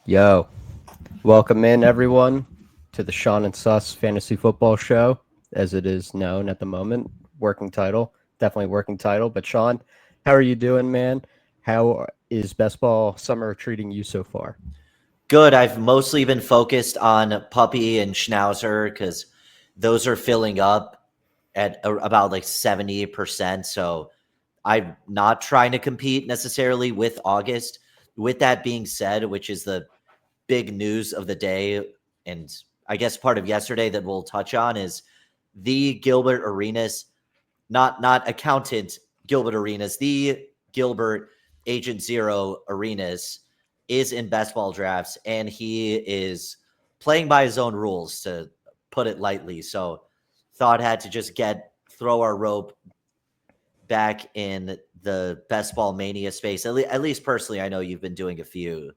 Yo, welcome in everyone to the Shawn and Sus Fantasy Football Show, as it is known at the moment. Working title, definitely working title. But Sean, how are you doing, man? How is best ball summer treating you so far? Good. I've mostly been focused on Puppy and Schnauzer because those are filling up at about like 70%. So I'm not trying to compete necessarily with August. With that being said, which is the big news of the day, and I guess part of yesterday that we'll touch on is the Gilbert Arenas, not accountant Gilbert Arenas, the Gilbert Agent Zero Arenas is in best ball drafts, and he is playing by his own rules, to put it lightly. So thought had to just throw our rope back in the best ball mania space. At least personally, I know you've been doing a few.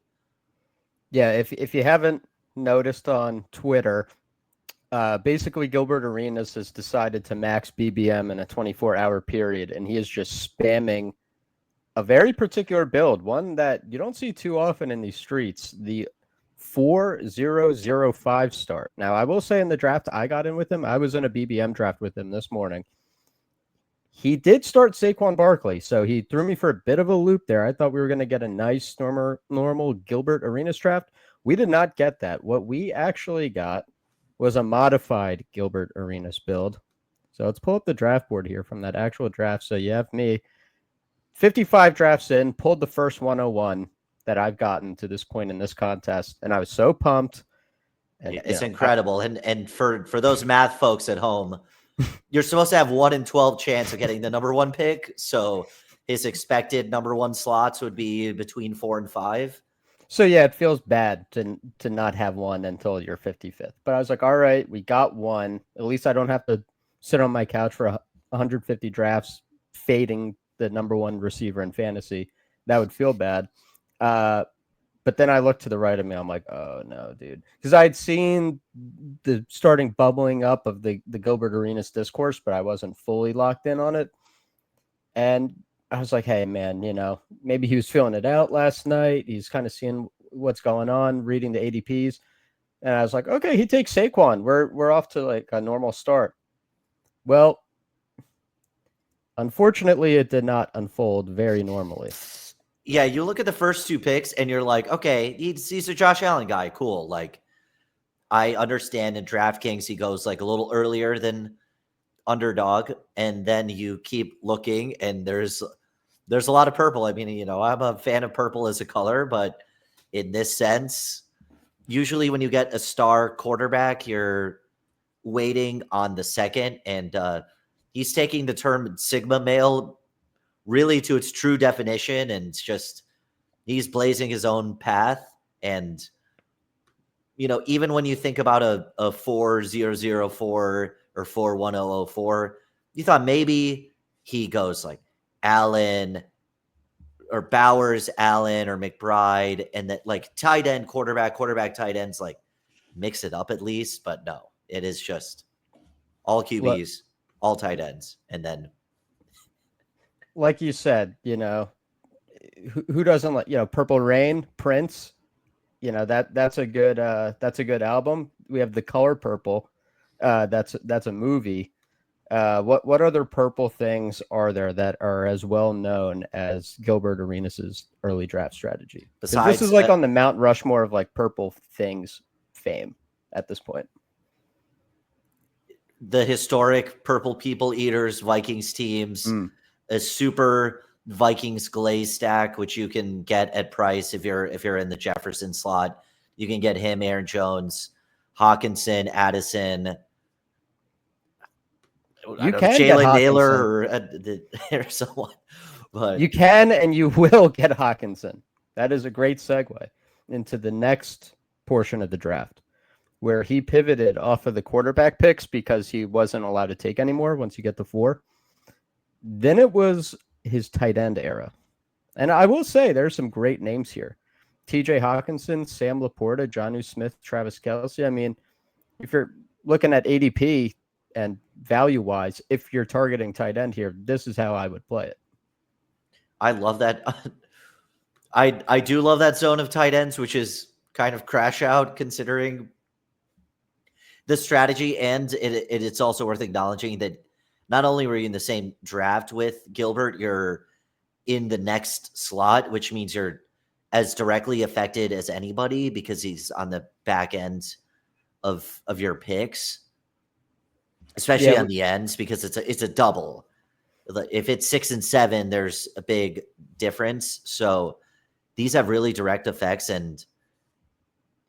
Yeah, if you haven't noticed on Twitter, basically Gilbert Arenas has decided to max BBM in a 24-hour period, and he is just spamming a very particular build, one that you don't see too often in these streets, the 4005 start. Now, I will say in the draft I got in with him, I was in a BBM draft with him this morning. He did start Saquon Barkley, so he threw me for a bit of a loop there. I thought we were going to get a nice normal Gilbert Arenas draft. We did not get that. What we actually got was a modified Gilbert Arenas build. So let's pull up the draft board here from that actual draft. So you have me 55 drafts in, pulled the first 101 that I've gotten to this point in this contest, and I was so pumped. And yeah, it's incredible. And for those math folks at home, you're supposed to have 1 in 12 chance of getting the number one pick. So his expected number one slots would be between 4 and 5. So yeah, it feels bad to not have one until you're 55th. But I was like, all right, we got one. At least I don't have to sit on my couch for 150 drafts fading the number one receiver in fantasy. That would feel bad. But then I looked to the right of me. I'm like, oh no, dude, because I'd seen the starting bubbling up of the Gilbert Arenas discourse, but I wasn't fully locked in on it. And I was like, hey, man, maybe he was feeling it out last night. He's kind of seeing what's going on, reading the ADPs. And I was like, okay, he takes Saquon. We're off to like a normal start. Well, unfortunately, it did not unfold very normally. Yeah, you look at the first two picks and you're like, okay, he's a Josh Allen guy. Cool. Like, I understand in DraftKings he goes like a little earlier than Underdog, and then you keep looking and there's a lot of purple. I mean, I'm a fan of purple as a color, but in this sense, usually when you get a star quarterback, you're waiting on the second, and he's taking the term Sigma male really to its true definition, and it's just he's blazing his own path. And even when you think about a 4004 or 41004, you thought maybe he goes like Allen or Bowers, Allen or McBride, and that like tight end, quarterback, tight ends, like mix it up at least. But no, it is just all QBs, all tight ends, and then like you said, who doesn't like Purple Rain, Prince. That's a good album. We have The Color Purple. That's a movie. What other purple things are there that are as well known as Gilbert Arenas's early draft strategy? Because this is like on the Mount Rushmore of like purple things fame at this point. The historic purple people eaters Vikings teams, a super Vikings glaze stack, which you can get at price if you're in the Jefferson slot. You can get him, Aaron Jones, Hawkinson, Addison. You can Jalen Naylor or someone. But you can and you will get Hawkinson. That is a great segue into the next portion of the draft, where he pivoted off of the quarterback picks because he wasn't allowed to take anymore once you get to 4. Then it was his tight end era. And I will say there's some great names here. TJ Hawkinson, Sam Laporta, Jonnu Smith, Travis Kelce. I mean, if you're looking at ADP and value-wise, if you're targeting tight end here, this is how I would play it. I love that. I do love that zone of tight ends, which is kind of crash out considering the strategy. And it's also worth acknowledging that not only were you in the same draft with Gilbert, you're in the next slot, which means you're as directly affected as anybody because he's on the back end of your picks, especially Yeah, on the ends, because it's a double. If it's 6 and 7, there's a big difference. So these have really direct effects, and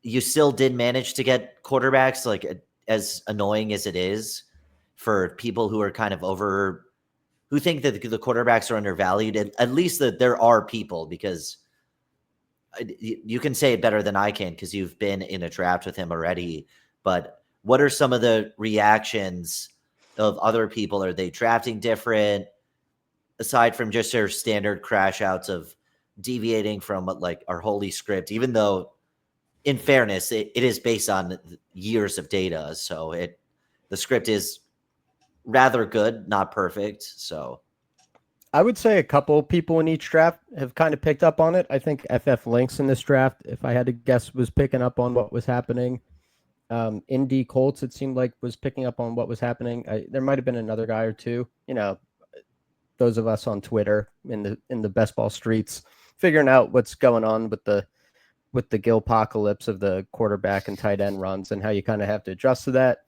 you still did manage to get quarterbacks, like as annoying as it is for people who are kind of who think that the quarterbacks are undervalued. At least that there are people, because you can say it better than I can because you've been in a draft with him already. But what are some of the reactions of other people? Are they drafting different, aside from just their standard crash outs of deviating from like our holy script, even though in fairness, it is based on years of data. So the script is rather good, not perfect. So I would say a couple people in each draft have kind of picked up on it. I think FF Links in this draft, if I had to guess, was picking up on what was happening. Indy Colts, it seemed like, was picking up on what was happening. There might have been another guy or two. Those of us on Twitter in the best ball streets, figuring out what's going on with the Gil apocalypse of the quarterback and tight end runs and how you kind of have to adjust to that.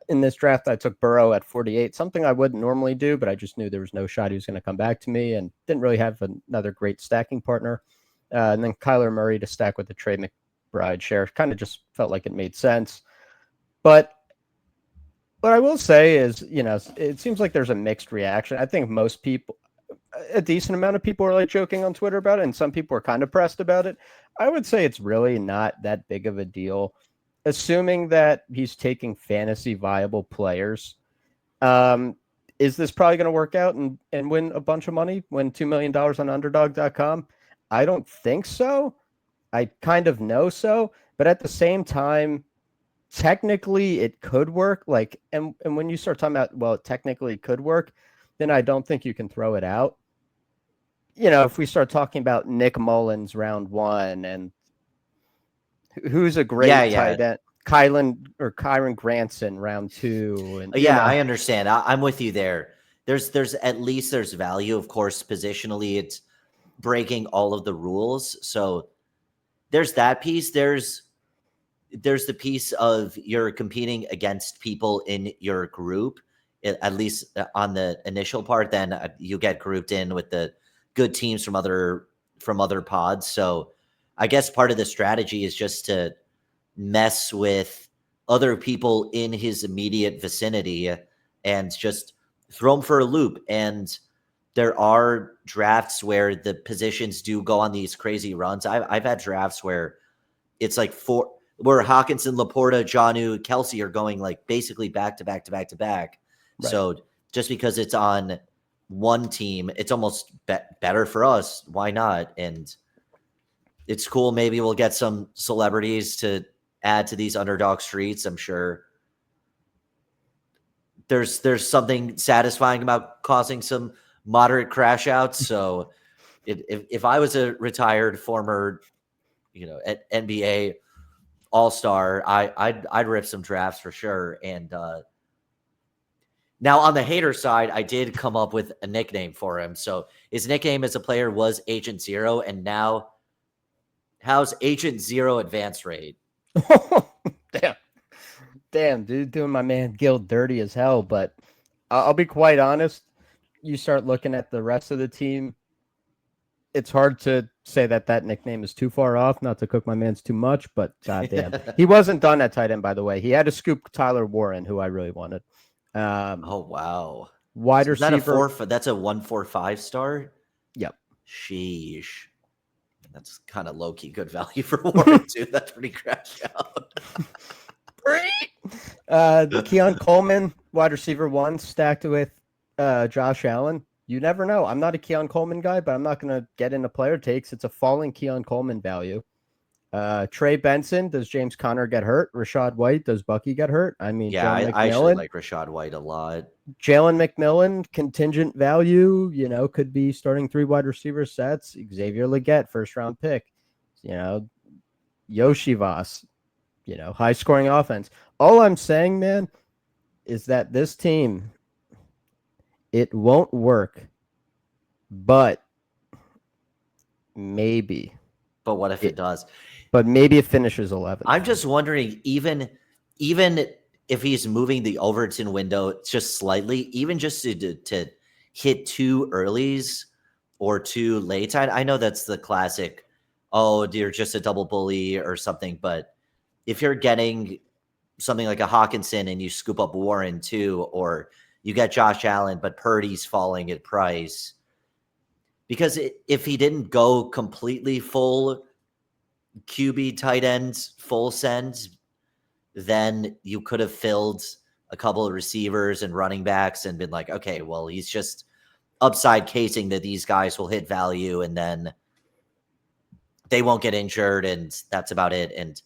In this draft, I took Burrow at 48, something I wouldn't normally do, but I just knew there was no shot he was going to come back to me, and didn't really have another great stacking partner. And then Kyler Murray to stack with the Trey McBride share kind of just felt like it made sense. But what I will say is, it seems like there's a mixed reaction. I think most people, a decent amount of people are like joking on Twitter about it, and some people are kind of pressed about it. I would say it's really not that big of a deal, assuming that he's taking fantasy viable players. Is this probably going to work out and win a bunch of money, win $2 million on underdog.com? I don't think so. I kind of know so, but at the same time, technically it could work. Like, and when you start talking about, well, it technically could work, then I don't think you can throw it out. If we start talking about Nick Mullins round 1 and who's a great tight end, Kyron Granson round 2, and I understand. I'm with you there. There's at least there's value. Of course, positionally, it's breaking all of the rules. So there's that piece. There's the piece of you're competing against people in your group, at least on the initial part. Then you get grouped in with the good teams from other pods. So I guess part of the strategy is just to mess with other people in his immediate vicinity and just throw them for a loop. And there are drafts where the positions do go on these crazy runs. I've had drafts where it's like where Hawkinson, Laporta, Jonnu, Kelsey are going like basically back to back to back to back. Right. So just because it's on one team, it's almost better for us. Why not? And it's cool. Maybe we'll get some celebrities to add to these underdog streets. I'm sure there's something satisfying about causing some moderate crash outs. So if I was a retired former, NBA all-star, I'd rip some drafts for sure. And now on the hater side, I did come up with a nickname for him. So his nickname as a player was Agent Zero, and now how's Agent Zero advance rate? Damn, dude, doing my man Gil dirty as hell. But I'll be quite honest. You start looking at the rest of the team, it's hard to say that nickname is too far off. Not to cook my man's too much, but goddamn, he wasn't done at tight end. By the way, he had to scoop Tyler Warren, who I really wanted. Oh wow, wide receiver. That's a 145 star. Yep. Sheesh. That's kind of low key good value for Warren too. That's pretty crash out. Keon Coleman, wide receiver 1, stacked with Josh Allen. You never know. I'm not a Keon Coleman guy, but I'm not going to get into player takes. It's a falling Keon Coleman value. Trey Benson, does James Conner get hurt? Rashad White, does Bucky get hurt? I mean, yeah, I actually like Rashad White a lot. Jalen McMillan, contingent value, could be starting 3 wide receiver sets. Xavier Legette, first round pick. Yoshivas, high scoring offense. All I'm saying, man, is that this team, it won't work, but maybe But what if it does? But maybe it finishes 11th. I'm just wondering, even if he's moving the Overton window just slightly, even just to hit 2 earlies or 2 late. I know that's the classic, oh, you're just a double bully or something. But if you're getting something like a Hawkinson and you scoop up Warren too, or you get Josh Allen, but Purdy's falling at price. Because if he didn't go completely full QB tight ends, full send, then you could have filled a couple of receivers and running backs and been like, okay, well, he's just upside casing that these guys will hit value and then they won't get injured and that's about it. And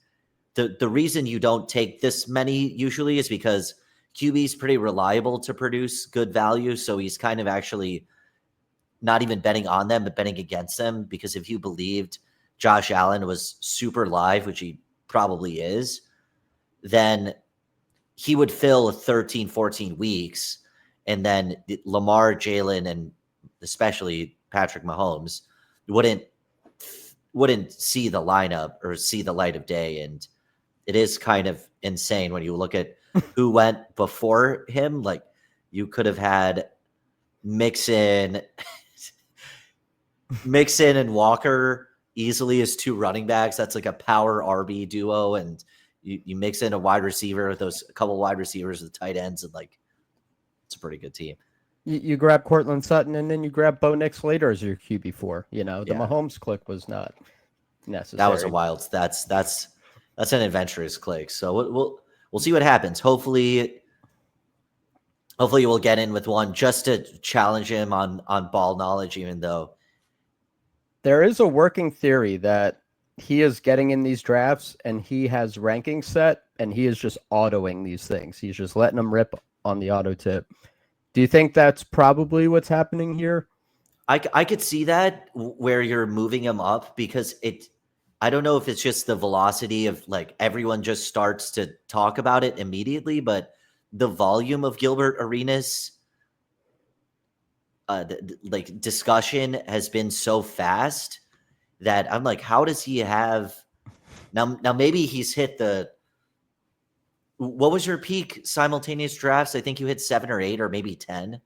the reason you don't take this many usually is because QB is pretty reliable to produce good value. So he's kind of actually not even betting on them, but betting against them. Because if you believed Josh Allen was super live, which he probably is, then he would fill 13, 14 weeks. And then Lamar, Jalen, and especially Patrick Mahomes wouldn't see the lineup or see the light of day. And it is kind of insane when you look at who went before him. Like you could have had Mixon and Walker easily as 2 running backs. That's like a power RB duo. And you mix in a wide receiver with a couple wide receivers with tight ends, and like it's a pretty good team. You grab Cortland Sutton and then you grab Bo Nix later as your QB4. The Mahomes click was not necessary. That was a wild. That's an adventurous click. So we'll see what happens. Hopefully we'll get in with one just to challenge him on ball knowledge, even though there is a working theory that he is getting in these drafts and he has rankings set and he is just autoing these things. He's just letting them rip on the auto tip. Do you think that's probably what's happening here? I could see that where you're moving him up because I don't know if it's just the velocity of like everyone just starts to talk about it immediately, but the volume of Gilbert Arenas like discussion has been so fast that I'm like, how does he have now maybe he's hit what was your peak simultaneous drafts? I think you hit 7 or 8 or maybe 10.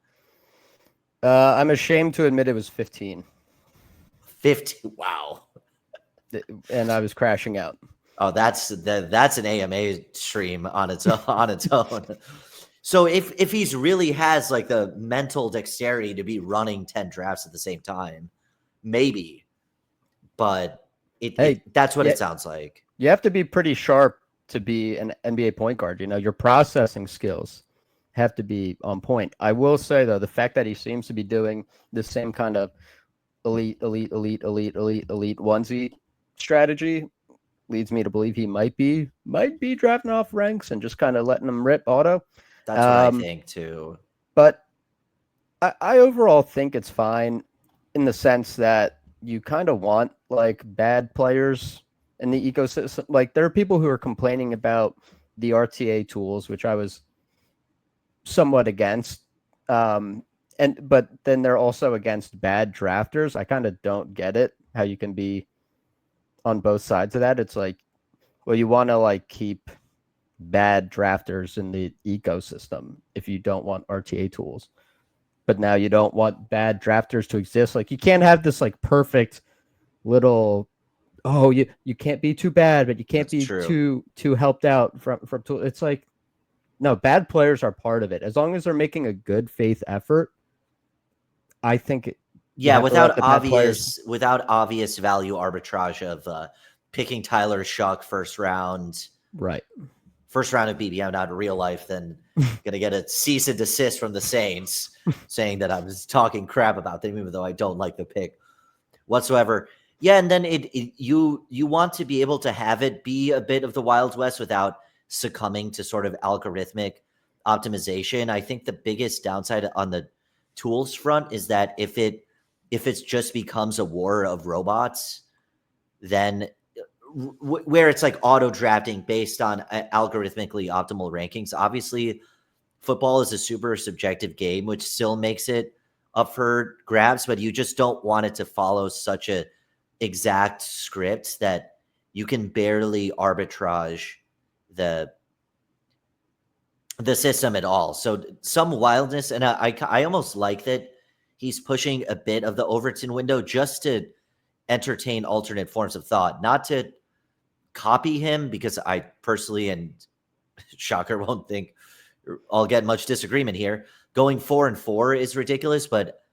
I'm ashamed to admit it was 15. 15. Wow. And I was crashing out. Oh, that's an AMA stream on its own. So if he's really has like the mental dexterity to be running 10 drafts at the same time, maybe. But that's what it sounds like. You have to be pretty sharp to be an NBA point guard. Your processing skills have to be on point. I will say, though, the fact that he seems to be doing the same kind of elite onesie strategy leads me to believe he might be drafting off ranks and just kind of letting them rip auto. That's what I think too. But I overall think it's fine in the sense that you kind of want like bad players in the ecosystem. Like there are people who are complaining about the RTA tools, which I was somewhat against. But then they're also against bad drafters. I kind of don't get it, how you can be on both sides of that. It's like, well, you want to like keep bad drafters in the ecosystem if you don't want RTA tools. But now you don't want bad drafters to exist. Like you can't have this like perfect little, you can't be too bad, but you can't be too helped out from tool. It's like, no, bad players are part of it. As long as they're making a good faith effort, I think without obvious value arbitrage of picking Tyler Shuck first round. Right. First round of BBM, not in real life, then gonna get a cease and desist from the Saints saying that I was talking crap about them, even though I don't like the pick whatsoever. Yeah, and then you want to be able to have it be a bit of the Wild West without succumbing to sort of algorithmic optimization. I think the biggest downside on the tools front is that if it just becomes a war of robots, then where it's like auto drafting based on algorithmically optimal rankings. Obviously, football is a super subjective game, which still makes it up for grabs, but you just don't want it to follow such a exact script that you can barely arbitrage the system at all. So some wildness, and I almost like that he's pushing a bit of the Overton window just to entertain alternate forms of thought, not to copy him, because I personally, and shocker, won't think I'll get much disagreement here. Going 4-4 is ridiculous, but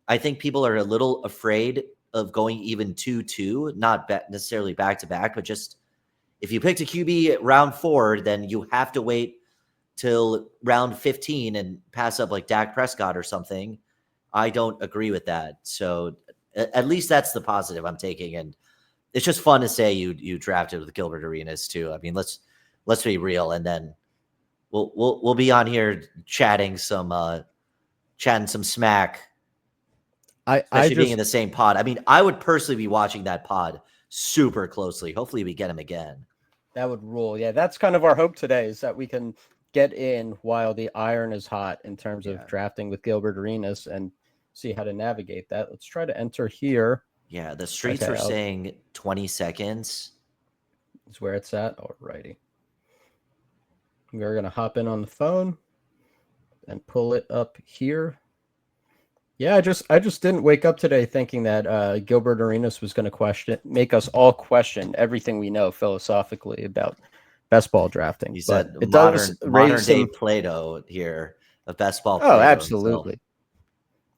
I think people are a little afraid of going even 2-2, not necessarily back to back, but just if you picked a QB at round 4, then you have to wait till round 15 and pass up like Dak Prescott or something. I don't agree with that. So at least that's the positive I'm taking. And it's just fun to say you drafted with Gilbert Arenas too. I mean, let's be real, and then we'll be on here chatting some smack. Especially being in the same pod. I mean, I would personally be watching that pod super closely. Hopefully we get him again. That would rule. Yeah, that's kind of our hope today, is that we can get in while the iron is hot in terms of drafting with Gilbert Arenas and see how to navigate that. Let's try to enter here. Yeah, the streets were saying 20 seconds. Is where it's at. Alrighty. We're going to hop in on the phone and pull it up here. Yeah, I just didn't wake up today thinking that Gilbert Arenas was going to make us all question everything we know philosophically about best ball drafting. He said modern day Plato here of best ball. Oh, absolutely.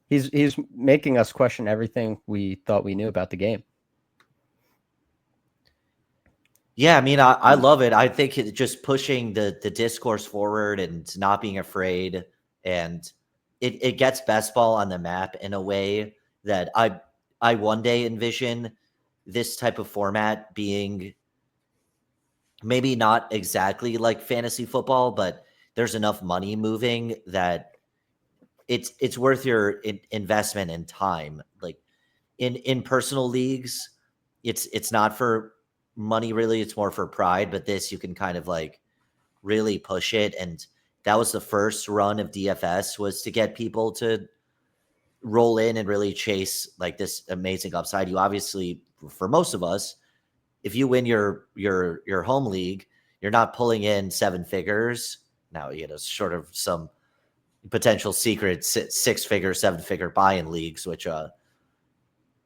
He's making us question everything we thought we knew about the game. Yeah, I mean, I love it. I think it's just pushing the discourse forward and not being afraid, and it gets best ball on the map in a way that I one day envision this type of format being maybe not exactly like fantasy football, but there's enough money moving that it's worth your investment and time. Like in personal leagues, it's not for money really, it's more for pride, but this you can kind of like really push it. And that was the first run of DFS, was to get people to roll in and really chase like this amazing upside. You obviously, for most of us, if you win your home league, you're not pulling in 7 figures. Now, sort of some potential secret 6-figure, 7-figure buy-in leagues, which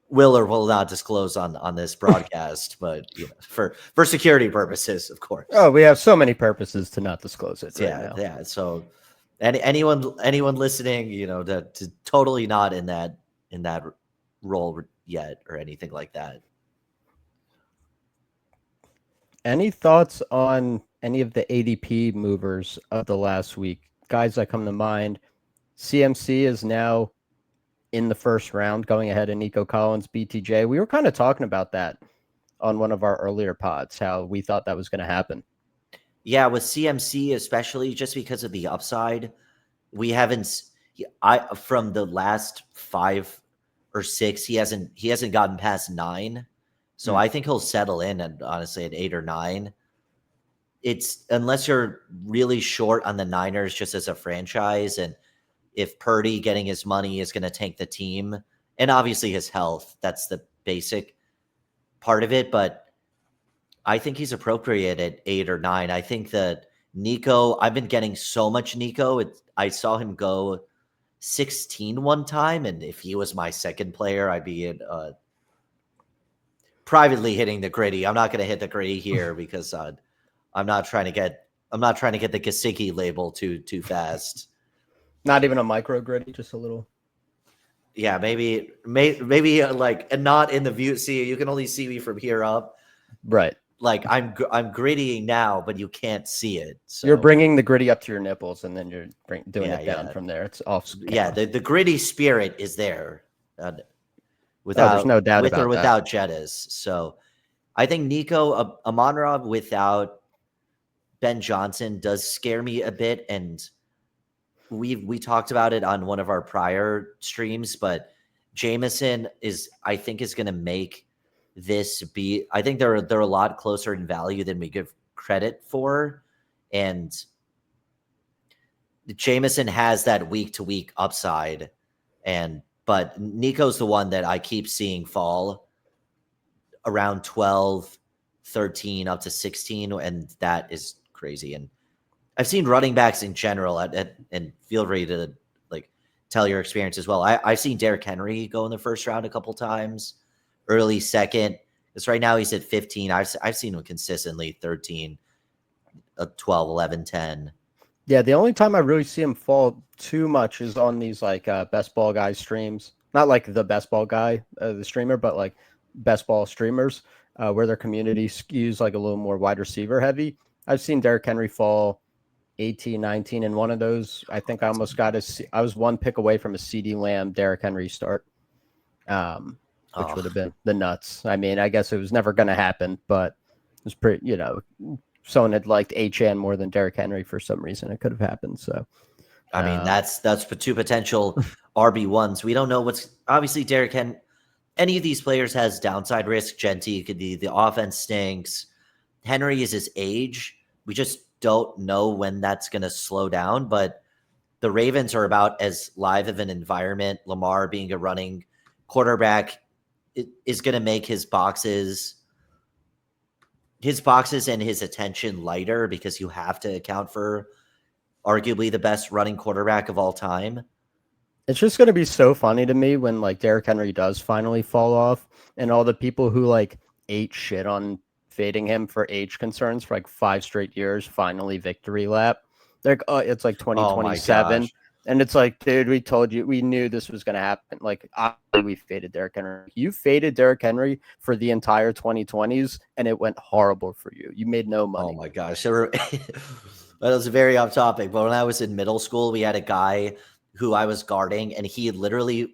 will or will not disclose on this broadcast, but for security purposes, of course. Oh, we have so many purposes to not disclose it. Yeah. So, anyone listening, to totally not in that role yet or anything like that. Any thoughts on any of the ADP movers of the last week? Guys that come to mind, CMC is now in the first round, going ahead of Nico Collins, BTJ. We were kind of talking about that on one of our earlier pods, how we thought that was going to happen. Yeah, with CMC, especially just because of the upside, we haven't. From the last 5 or 6, he hasn't gotten past 9. So I think he'll settle in and honestly at 8 or 9. It's unless you're really short on the Niners just as a franchise, and if Purdy getting his money is going to tank the team, and obviously his health, that's the basic part of it. But I think he's appropriate at 8 or 9. I think that Nico, I've been getting so much Nico. I saw him go 16 one time, and if he was my second player, I'd be privately hitting the gritty. I'm not going to hit the gritty here because I'm not trying to get the Gesicki label too fast. Not even a micro gritty, just a little. Yeah, maybe like, and not in the view. See, you can only see me from here up. Right. Like I'm grittying now, but you can't see it. So. You're bringing the gritty up to your nipples, and then you're doing it down from there. It's off. Yeah, the gritty spirit is there, without there's no doubt with about or without Jettas. So I think Nico Amonra without Ben Johnson does scare me a bit, and we talked about it on one of our prior streams, but Jameson I think is going to make this be. I think they're a lot closer in value than we give credit for, and Jameson has that week to week upside, but Nico's the one that I keep seeing fall around 12, 13 up to 16, and that is crazy. And I've seen running backs in general and feel free to like tell your experience as well. I've seen Derrick Henry go in the first round a couple times, early second. Because right now he's at 15. I've seen him consistently 13, 12, 11, 10. Yeah, the only time I really see him fall too much is on these like best ball guy streams. Not like the best ball guy, the streamer, but like best ball streamers, where their community skews like a little more wide receiver heavy. I've seen Derrick Henry fall 18, 19 in one of those. I think I almost got I was one pick away from a CD Lamb Derrick Henry start, which would have been the nuts. I mean, I guess it was never going to happen, but it was pretty, someone had liked HN more than Derrick Henry for some reason, it could have happened. So, I mean, that's two potential RB1s. We don't know what's obviously Derrick Henry. Any of these players has downside risk. Genty could be the offense stinks. Henry is his age. We just don't know when that's going to slow down. But the Ravens are about as live of an environment. Lamar being a running quarterback is going to make his boxes and his attention lighter because you have to account for arguably the best running quarterback of all time. It's just going to be so funny to me when like Derrick Henry does finally fall off and all the people who like ate shit on fading him for age concerns for like 5 straight years, finally victory lap. They're like, oh, it's like 2027. And it's like, dude, we told you, we knew this was going to happen. Like, obviously we faded Derrick Henry. You faded Derrick Henry for the entire 2020s, and it went horrible for you. You made no money. Oh my gosh. That was very off topic. But when I was in middle school, we had a guy who I was guarding, and he literally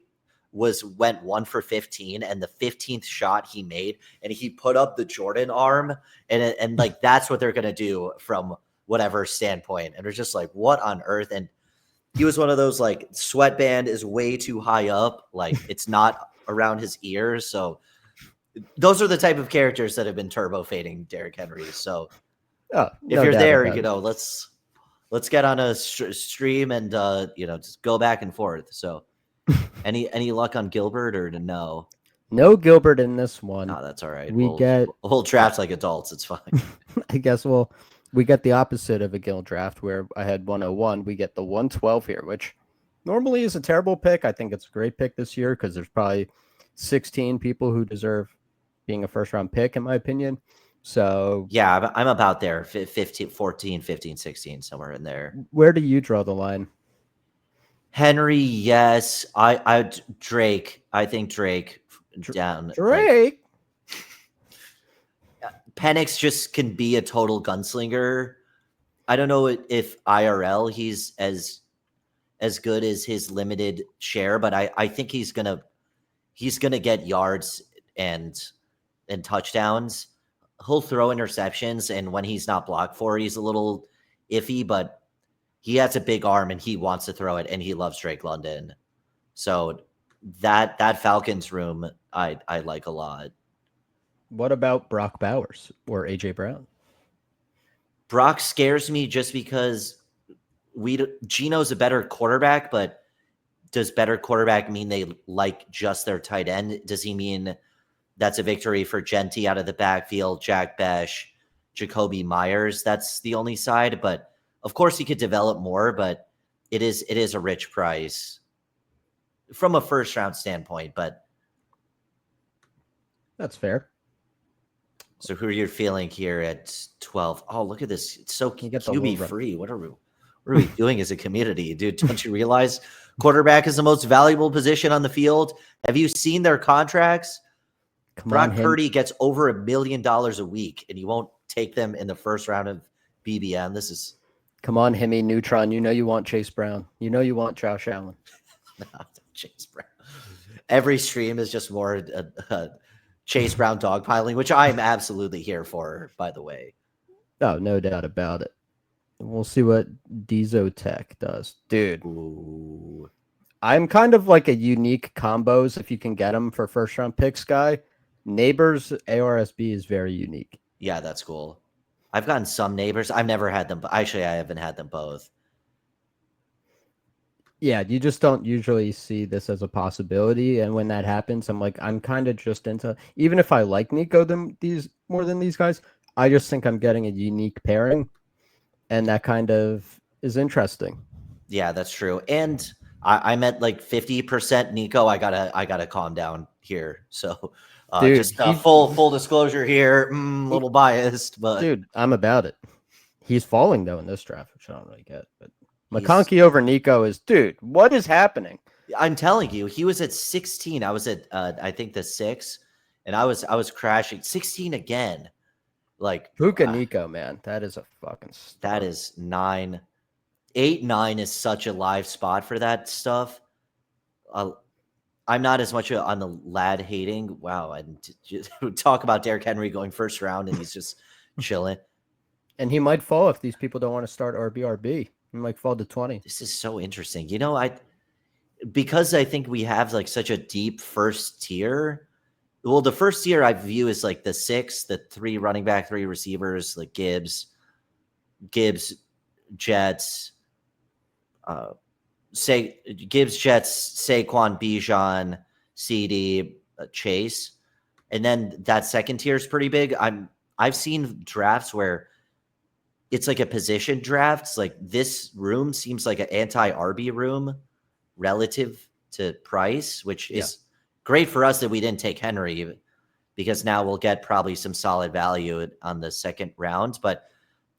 went 1 for 15, and the 15th shot he made, and he put up the Jordan arm, and like that's what they're gonna do from whatever standpoint. And it's just like, what on earth? And he was one of those like sweatband is way too high up, like it's not around his ears. So those are the type of characters that have been turbo fading Derrick Henry. So if you're there, let's get on a stream and just go back and forth. So any luck on Gilbert or no? No Gilbert in this one. No, that's all right. We'll draft like adults. It's fine. I guess we get the opposite of a Gil draft where I had 101. We get the 112 here, which normally is a terrible pick. I think it's a great pick this year because there's probably 16 people who deserve being a first round pick, in my opinion. So yeah, I'm about there. 15, 14, 15, 16, somewhere in there. Where do you draw the line? Henry, yes. Drake. I think Drake down. Drake. Penix just can be a total gunslinger. I don't know if IRL he's as good as his limited share, but I think he's gonna get yards and touchdowns. He'll throw interceptions, and when he's not blocked for, he's a little iffy, but he has a big arm and he wants to throw it, and he loves Drake London. So that Falcons room I like a lot. What about Brock Bowers or AJ Brown? Brock scares me just because Geno's a better quarterback, but does better quarterback mean they like just their tight end? Does he mean that's a victory for Genty out of the backfield, Jack Besh, Jacoby Myers? That's the only side, but of course he could develop more, but it is a rich price from a first round standpoint, but that's fair. So who are you feeling here at 12? Oh, look at this. It's so QB free. What are we doing as a community, dude? Don't you realize quarterback is the most valuable position on the field? Have you seen their contracts? Brock Purdy gets over $1 million a week, and you won't take them in the first round of BBM. This is come on, Hemi Neutron. You know you want Chase Brown. You know you want Josh Allen. No, Chase Brown. Every stream is just more Chase Brown dogpiling, which I'm absolutely here for, by the way. Oh, no doubt about it. We'll see what Dizotech does. Dude, I'm kind of like a unique combos, if you can get them for first round picks guy. Neighbors ARSB is very unique. Yeah, that's cool. I've gotten some neighbors. I've never had them, but actually, I haven't had them both. Yeah, you just don't usually see this as a possibility, and when that happens, I'm like, I'm kind of just into. Even if I like Nico these more than these guys, I just think I'm getting a unique pairing, and that kind of is interesting. Yeah, that's true. And I'm at like 50% Nico. I gotta calm down here. So Dude, just full disclosure here. A little biased, but dude, I'm about it. He's falling though in this draft, which I don't really get. But he's McConkey over Nico is, dude, what is happening? I'm telling you, he was at 16. I was at I think the 6, and I was crashing 16 again. Like Puka Nico, man, that is a fucking that star. is 9. 8, 9 is such a live spot for that stuff. I'm not as much on the lad hating. Wow, and just talk about Derrick Henry going first round, and he's just chilling. And he might fall if these people don't want to start RBRB. He might fall to 20. This is so interesting. Because I think we have like such a deep first tier. Well, the first tier I view is like the 6, the 3 running back, 3 receivers, like Gibbs, Jets, say Gibbs, Jets, Saquon, Bijan, CD, Chase, and then that second tier is pretty big. I've seen drafts where it's like a position draft. It's like this room seems like an anti RB room relative to price, which is great for us that we didn't take Henry, because now we'll get probably some solid value on the second round. But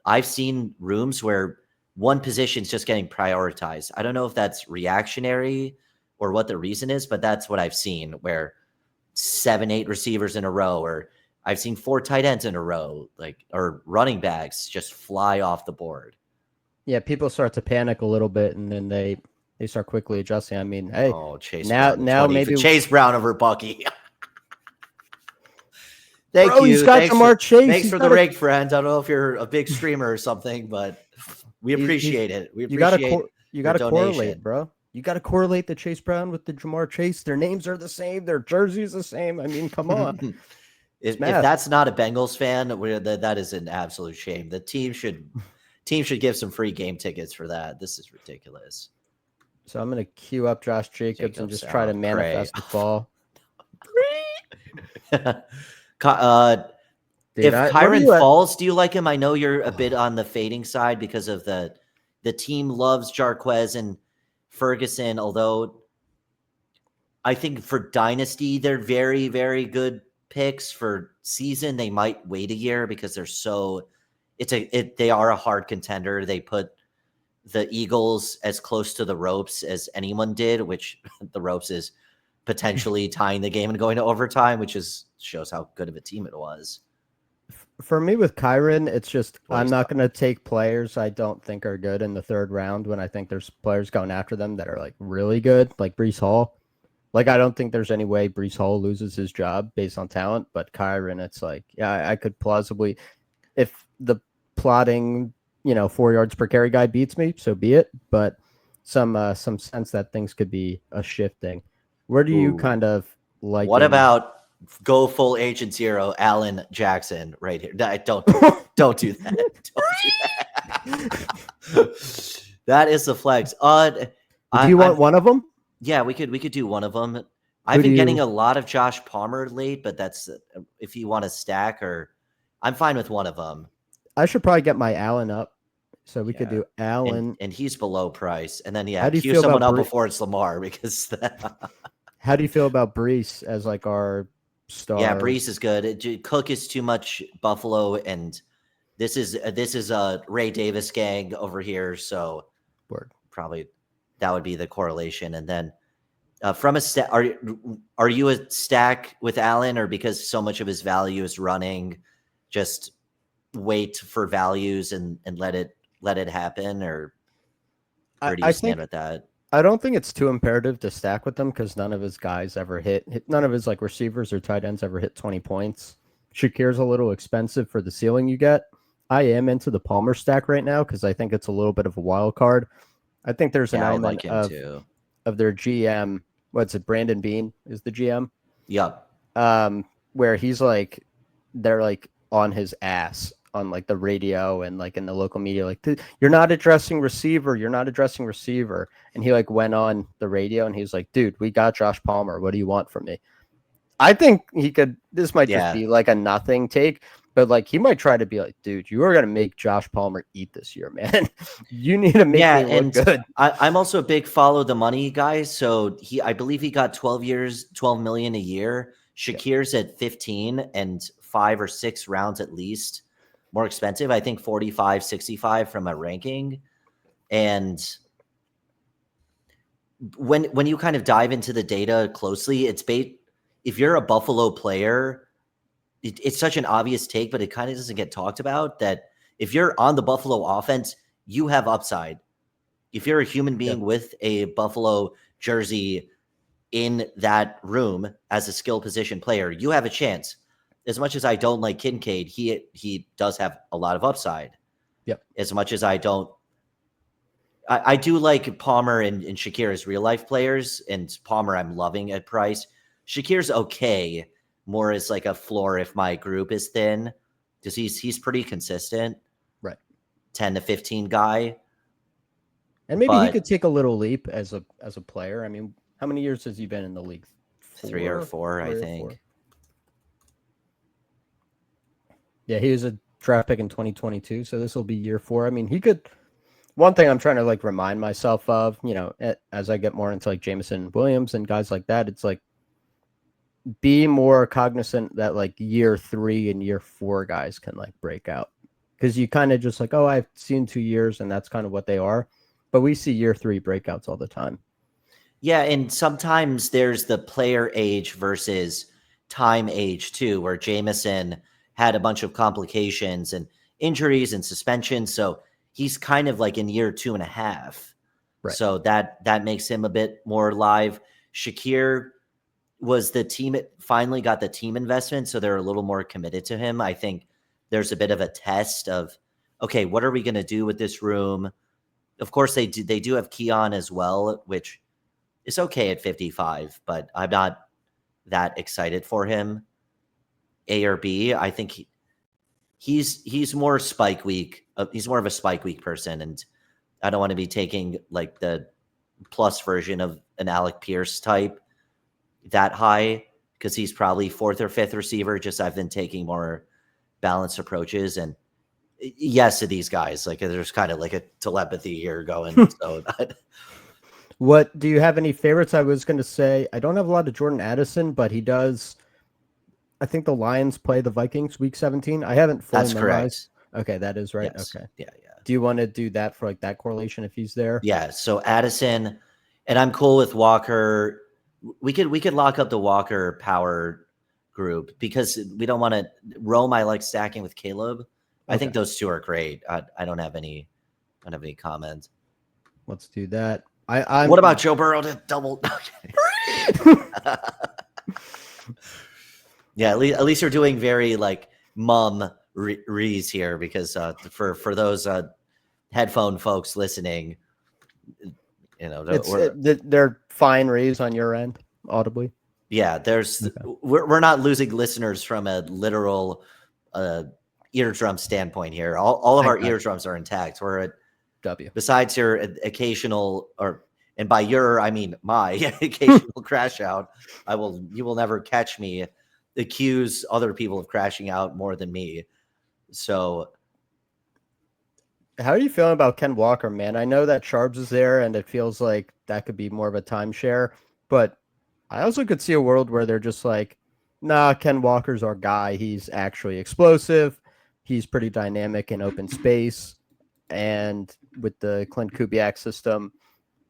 I've seen rooms where one position is just getting prioritized. I don't know if that's reactionary or what the reason is, but that's what I've seen, where 7, 8 receivers in a row, or I've seen 4 tight ends in a row, like, or running backs just fly off the board. Yeah, people start to panic a little bit, and then they start quickly adjusting. I mean, hey, Chase now Brown, 20 maybe for Chase Brown over Bucky. Thank bro, you. he's got Jamar Chase. Thanks for the rake, friend. I don't know if you're a big streamer or something, but we appreciate it. We appreciate you gotta your correlate, donation. bro. You got to correlate the Chase Brown with the Jamar Chase. Their names are the same. Their jerseys the same. I mean, come on. If that's not a Bengals fan, that is an absolute shame. The team should give some free game tickets for that. This is ridiculous. So I'm gonna queue up Josh Jacobs and just try to manifest the fall. If Kyron falls, do you like him? I know you're a bit on the fading side because of the team loves Jarquez and Ferguson, although I think for Dynasty, they're very, very good picks. For season, they might wait a year because they are a hard contender. They put the Eagles as close to the ropes as anyone did, which the ropes is potentially tying the game and going to overtime, which shows how good of a team it was. For me with Kyron, it's just I'm not going to take players I don't think are good in the third round when I think there's players going after them that are like really good, like Breece Hall. Like, I don't think there's any way Breece Hall loses his job based on talent, but Kyron, it's like, yeah, I could plausibly, if the plotting, 4 yards per carry guy beats me, so be it. But some sense that things could be a shifting. Where do you kind of like? What about go full Agent Zero, Allen Jackson right here? Don't do that. Don't do that. That is the flex. Do you want one of them? Yeah, we could do one of them. I've been getting a lot of Josh Palmer late, but that's if you want to stack, or I'm fine with one of them. I should probably get my Allen up, so we could do Allen, and he's below price, and then queue someone up before it's Lamar, because. How do you feel about Breece as like our star? Yeah, Breece is good. Cook is too much Buffalo, and this is a Ray Davis gang over here, so probably that would be the correlation. And then from a stack, are you a stack with Allen, or because so much of his value is running, just wait for values and let it happen, or where do you stand with that? I don't think it's too imperative to stack with them because none of his guys ever none of his like receivers or tight ends ever hit 20 points. Shakir's a little expensive for the ceiling you get. I am into the Palmer stack right now because I think it's a little bit of a wild card. I think there's an element of their GM. What's it? Brandon Bean is the GM. Yep. where he's like, they're like on his ass on like the radio and like in the local media, like, you're not addressing receiver, you're not addressing receiver. And he like went on the radio and he's like, dude, we got Josh Palmer. What do you want from me? I think he could, this might just Yeah. be like a nothing take, but like he might try to be like, dude, you are going to make Josh Palmer eat this year, man. You need to make Yeah, me look and good. I'm also a big follow the money guy. So I believe he got 12 years, 12 million a year. Yeah. Shakir's at 15 and 5 or 6 rounds at least more expensive. I think 45, 65 from a ranking. And when you kind of dive into the data closely, if you're a Buffalo player, it's such an obvious take, but it kind of doesn't get talked about that if you're on the Buffalo offense, you have upside. If you're a human being with a Buffalo jersey in that room as a skill position player, you have a chance. As much as I don't like Kincaid, he does have a lot of upside. Yep. As much as I don't, I do like Palmer and Shakir as real life players, and Palmer I'm loving at price. Shakir's okay, more as like a floor if my group is thin, because he's pretty consistent, Right. 10 to 15 guy. And maybe he But could take a little leap as a player. I mean, how many years has he been in the league? 3 or 4, I think. Yeah, he was a draft pick in 2022, so this will be year 4. I mean, he could. One thing I'm trying to like remind myself of, as I get more into like Jameson Williams and guys like that, it's like be more cognizant that like year 3 and year 4 guys can like break out, because you kind of just like, oh, I've seen 2 years and that's kind of what they are, but we see year 3 breakouts all the time. Yeah, and sometimes there's the player age versus time age too, where Jameson had a bunch of complications and injuries and suspensions, so he's kind of like in year 2.5. Right. So that makes him a bit more live. Shakir was the team, it finally got the team investment, so they're a little more committed to him. I think there's a bit of a test of, okay, what are we going to do with this room? Of course, they do have Keon as well, which is okay at 55, but I'm not that excited for him. A or B, I think he's more spike week. He's more of a spike week person, and I don't want to be taking like the plus version of an Alec Pierce type that high, because he's probably 4th or 5th receiver. Just I've been taking more balanced approaches, and yes to these guys. Like there's kind of like a telepathy here going. So What do you have any favorites? I was going to say I don't have a lot of Jordan Addison, but he does. I think the Lions play the Vikings week 17. I haven't fully that's memorized. correct. Okay, that is right. Yes. Okay. Yeah. Do you want to do that for like that correlation if he's there? Yeah. So Addison, and I'm cool with Walker. We could lock up the Walker power group, because we don't want to Rome. I like stacking with Caleb. I think those two are great. I don't have any comments. Let's do that. What about Joe Burrow to double? Yeah, at least you're doing very like mum rees here, because for those headphone folks listening, they're fine rees on your end audibly. Yeah, we're not losing listeners from a literal eardrum standpoint here. All of our eardrums are intact. We're at W. Besides your occasional, and by your I mean my occasional crash out, you will never catch me accuse other people of crashing out more than me. So how are you feeling about Ken Walker, man? I know that Sharps is there and it feels like that could be more of a timeshare, but I also could see a world where they're just like, nah, Ken Walker's our guy. He's actually explosive. He's pretty dynamic in open space. And with the Clint Kubiak system,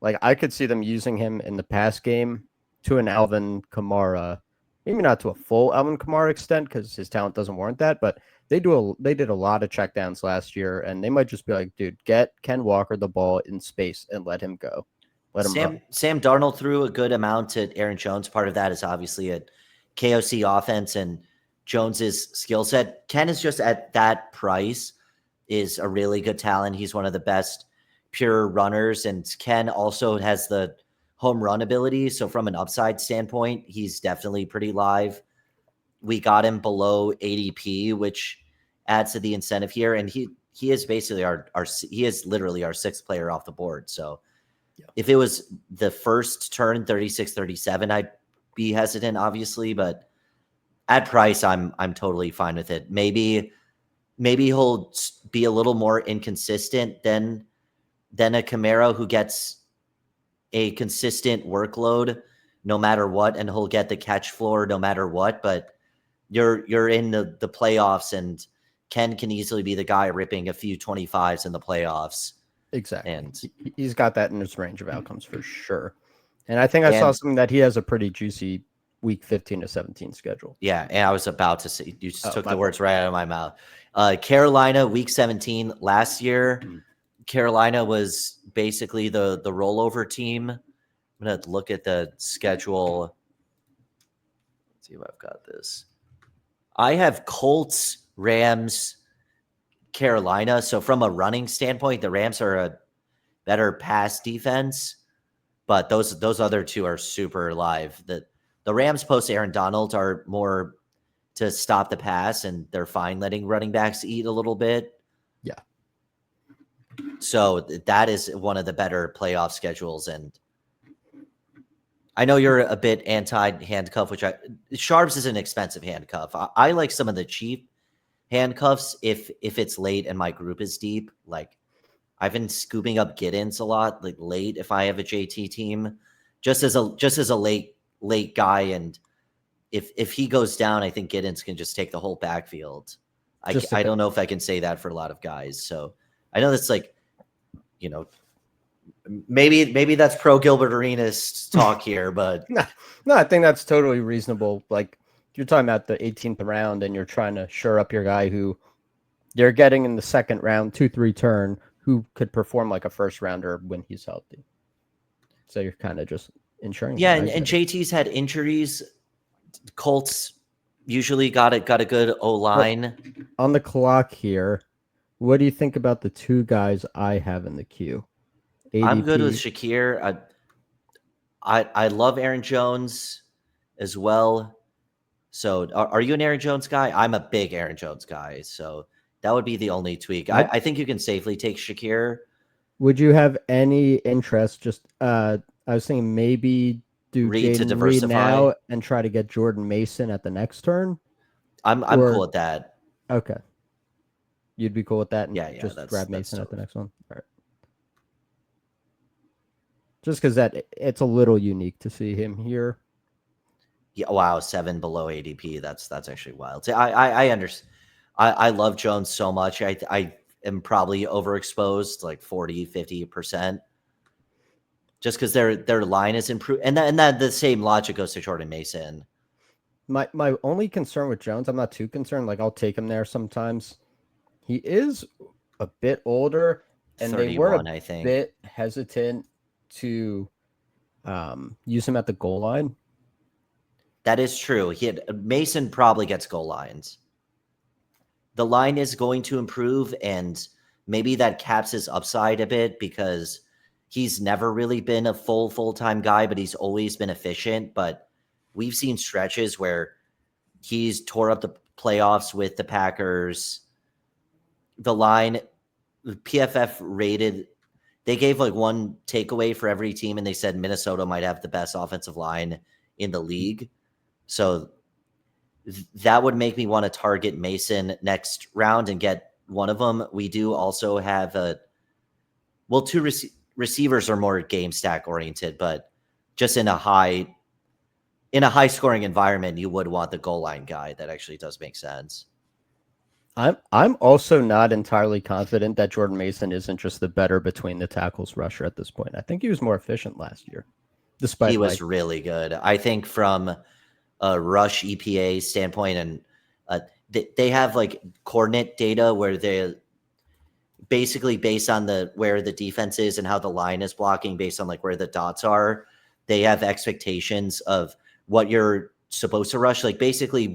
like I could see them using him in the pass game to an Alvin Kamara, maybe not to a full Alvin Kamara extent because his talent doesn't warrant that, but they did a lot of checkdowns last year, and they might just be like, dude, get Ken Walker the ball in space and let him go. Let him run. Sam Darnold threw a good amount at Aaron Jones. Part of that is obviously a KOC offense and Jones's skill set. Ken is just at that price is a really good talent. He's one of the best pure runners, and Ken also has the home run ability. So from an upside standpoint, he's definitely pretty live. we got him below ADP, which adds to the incentive here. And he is basically he is literally our 6th player off the board. So if it was the first turn 36, 37, I'd be hesitant, obviously, but at price, I'm totally fine with it. Maybe he'll be a little more inconsistent than a Camaro who gets a consistent workload no matter what, and he'll get the catch floor no matter what. But you're in the playoffs, and Ken can easily be the guy ripping a few 25s in the playoffs. Exactly. And he's got that in his range of outcomes for sure. And I think I saw something that he has a pretty juicy week 15 to 17 schedule. Yeah, and I was about to say, you just took the words right out of my mouth. Carolina, week 17 last year. Carolina was basically the rollover team. I'm going to look at the schedule. Let's see if I've got this. I have Colts, Rams, Carolina. So from a running standpoint, the Rams are a better pass defense, but those other two are super live. The Rams post Aaron Donald are more to stop the pass, and they're fine letting running backs eat a little bit. Yeah. So that is one of the better playoff schedules. And I know you're a bit anti-handcuff, which Sharps is an expensive handcuff. I like some of the cheap handcuffs if it's late and my group is deep. Like I've been scooping up Giddens a lot, like late if I have a JT team, just as a late guy. And if he goes down, I think Giddens can just take the whole backfield. I don't know if I can say that for a lot of guys. So I know that's like, maybe that's pro Gilbert Arenas talk here, but no, I think that's totally reasonable. Like you're talking about the 18th round and you're trying to shore up your guy who you're getting in the 2nd round, 2-3 turn, who could perform like a first rounder when he's healthy. So you're kind of just ensuring. Yeah, and JT's had injuries. Colts usually got a good O-line. On the clock here, what do you think about the 2 guys I have in the queue? ADP. I'm good with Shakir. I love Aaron Jones as well. So are you an Aaron Jones guy? I'm a big Aaron Jones guy. So that would be the only tweak. I think you can safely take Shakir. Would you have any interest? Just I was thinking maybe do Reed to Jaden diversify Reed now and try to get Jordan Mason at the next turn. I'm cool with that. Okay, you'd be cool with that, and yeah, just grab Mason at the totally. next one. All right. Just because it's a little unique to see him here. Yeah, wow, 7 below ADP. That's actually wild. I understand. I love Jones so much. I am probably overexposed, like 40-50%, just because their line is improved, and that the same logic goes to Jordan Mason. My only concern with Jones, I'm not too concerned. Like I'll take him there sometimes. He is a bit older, and they were a bit hesitant to use him at the goal line. That is true. Mason probably gets goal lines. The line is going to improve, and maybe that caps his upside a bit because he's never really been a full-time guy, but he's always been efficient. But we've seen stretches where he's tore up the playoffs with the Packers. The line, PFF rated, they gave like one takeaway for every team, and they said Minnesota might have the best offensive line in the league. So that would make me want to target Mason next round and get one of them. We do also have 2 receivers are more game stack oriented, but just in a high scoring environment, you would want the goal line guy. That actually does make sense. I'm also not entirely confident that Jordan Mason isn't just the better between the tackles rusher at this point. I think he was more efficient last year, despite he was really good. I think from a rush EPA standpoint, and they have like coordinate data where they basically based on where the defense is and how the line is blocking based on like where the dots are, they have expectations of what you're supposed to rush, like basically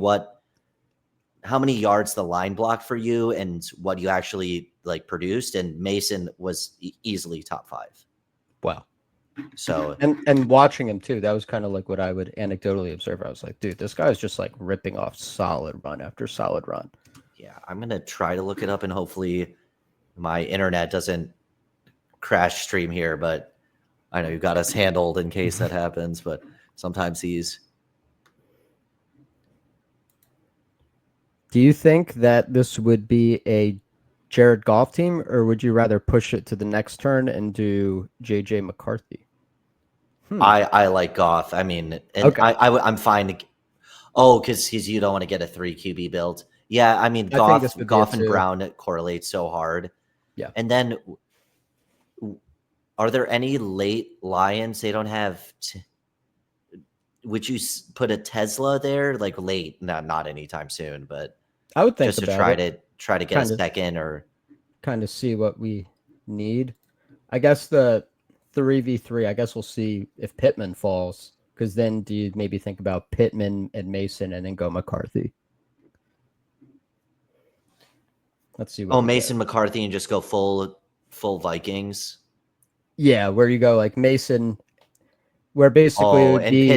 how many yards the line blocked for you and what you actually like produced. And Mason was easily top 5. Wow. So And watching him too, that was kind of like what I would anecdotally observe. I was like, dude, this guy's just like ripping off solid run after solid run. yeah, I'm gonna try to look it up, and hopefully my internet doesn't crash stream here. But I know you've got us handled in case that happens. But sometimes these. Do you think that this would be a Jared Goff team, or would you rather push it to the next turn and do JJ McCarthy? I like Goff. I mean, and Okay. I'm fine. Because you don't want to get a 3 QB build. Yeah, I mean I think this would be a Goff and 2. Brown correlate so hard. Yeah. And then, are there any late Lions? They don't have. Would you put a Tesla there, like late? Not anytime soon, but I would think just to about it. try to get a second or kind of see what we need. I guess the 3v3, I guess we'll see if Pittman falls, because then do you maybe think about Pittman and Mason and then go McCarthy? Let's see what Mason McCarthy and just go full Vikings. Yeah, where you go like Mason, where basically it would and be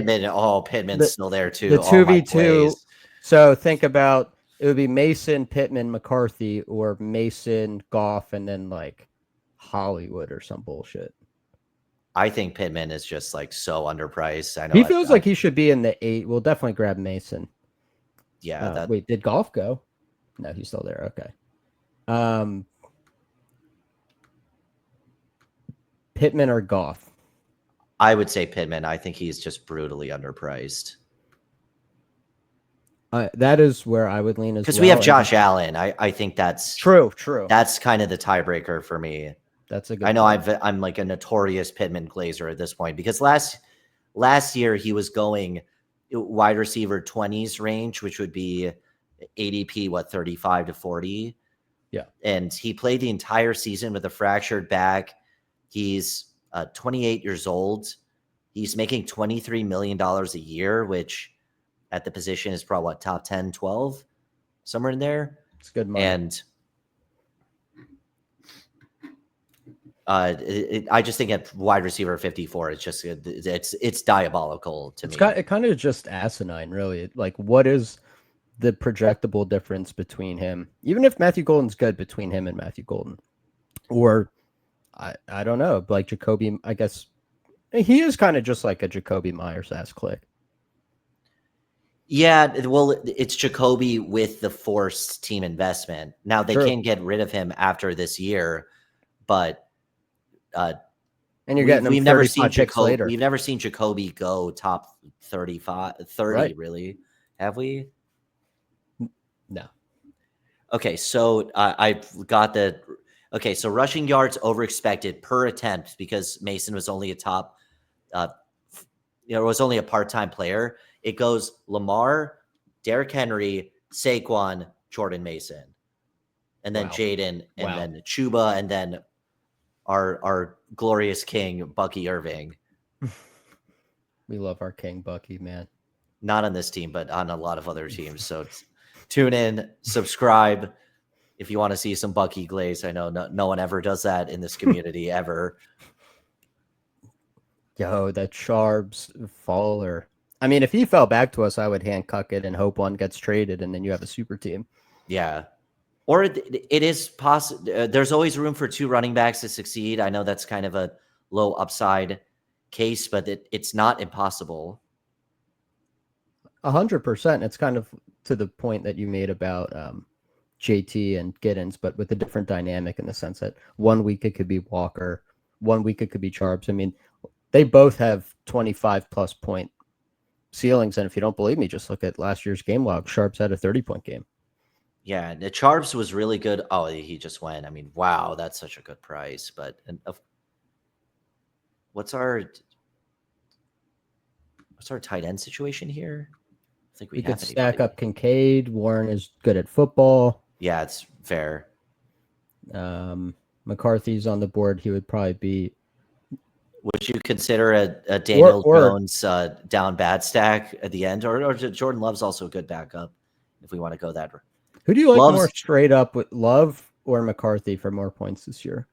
Pittman's still there too. the 2v2. So think about it would be Mason, Pittman, McCarthy, or Mason, Goff, and then like Hollywood or some bullshit. I think Pittman is just like so underpriced. I know he feels like he should be in the 8. We'll definitely grab Mason. Yeah. Wait, did Goff go? No, he's still there. Okay. Pittman or Goff? I would say Pittman. I think he's just brutally underpriced. That is where I would lean as well. Because we have Josh Allen. I think that's true. That's kind of the tiebreaker for me. That's a good. I know I'm like a notorious Pittman glazer at this point because last year he was going wide receiver 20s range, which would be ADP 35 to 40. Yeah, and he played the entire season with a fractured back. He's 28 years old. He's making $23 million a year, which at the position is probably top 10, 12, somewhere in there. It's good money. And I just think at wide receiver 54, it's diabolical to me. It kind of just asinine, really. Like, what is the projectable difference between him? Even if Matthew Golden's good, between him and Matthew Golden, or I don't know, like Jacoby. I guess he is kind of just like a Jacoby Myers ass click. Yeah, well, it's Jacoby with the forced team investment. Now they can get rid of him after this year, but and you're getting we've never seen Jacoby later. We've never seen Jacoby go top 30, right. Really, have we? No. Okay, so I've got the. Okay, so rushing yards over expected per attempt because Mason was only was only a part-time player. It goes Lamar, Derrick Henry, Saquon, Jordan Mason, and then Jaden, and then Chuba, and then our glorious king, Bucky Irving. We love our king, Bucky, man. Not on this team, but on a lot of other teams. So tune in, subscribe if you want to see some Bucky glaze. I know no one ever does that in this community ever. Yo, that Sharps faller. I mean, if he fell back to us, I would hand cuck it and hope one gets traded, and then you have a super team. Yeah. Or it is possible. There's always room for 2 running backs to succeed. I know that's kind of a low upside case, but it's not impossible. 100%. It's kind of to the point that you made about JT and Giddens, but with a different dynamic in the sense that 1 week it could be Walker, 1 week it could be Sharps. I mean, they both have 25+ point ceilings, and if you don't believe me, just look at last year's game log. Sharps had a 30-point game. Yeah, the Sharps was really good. Oh, he just went. I mean, wow, that's such a good price. But what's our tight end situation here? I think we could stack up Kincaid. Warren is good at football. Yeah, it's fair. McCarthy's on the board. He would probably be. Would you consider a Daniel Jones down bad stack at the end, or Jordan Love's also a good backup if we want to go that? Who do you like more straight up, with Love or McCarthy for more points this year?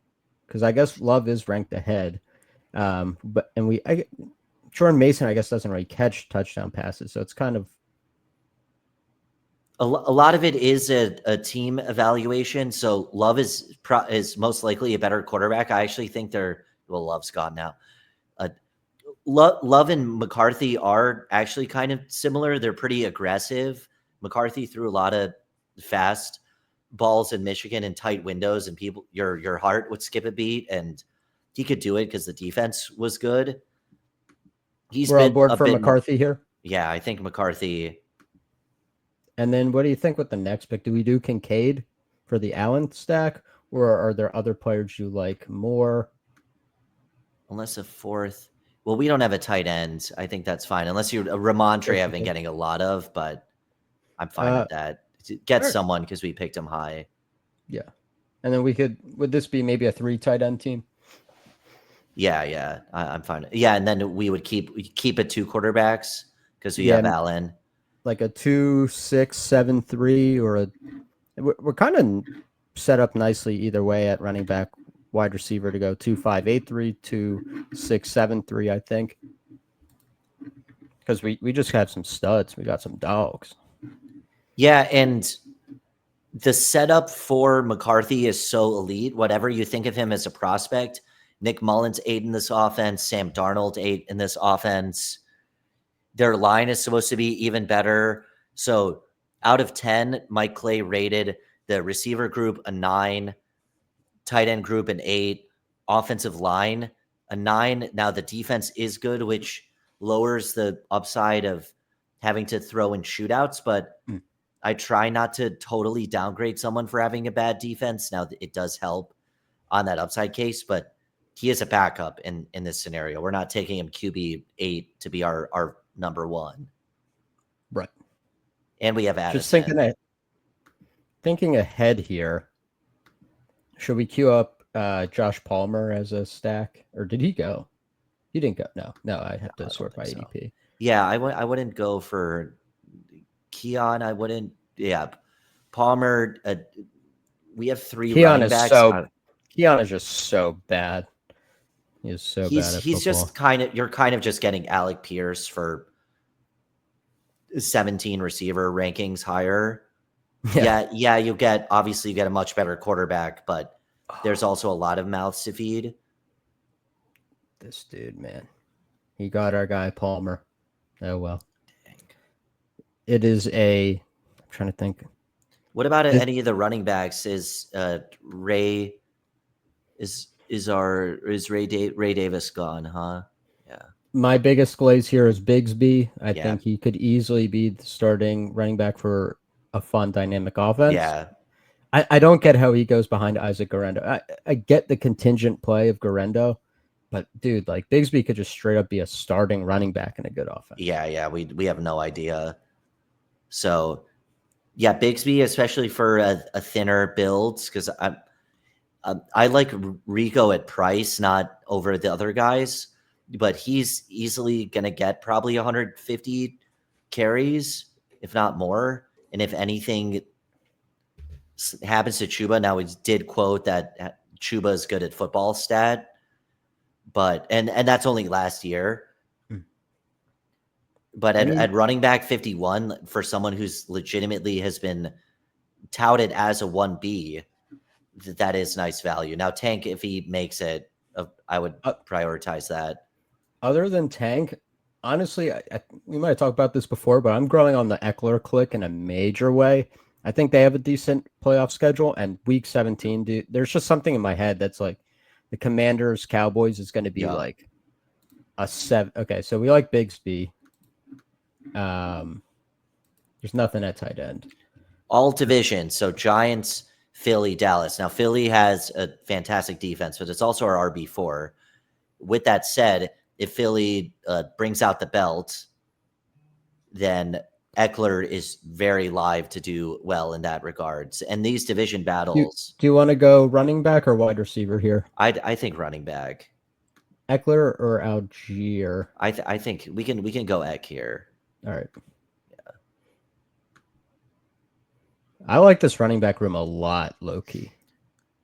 Because I guess Love is ranked ahead. But Jordan Mason, I guess, doesn't really catch touchdown passes, so it's kind of a lot of it is a team evaluation. So Love is most likely a better quarterback. I actually think Love's gone now. Love and McCarthy are actually kind of similar. They're pretty aggressive. McCarthy threw a lot of fast balls in Michigan in tight windows, and your heart would skip a beat, and he could do it because the defense was good. We're on board for McCarthy here. Yeah, I think McCarthy. And then what do you think with the next pick? Do we do Kincaid for the Allen stack, or are there other players you like more? Unless a fourth. Well, we don't have a tight end. I think that's fine. Unless you're Ramondre, I've been getting a lot of, but I'm fine with that. Get someone because we picked him high. Yeah. And then would this be maybe a 3 tight end team? Yeah. I'm fine. Yeah, and then we would keep it 2 quarterbacks because we have Allen. Like a 2-6-7-3 or we're kind of set up nicely either way at running back, wide receiver to go 2-5-8-3, 2-6-7-3, I think. Because we just have some studs. We got some dogs. Yeah, and the setup for McCarthy is so elite. Whatever you think of him as a prospect, Nick Mullins 8 in this offense, Sam Darnold 8 in this offense. Their line is supposed to be even better. So out of 10, Mike Clay rated the receiver group a 9, tight end group an 8, offensive line a 9. Now the defense is good, which lowers the upside of having to throw in shootouts, but I try not to totally downgrade someone for having a bad defense. Now it does help on that upside case, but he is a backup in this scenario. We're not taking him QB 8 to be our number 1. Right. And we have Addison. Just thinking ahead here, should we queue up Josh Palmer as a stack? Or did he go? He didn't go. No, I have to sort by ADP. Yeah, I wouldn't go for Keon. I wouldn't. Yeah. Palmer, we have 3 running backs. Keon is just so bad. He is so bad at he's football. You're kind of just getting Alec Pierce for 17 receiver rankings higher. Yeah, you get a much better quarterback, but there's also a lot of mouths to feed. This dude, man. He got our guy Palmer. Oh well. Dang. It is I'm trying to think. What about any of the running backs? Is Ray Ray Davis gone, huh? Yeah. My biggest glaze here is Bigsby. I think he could easily be the starting running back for a fun, dynamic offense. Yeah. I don't get how he goes behind Isaac Guerrero. I get the contingent play of Guerrero, but dude, like Bigsby could just straight up be a starting running back in a good offense. Yeah. We have no idea. So, yeah, Bigsby, especially for a thinner build, because I like Rico at price, not over the other guys, but he's easily going to get probably 150 carries, if not more. And if anything happens to Chuba, now we did quote that Chuba is good at football stat, but and that's only last year. But at running back 51, for someone who's legitimately has been touted as a 1B, that is nice value. Now, Tank, if he makes it, I would prioritize that. Other than Tank, honestly, we might have talked about this before, but I'm growing on the Eckler click in a major way. I think they have a decent playoff schedule, and week 17, dude, there's just something in my head that's like the Commanders, Cowboys is going to be like a 7. Okay, so we like Bigsby. There's nothing at tight end. All division. So Giants, Philly, Dallas. Now, Philly has a fantastic defense, but it's also our RB4. With that said, if Philly brings out the belt, then Eckler is very live to do well in that regards. And these division battles. Do you want to go running back or wide receiver here? I think running back. Eckler or Algier? I think we can go Eck here. All right. Yeah. I like this running back room a lot, low key.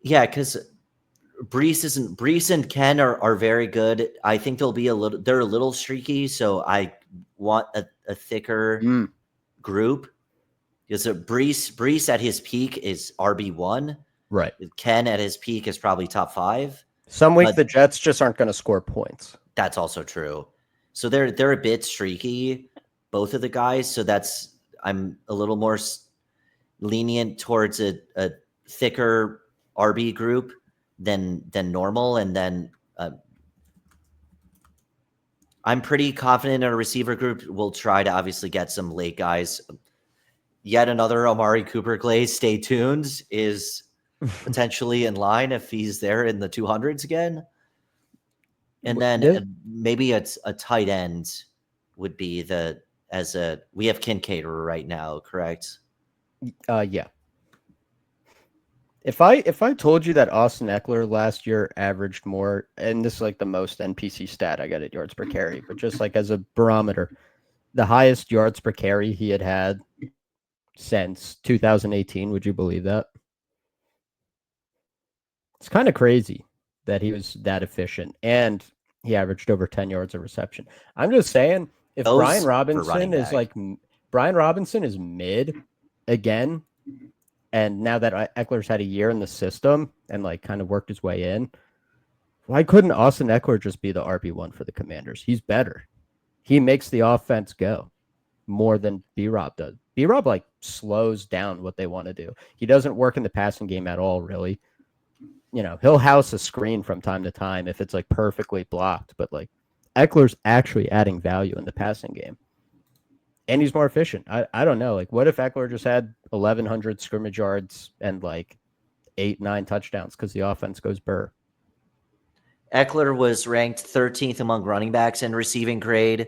Yeah, because Brees and Ken are very good. I think they're a little streaky, so I want a thicker group. Because Brees at his peak is RB1. Right. Ken at his peak is probably top 5. Some weeks the Jets just aren't going to score points. That's also true. So they're a bit streaky, both of the guys. So I'm a little more lenient towards a thicker RB group than normal, and then I'm pretty confident in a receiver group. We'll try to obviously get some late guys. Yet another Amari Cooper Glaze, stay tuned, is potentially in line if he's there in the 200s again. And then maybe it's a tight end would be we have Kincaid right now, correct? Yeah. If I told you that Austin Eckler last year averaged more, and this is like the most NPC stat I got at yards per carry, but just like as a barometer, the highest yards per carry he had since 2018, would you believe that? It's kind of crazy that he was that efficient, and he averaged over 10 yards a reception. I'm just saying, if Brian Robinson is mid again, and now that Eckler's had a year in the system and like kind of worked his way in, why couldn't Austin Eckler just be the RB1 for the Commanders? He's better. He makes the offense go more than B-Rob does. B-Rob like slows down what they want to do. He doesn't work in the passing game at all, really. You know, he'll house a screen from time to time if it's like perfectly blocked, but like Eckler's actually adding value in the passing game. And he's more efficient. I don't know. Like, what if Eckler just had 1,100 scrimmage yards and like 8-9 touchdowns because the offense goes burr? Eckler was ranked 13th among running backs in receiving grade,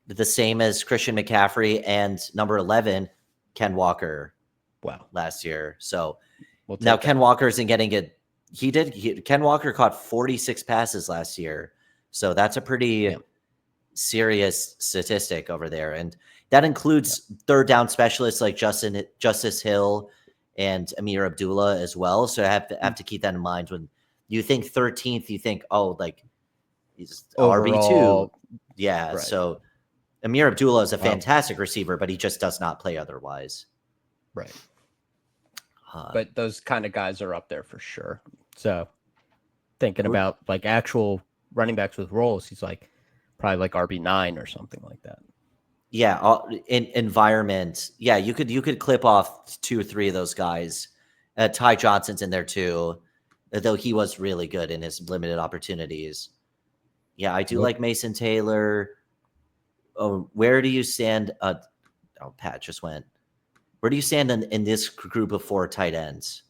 the same as Christian McCaffrey and number 11, Ken Walker. Wow. Last year. So now Ken Walker isn't getting it. Ken Walker caught 46 passes last year. So that's a pretty serious statistic over there. And that includes third down specialists like Justice Hill and Amir Abdullah as well. So I have to keep that in mind. When you think 13th, you think, oh, like he's RB2. Yeah. Right. So Amir Abdullah is a fantastic receiver, but he just does not play otherwise. Right. But those kind of guys are up there for sure. So thinking about like actual running backs with roles, he's like probably like RB9 or something like that. Yeah, in environment. Yeah, you could clip off 2 or 3 of those guys. Ty Johnson's in there too, though he was really good in his limited opportunities. Yeah, I do like Mason Taylor. Oh, where do you stand? Pat just went. Where do you stand in this group of 4 tight ends?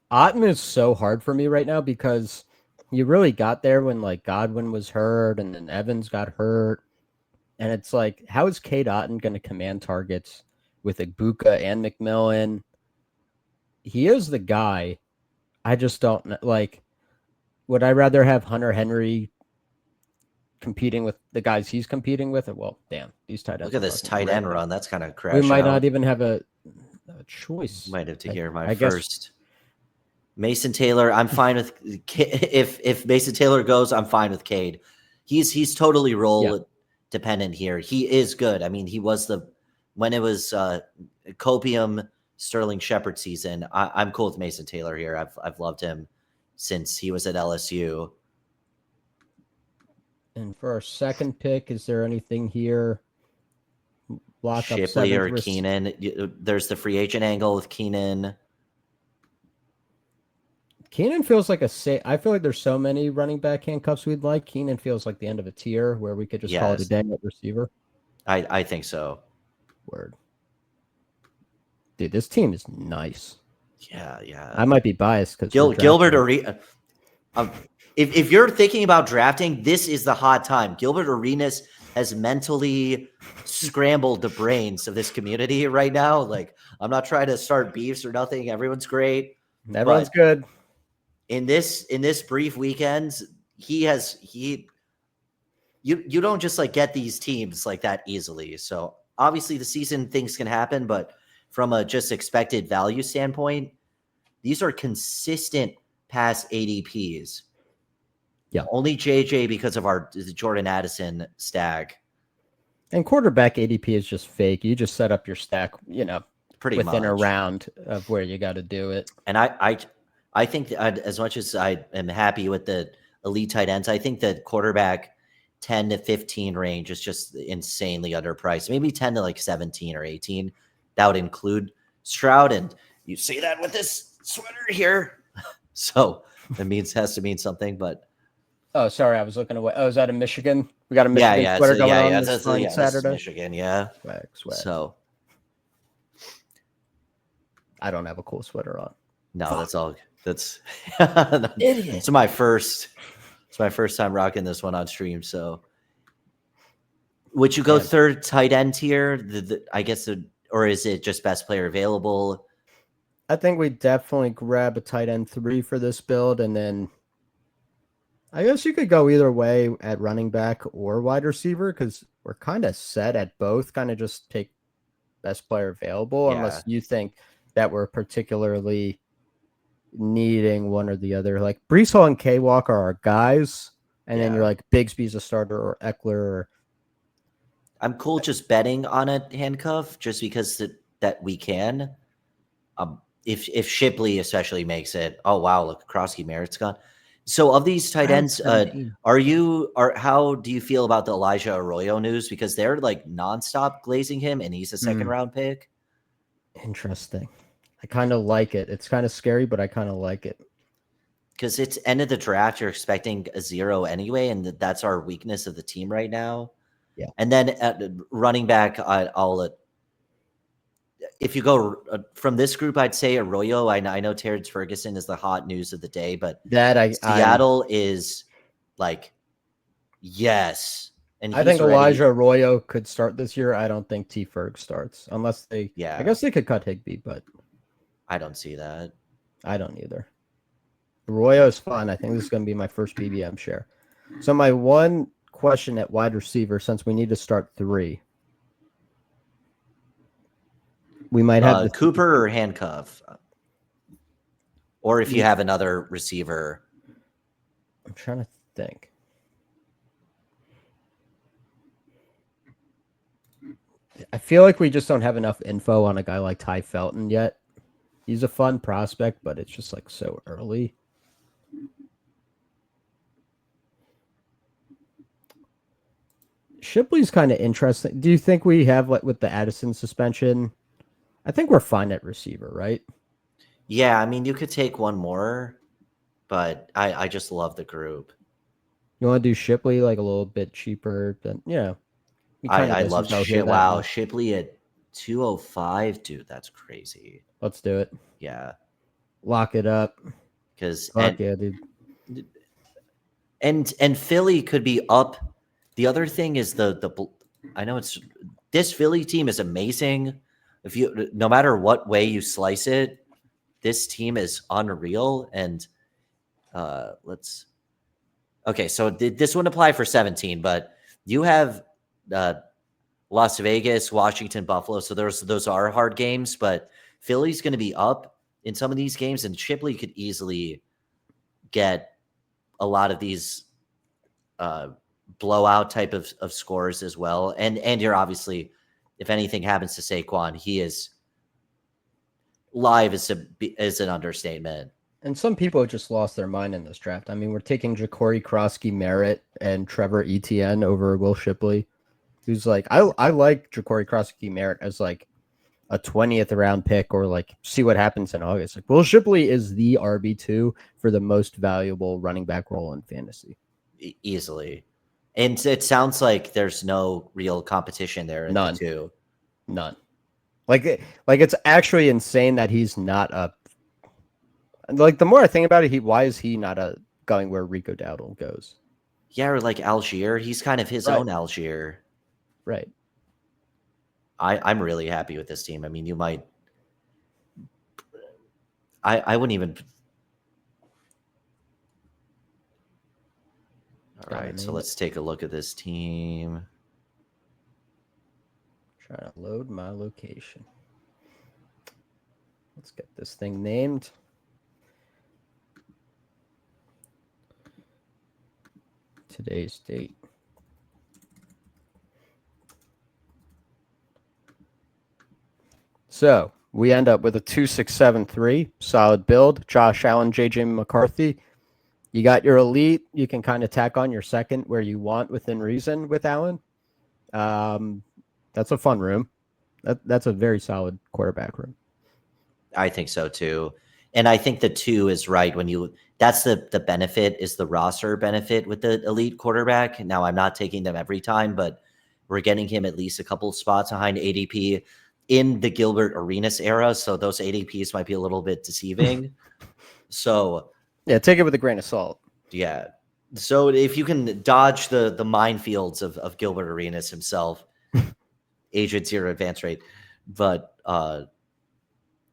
Otten is so hard for me right now because you really got there when like Godwin was hurt and then Evans got hurt. And it's like, how is Cade Otton going to command targets with Ibuka and McMillan? He is the guy. I just don't know. Like, would I rather have Hunter Henry competing with the guys he's competing with? Well, damn, these tight ends. Look at this tight end run. That's kind of crash. We might not even have a choice. Might have to hear my first. Mason Taylor, I'm fine with. If Mason Taylor goes, I'm fine with Cade. He's totally role dependent here. He is good. I mean, he was when it was Copium Sterling Shepard season. I'm cool with Mason Taylor here. I've loved him since he was at LSU. And for our second pick, is there anything here? Shipley or Keenan? There's the free agent angle with Keenan. Keenan feels like I feel like there's so many running back handcuffs we'd like. Keenan feels like the end of a tier where we could just call it a day at receiver. I think so. Word. Dude, this team is nice. Yeah. I might be biased because Gilbert Arenas. If you're thinking about drafting, this is the hot time. Gilbert Arenas has mentally scrambled the brains of this community right now. Like, I'm not trying to start beefs or nothing. Everyone's great. Everyone's good. In this brief weekend, you don't just like get these teams like that easily. So obviously the season things can happen, but from a just expected value standpoint, these are consistent pass ADPs. Yeah. Only JJ because of our Jordan Addison stack. And quarterback ADP is just fake. You just set up your stack, Pretty within a much. round of where you got to do it. And I think that as much as I am happy with the elite tight ends, I think that quarterback 10 to 15 range is just insanely underpriced. Maybe 10 to like 17 or 18. That would include Stroud. And you see that with this sweater here. So that has to mean something, but Oh, sorry, I was looking away. Oh, is that in Michigan? We got a Michigan sweater going on this fine this is Saturday. Michigan, yeah. Swag. So I don't have a cool sweater on. no, Fuck. that's all. That's Idiot. It's my first time rocking this one on stream. So would you go third tight end here? I guess, or is it just best player available? I think we definitely grab a tight end 3 for this build, and then I guess you could go either way at running back or wide receiver because we're kind of set at both. Kind of just take best player available, unless you think that we're particularly needing one or the other. Like Brees Hall and K Walk are our guys, and then you're like Bigsby's a starter or Eckler. Or I'm cool just betting on a handcuff just because that we can. If Shipley especially makes it, oh wow, look, Krosky Merritt's gone. So of these tight ends, how do you feel about the Elijah Arroyo news? Because they're like nonstop glazing him, and he's a second round pick. Interesting. I kind of like it. It's kind of scary, but I kind of like it. Because it's end of the draft, you're expecting a 0 anyway, and that's our weakness of the team right now. Yeah. And then at running back, if you go from this group, I'd say Arroyo. I know Terrence Ferguson is the hot news of the day, but Seattle is like, yes. And I think Elijah Arroyo could start this year. I don't think T. Ferg starts unless they. Yeah. I guess they could cut Higbee, but I don't see that. I don't either. Arroyo is fun. I think this is going to be my first BBM share. So my one question at wide receiver, since we need to start 3. We might have Cooper or handcuff, or if you have another receiver. I'm trying to think. I feel like we just don't have enough info on a guy like Ty Felton yet. He's a fun prospect, but it's just like so early. Shipley's kind of interesting. Do you think we have, like, with the Addison suspension? I think we're fine at receiver, right? Yeah, I mean, you could take one more, but I just love the group. You want to do Shipley like a little bit cheaper than, I love Shipley. Wow, Shipley at 205, dude, that's crazy. Let's do it. Yeah, lock it up. Because dude. And Philly could be up. The other thing is I know this Philly team is amazing. No matter what way you slice it, this team is unreal. And okay, so this wouldn't apply for 17, but you have Las Vegas, Washington, Buffalo. So those are hard games, but Philly's going to be up in some of these games, and Shipley could easily get a lot of these blowout type of scores as well. And you're obviously, if anything happens to Saquon, he is live is an understatement. And some people just lost their mind in this draft. I mean, we're taking Ja'Cory Krosky Merritt and Trevor Etienne over Will Shipley, who's like, I like Ja'Cory Krosky Merritt as like a 20th round pick, or like see what happens in August. Like Will Shipley is the RB2 for the most valuable running back role in fantasy. Easily. And it sounds like there's no real competition there in None. the two. None. Like it's actually insane that he's not a. Like the more I think about it, why is he not going where Rico Dowdle goes? Yeah, or like Algier. He's kind of his own Algier. Right. I'm really happy with this team. I mean, you might. I wouldn't even. All right, so let's take a look at this team. Trying to load my location. Let's get this thing named. Today's date. So we end up with a 2-6-7-3 solid build. Josh Allen, JJ McCarthy. You got your elite. You can kind of tack on your second where you want within reason with Allen. That's a fun room. That's a very solid quarterback room. I think so too. And I think the 2 is right when you that's the benefit is the roster benefit with the elite quarterback. Now I'm not taking them every time, but we're getting him at least a couple spots behind ADP in the Gilbert Arenas era. So those ADPs might be a little bit deceiving. So yeah, take it with a grain of salt. Yeah. So if you can dodge the minefields of Gilbert Arenas himself, agent 0 advance rate. But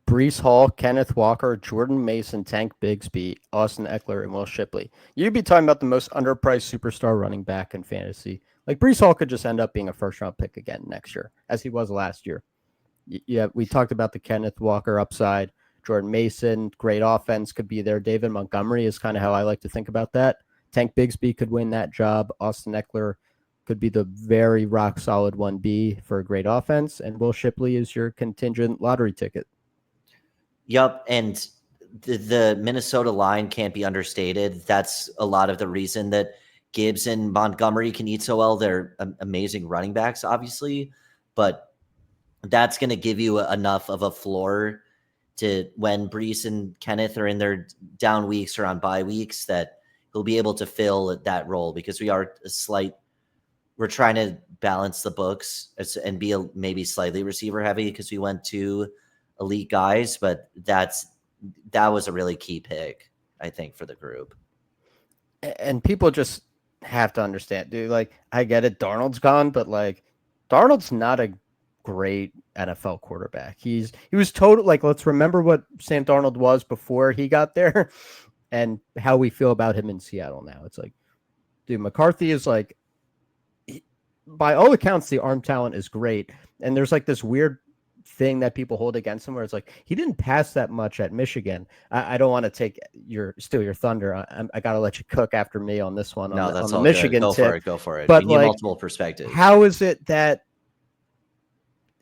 Brees Hall, Kenneth Walker, Jordan Mason, Tank Bigsby, Austin Eckler, and Will Shipley. You'd be talking about the most underpriced superstar running back in fantasy. Like Brees Hall could just end up being a first-round pick again next year, as he was last year. Yeah, we talked about the Kenneth Walker upside. Jordan Mason, great offense, could be there. David Montgomery is kind of how I like to think about that. Tank Bigsby could win that job. Austin Eckler could be the very rock-solid 1B for a great offense. And Will Shipley is your contingent lottery ticket. Yep, and the Minnesota line can't be understated. That's a lot of the reason that Gibbs and Montgomery can eat so well. They're amazing running backs, obviously, but that's going to give you enough of a floor to when Brees and Kenneth are in their down weeks or on bye weeks that he'll be able to fill that role because we're trying to balance the books and be maybe slightly receiver heavy because we went to elite guys, but that was a really key pick, I think, for the group. And people just have to understand, dude. Like, I get it, Darnold's gone, but like, Darnold's not a great NFL quarterback. He was total. Like, let's remember what Sam Darnold was before he got there, and how we feel about him in Seattle now. It's like, dude, McCarthy is like, by all accounts, the arm talent is great, and there's like this weird thing that people hold against him where it's like he didn't pass that much at Michigan. I don't want to steal your thunder. I gotta let you cook after me on this one. No, that's on the all Michigan good. tip. Go for it. But we need like, multiple perspectives. How is it that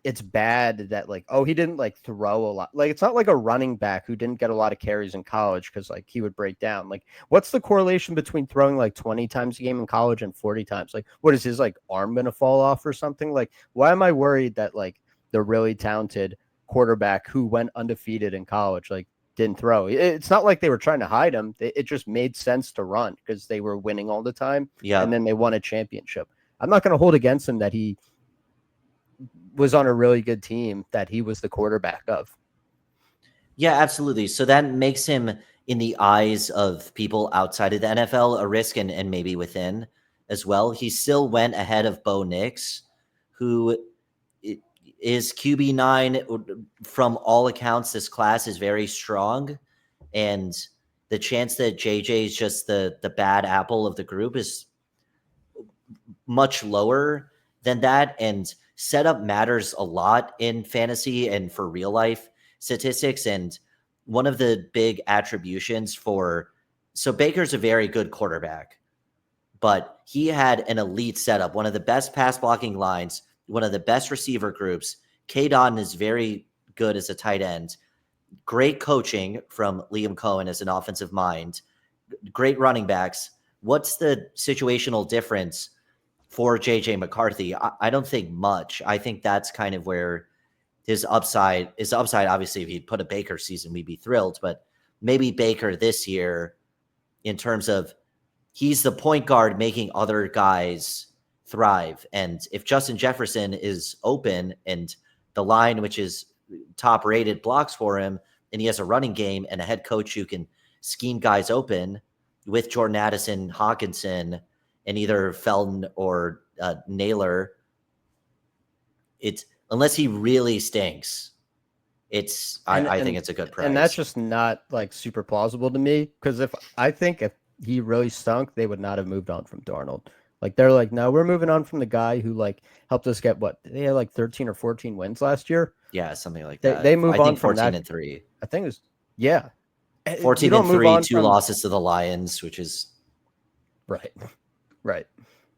it's bad that like, oh, he didn't like throw a lot? Like, it's not like a running back who didn't get a lot of carries in college because like he would break down. Like, what's the correlation between throwing like 20 times a game in college and 40 times? Like, what is his like arm gonna fall off or something? Like, why am I worried that like the really talented quarterback who went undefeated in college like didn't throw? It's not like they were trying to hide him. It just made sense to run because they were winning all the time. Yeah, and then they won a championship. I'm not going to hold against him that he was on a really good team that he was the quarterback of. Yeah, absolutely. So that makes him, in the eyes of people outside of the NFL, a risk and maybe within as well. He still went ahead of Bo Nix, who is QB9. From all accounts, this class is very strong, and the chance that JJ is just the bad apple of the group is much lower than that. And setup matters a lot in fantasy and for real life statistics. And one of the big attributions so Baker's a very good quarterback, but he had an elite setup, one of the best pass blocking lines, one of the best receiver groups. K-Don is very good as a tight end. Great coaching from Liam Cohen as an offensive mind. Great running backs. What's the situational difference for JJ McCarthy? I don't think much. I think that's kind of where his upside is. Obviously, if he'd put a Baker season, we'd be thrilled, but maybe Baker this year, in terms of he's the point guard making other guys thrive. And if Justin Jefferson is open and the line, which is top rated, blocks for him, and he has a running game and a head coach who can scheme guys open with Jordan Addison, Hawkinson, and either Felton or Naylor, it's unless he really stinks, I think it's a good price. And that's just not like super plausible to me, because if he really stunk, they would not have moved on from Darnold. Like, they're like, no, we're moving on from the guy who like helped us get they had like 13 or 14 wins last year. Yeah, something like that. They move on from 14 and 3. I think it was 14 and 3, 2 losses to the Lions, which is right. Right.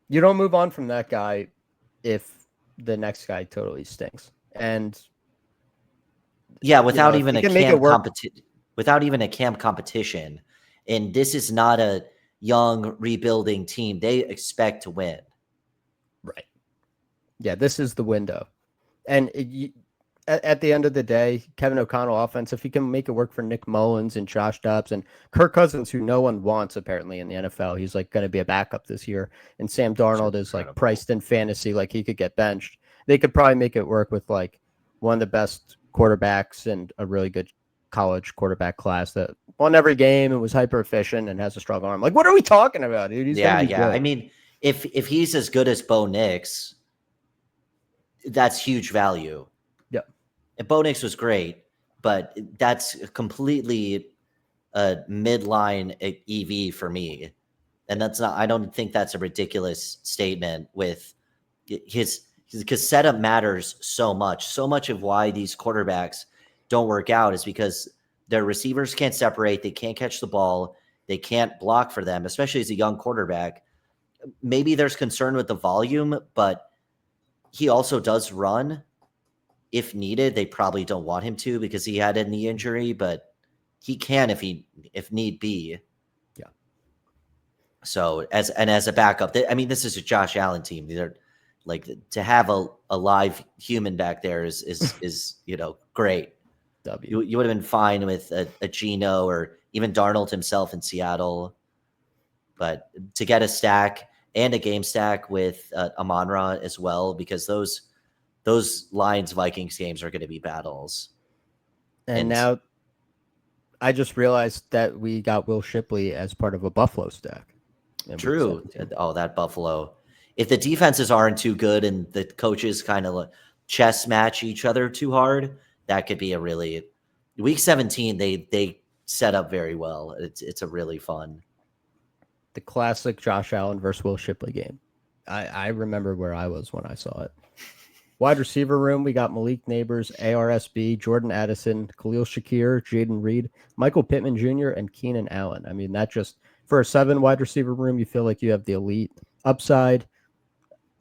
You don't move on from that guy if the next guy totally stinks. And Yeah, if he can make it work, without even a camp competition, and this is not a young rebuilding team. They expect to win. right. Yeah, this is the window. And at the end of the day, Kevin O'Connell offense, if he can make it work for Nick Mullins and Josh Dobbs and Kirk Cousins, who no one wants apparently in the NFL, he's like going to be a backup this year. And Sam Darnold is like priced in fantasy, like he could get benched. They could probably make it work with like one of the best quarterbacks and a really good college quarterback class that won every game and was hyper efficient and has a strong arm. Like, what are we talking about, dude? He's Yeah, going to be yeah. good. I mean, if he's as good as Bo Nix, that's huge value. Yeah. And Bo Nix was great, but that's completely a midline EV for me. And that's not, I don't think that's a ridiculous statement with his, because setup matters so much. So much of why these quarterbacks don't work out is because their receivers can't separate. They can't catch the ball. They can't block for them, especially as a young quarterback. Maybe there's concern with the volume, but he also does run if needed. They probably don't want him to because he had a knee injury, but he can if need be. Yeah. So as a backup, I mean, this is a Josh Allen team. They're like, to have a live human back there is great. You would have been fine with a Geno or even Darnold himself in Seattle, but to get a stack and a game stack with Amon-Ra as well, because those Lions Vikings games are going to be battles. And now I just realized that we got Will Shipley as part of a Buffalo stack. True. Oh, that Buffalo. If the defenses aren't too good and the coaches kind of chess match each other too hard, that could be a really week 17. They set up very well. It's a really fun. The classic Josh Allen versus Will Shipley game. I remember where I was when I saw it. Wide receiver room, we got Malik Neighbors, ARSB, Jordan Addison, Khalil Shakir, Jaden Reed, Michael Pittman Jr., and Keenan Allen. I mean, that just, for a 7 wide receiver room, you feel like you have the elite upside.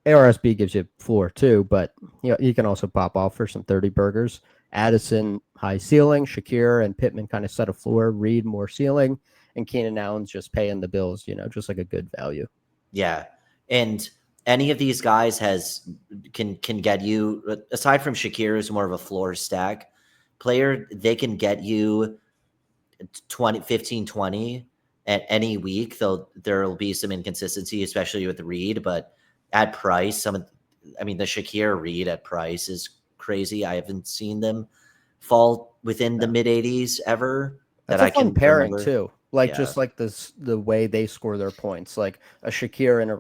ARSB gives you floor too, but you can also pop off for some 30 burgers. Addison, high ceiling. Shakir and Pittman kind of set a floor. Reed, more ceiling. And Keenan Allen's just paying the bills, just like a good value. Yeah. And any of these guys can get you, aside from Shakir, who's more of a floor stack player, they can get you 15, 20 at any week, though there will be some inconsistency, especially with Reed, but at price, the Shakir Reed at price is crazy. I haven't seen them fall within the mid 80s ever. That's a fun pairing too. Just like this, the way they score their points, like a Shakir and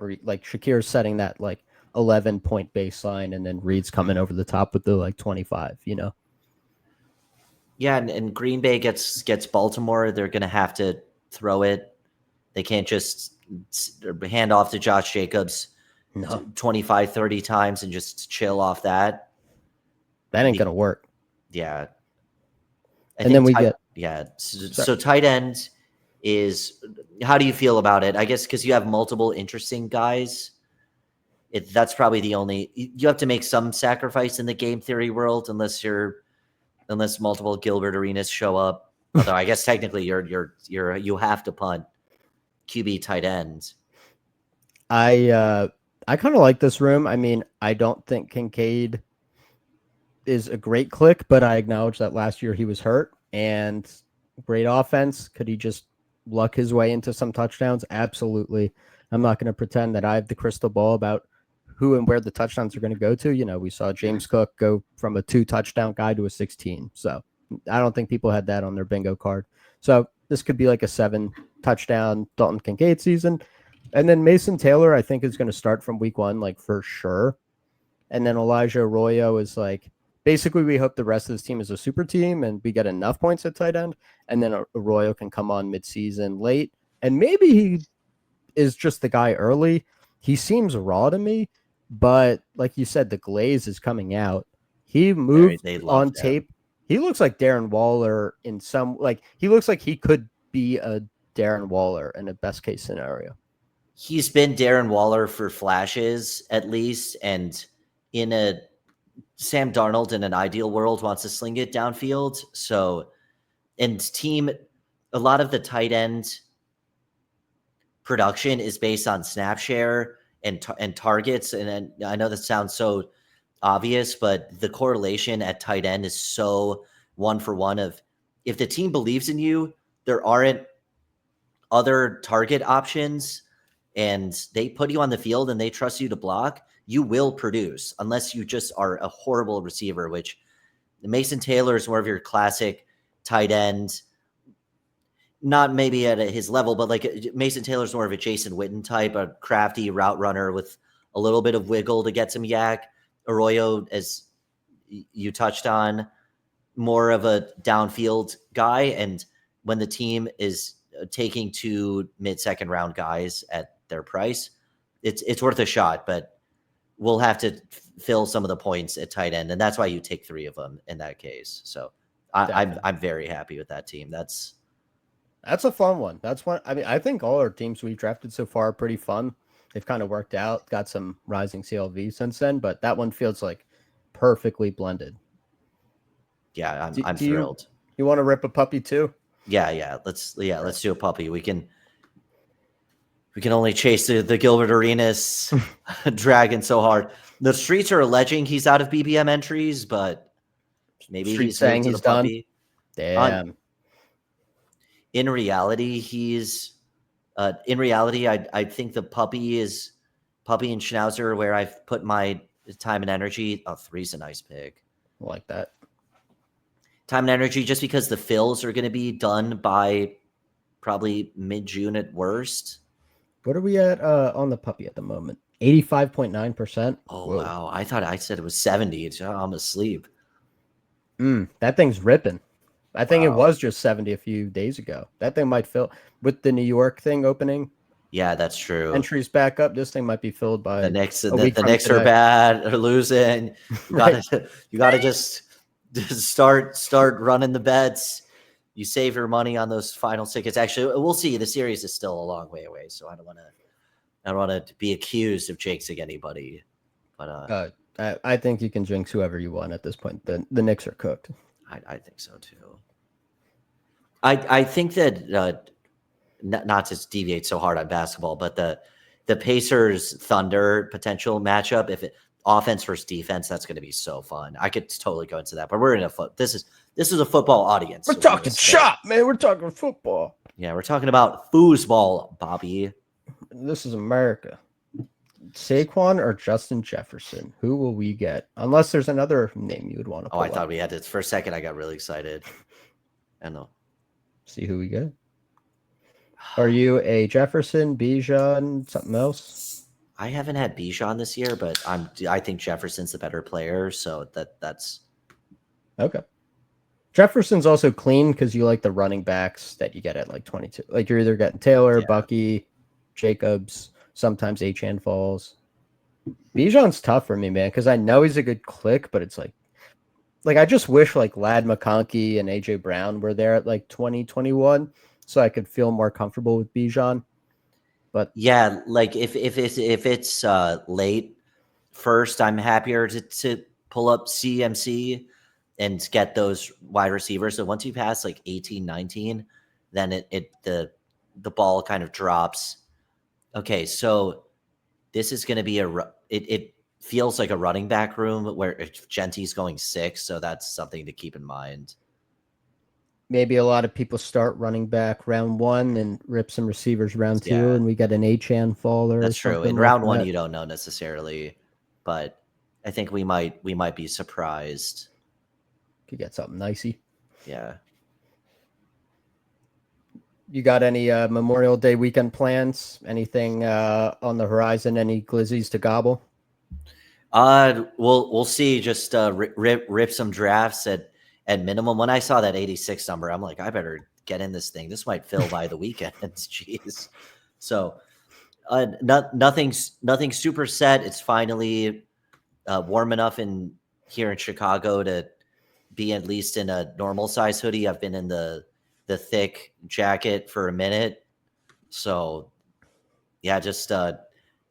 Shakir setting that 11-point baseline, and then Reed's coming over the top with the 25. Yeah, and Green Bay gets Baltimore. They're going to have to throw it. They can't just hand off to Josh Jacobs 25, 30 times and just chill off that. That ain't going to work. Yeah. So tight end is, how do you feel about it? I guess because you have multiple interesting guys, that's probably the only, you have to make some sacrifice in the game theory world unless multiple Gilbert Arenas show up. Although I guess technically you have to punt QB tight ends. I kind of like this room. I mean, I don't think Kincaid is a great click, but I acknowledge that last year he was hurt, and great offense. Could he just luck his way into some touchdowns? Absolutely. I'm not going to pretend that I have the crystal ball about who and where the touchdowns are going to go to. We saw James Cook go from a 2-touchdown guy to a 16. So I don't think people had that on their bingo card. So this could be like a 7-touchdown Dalton Kincaid season. And then Mason Taylor, I think, is going to start from week 1, for sure. And then Elijah Arroyo is basically, we hope the rest of this team is a super team and we get enough points at tight end. And then Arroyo can come on midseason late. And maybe he is just the guy early. He seems raw to me, but like you said, the glaze is coming out. He moved on tape. He looks like Darren Waller in some, he looks like he could be a Darren Waller in a best case scenario. he's been Darren Waller for flashes at least, and in a Sam Darnold in an ideal world wants to sling it downfield. So, and team, a lot of the tight end production is based on snap share and targets. And I know that sounds so obvious, but the correlation at tight end is so 1-for-1 of if the team believes in you, there aren't other target options and they put you on the field and they trust you to block, you will produce unless you just are a horrible receiver, which Mason Taylor is more of your classic tight end, not maybe at his level, but like Mason Taylor's more of a Jason Witten type, a crafty route runner with a little bit of wiggle to get some yak. Arroyo, as you touched on, more of a downfield guy. And when the team is taking 2 mid-second round guys at their price, it's worth a shot, but we'll have to fill some of the points at tight end. And that's why you take 3 of them in that case. So I'm very happy with that team. That's a fun one. That's one. I mean, I think all our teams we've drafted so far are pretty fun. They've kind of worked out, got some rising CLV since then, but that one feels like perfectly blended. Yeah, I'm thrilled. You want to rip a puppy too? Yeah. Let's do a puppy. We can only chase the Gilbert Arenas dragon so hard. The streets are alleging he's out of BBM entries, but maybe he's saying he's done. Puppy. Damn. In reality, I think the puppy and Schnauzer where I've put my time and energy. Oh, 3's a nice pick. I like that. Time and energy, just because the fills are going to be done by probably mid-June at worst. What are we at on the puppy at the moment? 85.9%. Oh, whoa. Wow. I thought I said it was 70. I'm asleep. That thing's ripping. I think it was just 70 a few days ago. That thing might fill with the New York thing opening. Yeah, that's true. Entries back up. This thing might be filled by the Knicks. The Knicks are bad or losing. You gotta just start running the bets. You save your money on those final tickets. Actually, we'll see. The series is still a long way away, so I don't want to be accused of jinxing anybody. But I think you can jinx whoever you want at this point. The Knicks are cooked. I think so too. I think that not to deviate so hard on basketball, but the Pacers Thunder potential matchup, if it offense versus defense, that's going to be so fun. I could totally go into that, but we're in this is a football audience. We're talking shop, man. We're talking football. Yeah, we're talking about foosball, Bobby. This is America. Saquon or Justin Jefferson? Who will we get? Unless there's another name you would want to pull I thought we had it. For a second, I got really excited. I know. See who we get. Are you a Jefferson, Bijan, something else? I haven't had Bijan this year, but I think Jefferson's the better player, so that's okay. Jefferson's also clean because you like the running backs that you get at like 22. Like you're either getting Taylor, Bucky, Jacobs, sometimes Achane falls. Bijan's tough for me, man, because I know he's a good click, but it's like I just wish like Lad McConkey and AJ Brown were there at like 2021, so I could feel more comfortable with Bijan. But yeah, like if it's late first, I'm happier to pull up CMC and get those wide receivers. So once you pass like 18, 19, then the ball kind of drops. Okay, so this is going to be it feels like a running back room where Genty's going 6, so that's something to keep in mind. Maybe a lot of people start running back round 1 and rip some receivers round 2, and we get an Achane faller. That's true. In round 1, you don't know necessarily, but I think we might be surprised. Could get something nicey. Yeah. You got any Memorial Day weekend plans? Anything on the horizon? Any glizzies to gobble? We'll see. Just rip some drafts at minimum. When I saw that 86 number, I'm like, I better get in this thing. This might fill by the weekend. Jeez. So nothing super set. It's finally warm enough here in Chicago to be at least in a normal size hoodie. I've been in the thick jacket for a minute. So Yeah, just On the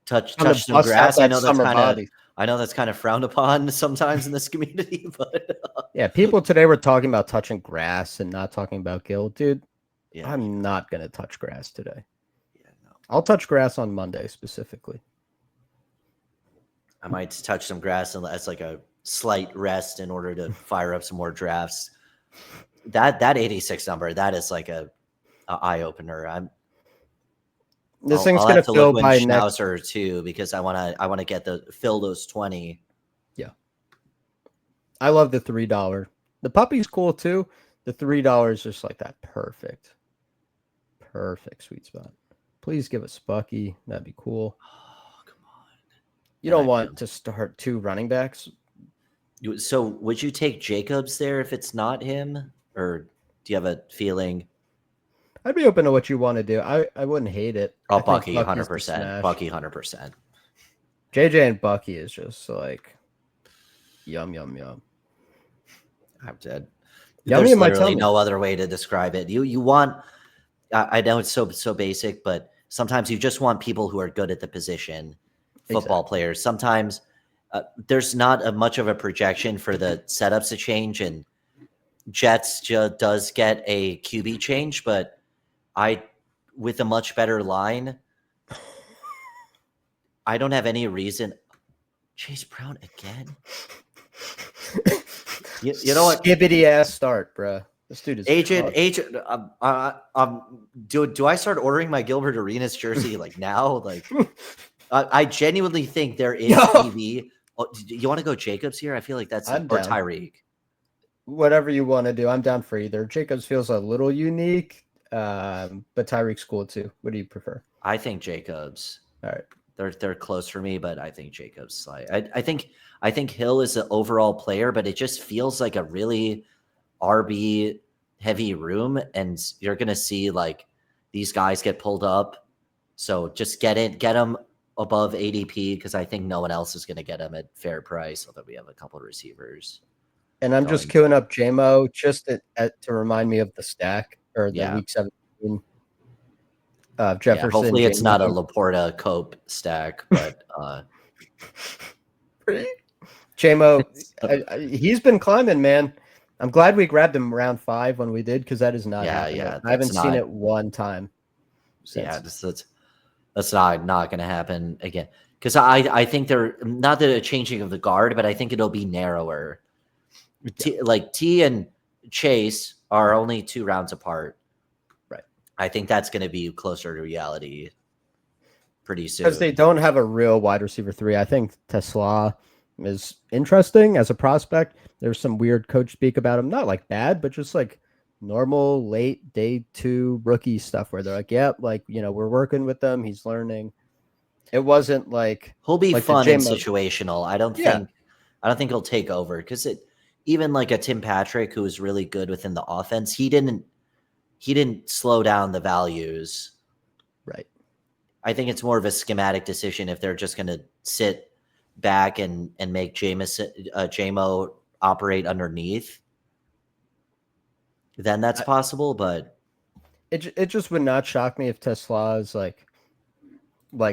touch some bust out grass. that summer body. I know that's kind of frowned upon sometimes in this community, but Yeah, people today were talking about touching grass and not talking about Gil. Dude, yeah, I'm not going to touch grass today. yeah, no. I'll touch grass on Monday specifically. I might touch some grass as like a slight rest in order to fire up some more drafts. That 86 number, that is like a eye opener. This thing's I'll going have to to look fill when by next. Schnauzer too, because I wanna get fill those 20. Yeah. I love the $3. The puppy's cool too. The $3 just like that perfect sweet spot. Please give us Bucky. That'd be cool. Oh, come on. You And don't want to start 2 running backs. So would you take Jacobs there if it's not him? Or do you have a feeling? I'd be open to what you want to do. I wouldn't hate it. Oh, I think Bucky, Bucky's the 100%. smash. Bucky, 100%. JJ and Bucky is just like yum yum yum. I'm dead. Yummy There's in my literally tummy. no other way to describe it. You want, I know it's so basic, but sometimes you just want people who are good at the position, football players. Sometimes there's not much of a projection for the setups to change, and Jets does get a QB change, but with a much better line, I don't have any reason. Chase Brown again? You know what? Skibbity ass start, bro. This dude is Agent. Do I start ordering my Gilbert Arenas jersey like now? Like, I genuinely think there is EV. Oh, you want to go Jacobs here? I feel like that's or Tyreek. Whatever you want to do, I'm down for either. Jacobs feels a little unique, but Tyreek's cool too. What do you prefer? I think Jacobs. All right, they're close for me, but I think Jacobs. I think Hill is an overall player, but it just feels like a really RB heavy room, and you're gonna see like these guys get pulled up. So just get them above ADP because I think no one else is gonna get them at fair price. Although we have a couple of receivers. and I'm just queuing up JMO just to remind me of the stack or the week 17. Jefferson. Yeah, hopefully it's not a Laporta Cope stack, but JMO, he's been climbing, man. I'm glad we grabbed him round 5 when we did because that is not happening. I haven't seen it one time. Yeah, that's not going to happen again. Because I think they're not the changing of the guard, but I think it'll be narrower. T and Chase are only 2 rounds apart. Right. I think that's going to be closer to reality pretty soon. Because they don't have a real wide receiver 3. I think Tesla is interesting as a prospect. There's some weird coach speak about him. Not like bad, but just like normal late day 2 rookie stuff where they're like, yep, like, we're working with them. He's learning. It wasn't like he'll be like fun and situational. I don't think he'll take over because even like a Tim Patrick who was really good within the offense, he didn't slow down the values. Right. I think it's more of a schematic decision if they're just going to sit back and make JMO operate underneath. Then that's possible, but it just would not shock me if Tesla is like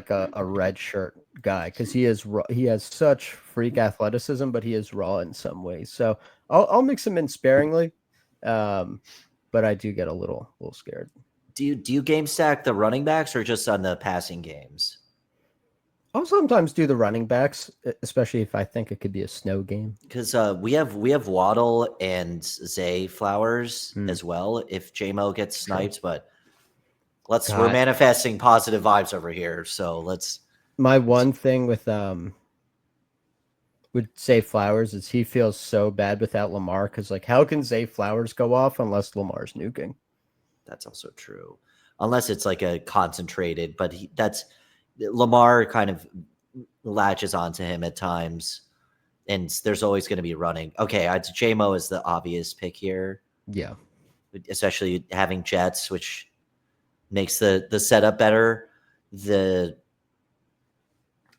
a red shirt guy because he has such freak athleticism, but he is raw in some ways. So I'll mix him in sparingly, but I do get a little scared. Do you game stack the running backs or just on the passing games? I'll sometimes do the running backs, especially if I think it could be a snow game. Because we have Waddle and Zay Flowers as well. If JMO gets sniped, but we're manifesting positive vibes over here. So let's. My one thing with Zay Flowers is he feels so bad without Lamar because like how can Zay Flowers go off unless Lamar's nuking? That's also true, unless it's like a concentrated. But Lamar kind of latches onto him at times, and there's always going to be running. Okay, JMO is the obvious pick here. Yeah, especially having Jets, which makes the setup better. The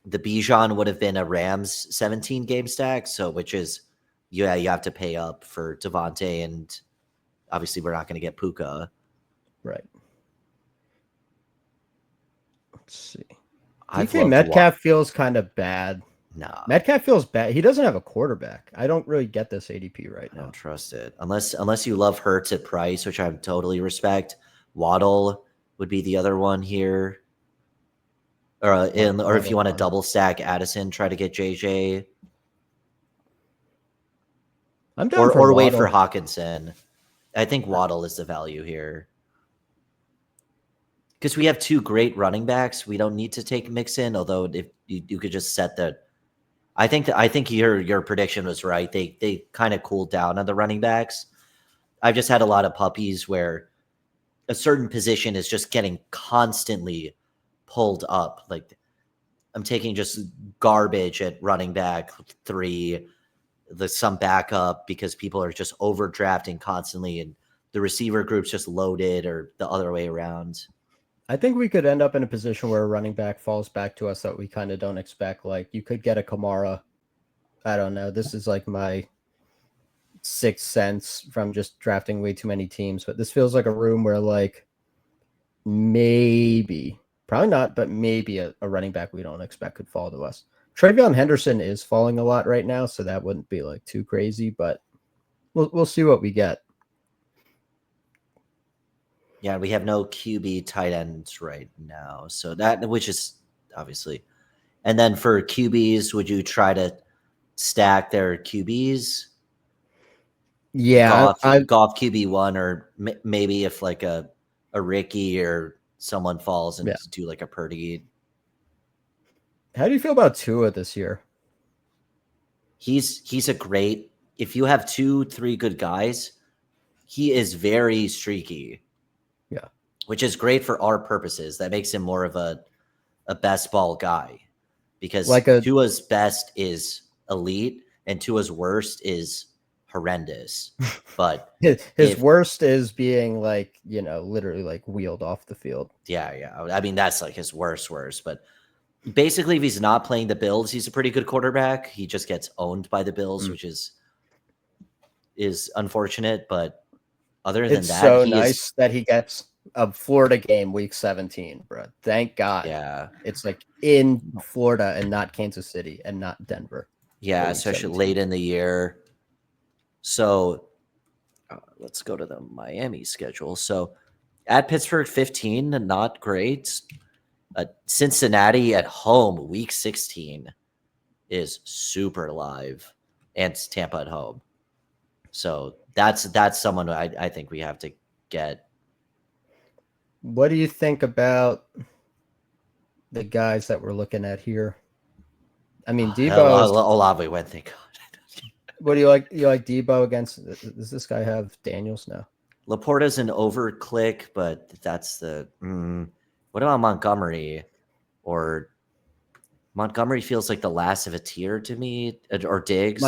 Bijan would have been a Rams 17 game stack, so which is you have to pay up for Devontae, and obviously we're not going to get Puka. Right. Let's see. I've DK loved Metcalf feels kind of bad. Nah, Metcalf feels bad. He doesn't have a quarterback. I don't really get this ADP right I don't now. trust it unless you love Hurts at price, which I totally respect. Waddle would be the other one here, or if you want to double stack Addison, try to get JJ, I'm down for or wait for Waddle. Hawkinson. I think Waddle is the value here because we have two great running backs. We don't need to take Mixon, although if you could just set the. I think your prediction was right. They kind of cooled down on the running backs. I've just had a lot of puppies where a certain position is just getting constantly pulled up. Like I'm taking just garbage at running back 3, some backup because people are just overdrafting constantly and the receiver group's just loaded or the other way around. I think we could end up in a position where a running back falls back to us that we kind of don't expect. Like you could get a Kamara. I don't know. This is like my sixth sense from just drafting way too many teams, but this feels like a room where like maybe, probably not, but maybe a running back we don't expect could fall to us. Travion Henderson is falling a lot right now, so that wouldn't be like too crazy, but we'll see what we get. Yeah, we have no QB tight ends right now. So that, which is obviously. And then for QBs, would you try to stack their QBs? Yeah, Goff QB1, or maybe if like a Ricky or someone falls and do like a Purdy. How do you feel about Tua this year? He's a great, if you have 2-3 good guys, he is very streaky. Yeah. Which is great for our purposes. That makes him more of a best ball guy because like Tua's best is elite and Tua's worst is horrendous. But his worst is being like, literally like wheeled off the field. Yeah. I mean, that's like his worst. But basically, if he's not playing the Bills, he's a pretty good quarterback. He just gets owned by the Bills, which is unfortunate. But other than it's that, so nice that he gets a Florida game week 17, bro. Thank God. Yeah. It's like in Florida and not Kansas City and not Denver. Yeah, especially 17. Late in the year. So let's go to the Miami schedule. So at Pittsburgh 15, not great. Cincinnati at home, week 16 is super live, and Tampa at home. So that's someone I think we have to get. What do you think about the guys that we're looking at here? I mean, Debo. Olave went, thank God. What do you like? You like Debo against? Does this guy have Daniels now? Laporta's an overclick, but that's the. What about Montgomery? Or Montgomery feels like the last of a tier to me, or Diggs.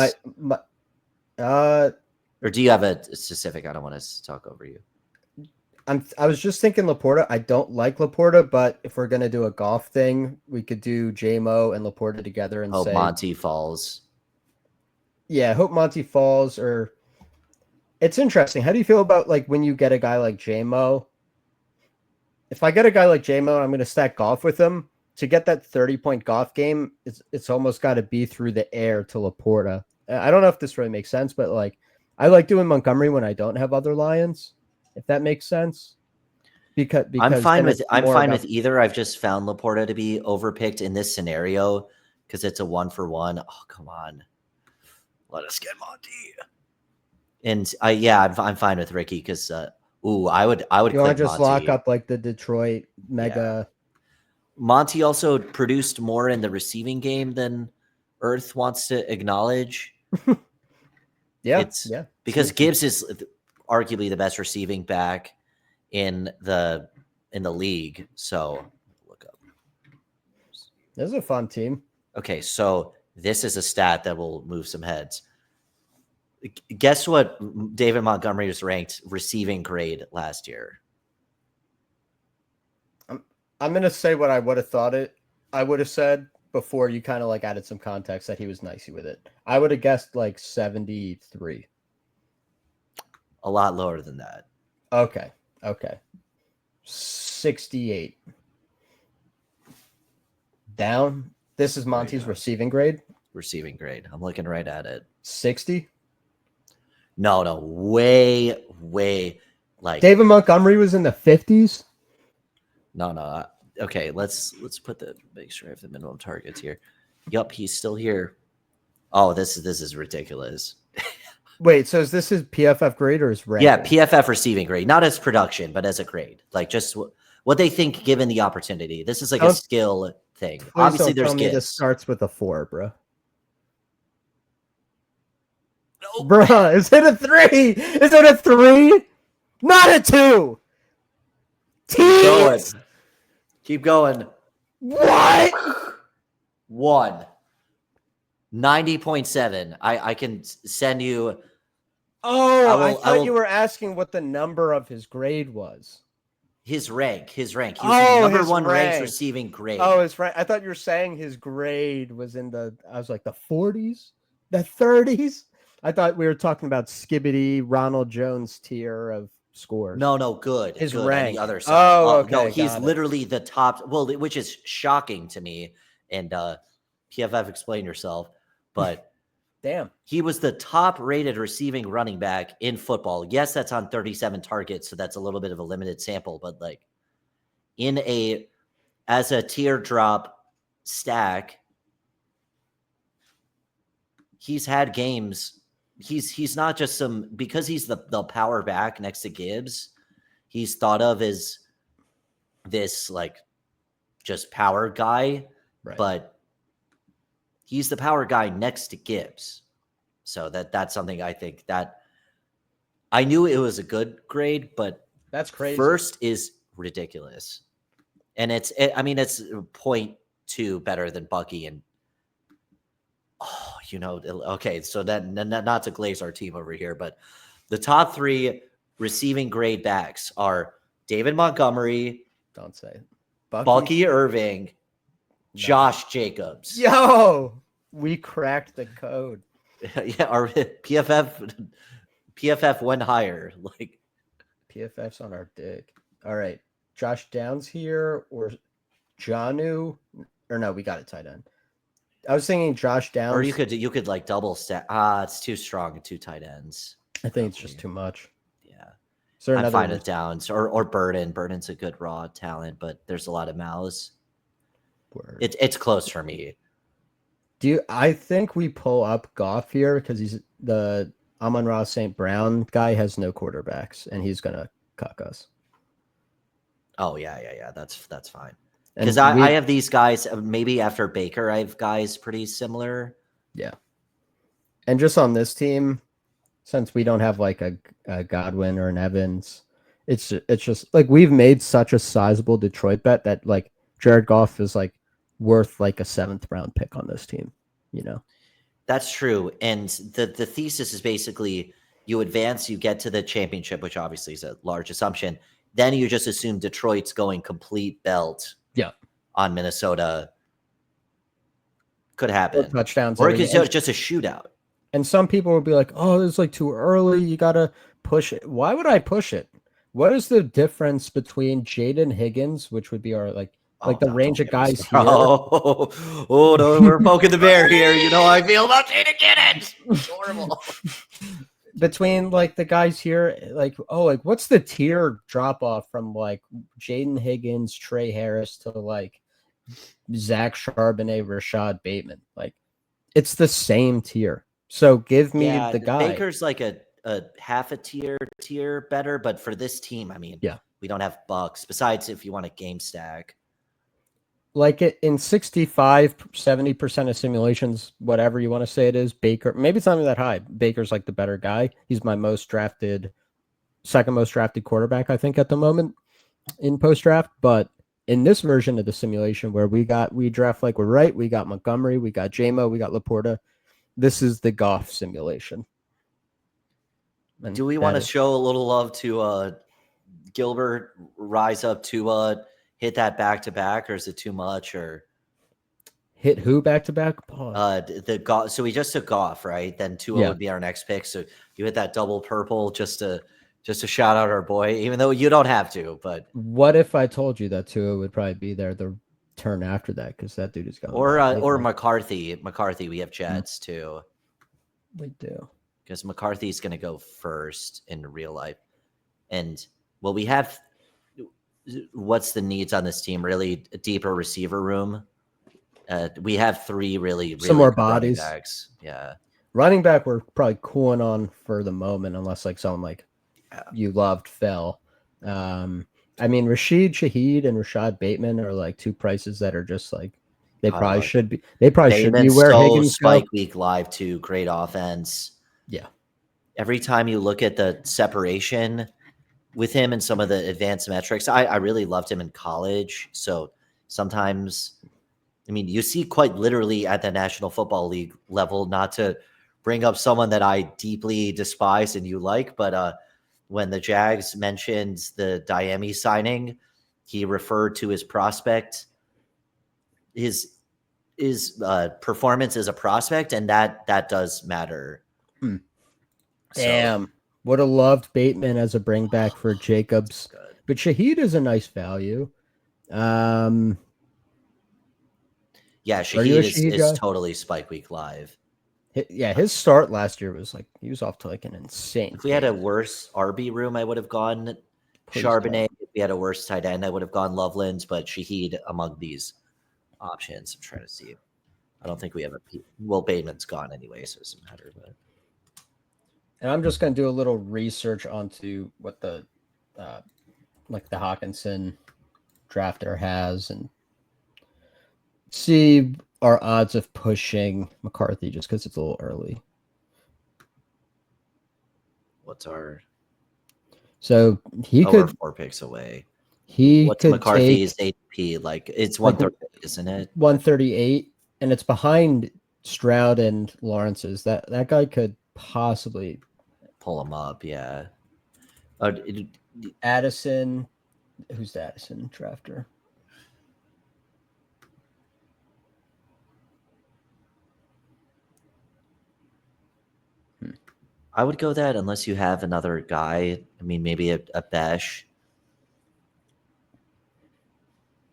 Or do you have a specific? I don't want to talk over you. I was just thinking Laporta. I don't like Laporta, but if we're gonna do a golf thing, we could do JMO and Laporta together and hope say Monty falls. Yeah, hope Monty falls. Or it's interesting. How do you feel about like when you get a guy like JMO? If I get a guy like JMO, I'm gonna stack golf with him. To get that 30-point golf game, it's almost got to be through the air to Laporta. I don't know if this really makes sense, but like I like doing Montgomery when I don't have other Lions, if that makes sense. Because I'm fine with either. I've just found Laporta to be overpicked in this scenario because it's a 1-for-1. Oh, come on, let us get Monty. And I'm fine with Ricky because I would you want to just Monty. Lock up like the Detroit mega. Yeah. Monty also produced more in the receiving game than Earth wants to acknowledge. Because Gibbs is arguably the best receiving back in the league. So look up. This is a fun team. Okay, so this is a stat that will move some heads. Guess what David Montgomery was ranked receiving grade last year? I'm going to say what I would have thought I would have said before you kind of like added some context that he was nicey with it. I would have guessed like 73. A lot lower than that. Okay. 68. Down. This is Monty's receiving grade. Receiving grade. I'm looking right at it. 60. No, way like David Montgomery was in the 50s. No. Okay, let's make sure I have the minimum targets here. Yup, he's still here. Oh, this is ridiculous. Wait, so is this his PFF grade or his rank? Yeah, PFF receiving grade, not as production, but as a grade. Like just what they think given the opportunity. This is like a skill thing. Obviously, there's kids. This starts with a 4, bro. Nope. Bruh, is it a 3? Is it a 3? Not a 2. Keep going. What? 1. 90.7. I can send you. Oh, I thought you were asking what the number of his grade was. His rank. He was the number 1 ranked receiving grade. Oh, his rank. I thought you were saying his grade was in the. I was like the 40s, the 30s. I thought we were talking about Skibbity Ronald Jones tier of scores. No, good. His good rank. On the other side. Oh, okay. No, he's literally the top. Well, which is shocking to me. And PFF, explain yourself. But damn, he was the top rated receiving running back in football. Yes, that's on 37 targets, so that's a little bit of a limited sample. But like as a teardrop stack, he's had games. He's not just because he's the power back next to Gibbs. He's thought of as this like just power guy, right. But he's the power guy next to Gibbs. So that's something I think that I knew it was a good grade, but that's crazy. First is ridiculous. And it's 0.2 better than Bucky. And okay, so that not to glaze our team over here, but the top 3 receiving grade backs are David Montgomery, don't say it, Bucky Irving, Josh Jacobs. Yo, we cracked the code. Yeah, our PFF went higher. Like PFF's on our dick. All right, Josh Downs here or Jonnu, or no, we got it tight end. I was thinking Josh Downs. Or you could like double stack. It's too strong and 2 tight ends. I think it's just too much. Yeah. So I'm fine with Downs or Burden. Burden's a good raw talent, but there's a lot of mouths. It's close for me. I think we pull up Goff here because he's the Amon-Ra St. Brown guy has no quarterbacks and he's gonna cuck us. Oh yeah. That's fine. Because I have these guys, maybe after Baker, I have guys pretty similar. Yeah. And just on this team, since we don't have like a Godwin or an Evans, it's just like we've made such a sizable Detroit bet that like Jared Goff is like worth like a 7th round pick on this team, That's true. And the thesis is basically you advance, you get to the championship, which obviously is a large assumption. Then you just assume Detroit's going complete belt. Yeah, on Minnesota could happen. Or touchdowns, or it could just a shootout. And some people will be like, "Oh, it's like too early. You gotta push it." Why would I push it? What is the difference between Jaden Higgins, which would be our the range of guys here? No, we're poking the bear here. You know how I feel about Jaden Higgins. It's horrible. Between like the guys here, what's the tier drop off from like Jaden Higgins, Trey Harris to like Zach Charbonnet, Rashad Bateman? Like it's the same tier. So give me the guy. Baker's like a half a tier better, but for this team, we don't have Bucks. Besides, if you want a game stack. Like it in 65-70% of simulations, whatever you want to say it is, Baker, maybe it's not even that high. Baker's like the better guy. He's my second most drafted quarterback, I think, at the moment in post draft. But in this version of the simulation where we draft like we're right, we got Montgomery, we got J-Mo, we got Laporta. This is the Goff simulation. And do we want to show a little love to Gilbert rise up to hit that back-to-back, or is it too much? Or hit who back-to-back? The Goff. So we just took Goff, right? Then Tua would be our next pick. So you hit that double purple just to shout out our boy, even though you don't have to. But what if I told you that Tua would probably be there the turn after that because that dude is going. Or McCarthy. McCarthy, we have Jets too. We do. Because McCarthy's going to go first in real life. And, well, we have – what's the needs on this team? Really a deeper receiver room. We have three really some more bodies. Backs. Yeah. Running back, we're probably cooling on for the moment, unless like someone like you loved fell. I mean, Rashid Shaheed and Rashad Bateman are like two prices that are just like they probably should be. They probably should be where Higgins Spike Week Live too. Great offense. Yeah. Every time you look at the separation with him and some of the advanced metrics, I really loved him in college. So sometimes, I mean, you see quite literally at the National Football League level, not to bring up someone that I deeply despise and you like, but when the Jags mentioned the Diami signing, he referred to his prospect, his performance as a prospect, and that does matter. Damn. So, would have loved Bateman as a bring back for Jacobs, but Shaheed is a nice value. Yeah, Shaheed is totally Spike Week Live. Yeah, his start last year was like he was off to like an insane. If we had a worse RB room, I would have gone Charbonnet. If we had a worse tight end, I would have gone Loveland, but Shaheed among these options. I'm trying to see. I don't think we have Bateman's gone anyway, so it doesn't matter. But and I'm just gonna do a little research onto what the like the Hawkinson drafter has and see our odds of pushing McCarthy just because it's a little early. What's our? So he could. We're 4 picks away. What's McCarthy's ADP? Like it's 138, isn't it? 138, and it's behind Stroud and Lawrence's. That guy could possibly pull him up. Yeah. Addison. Who's the Addison drafter? I would go that unless you have another guy. I mean, maybe a Besh.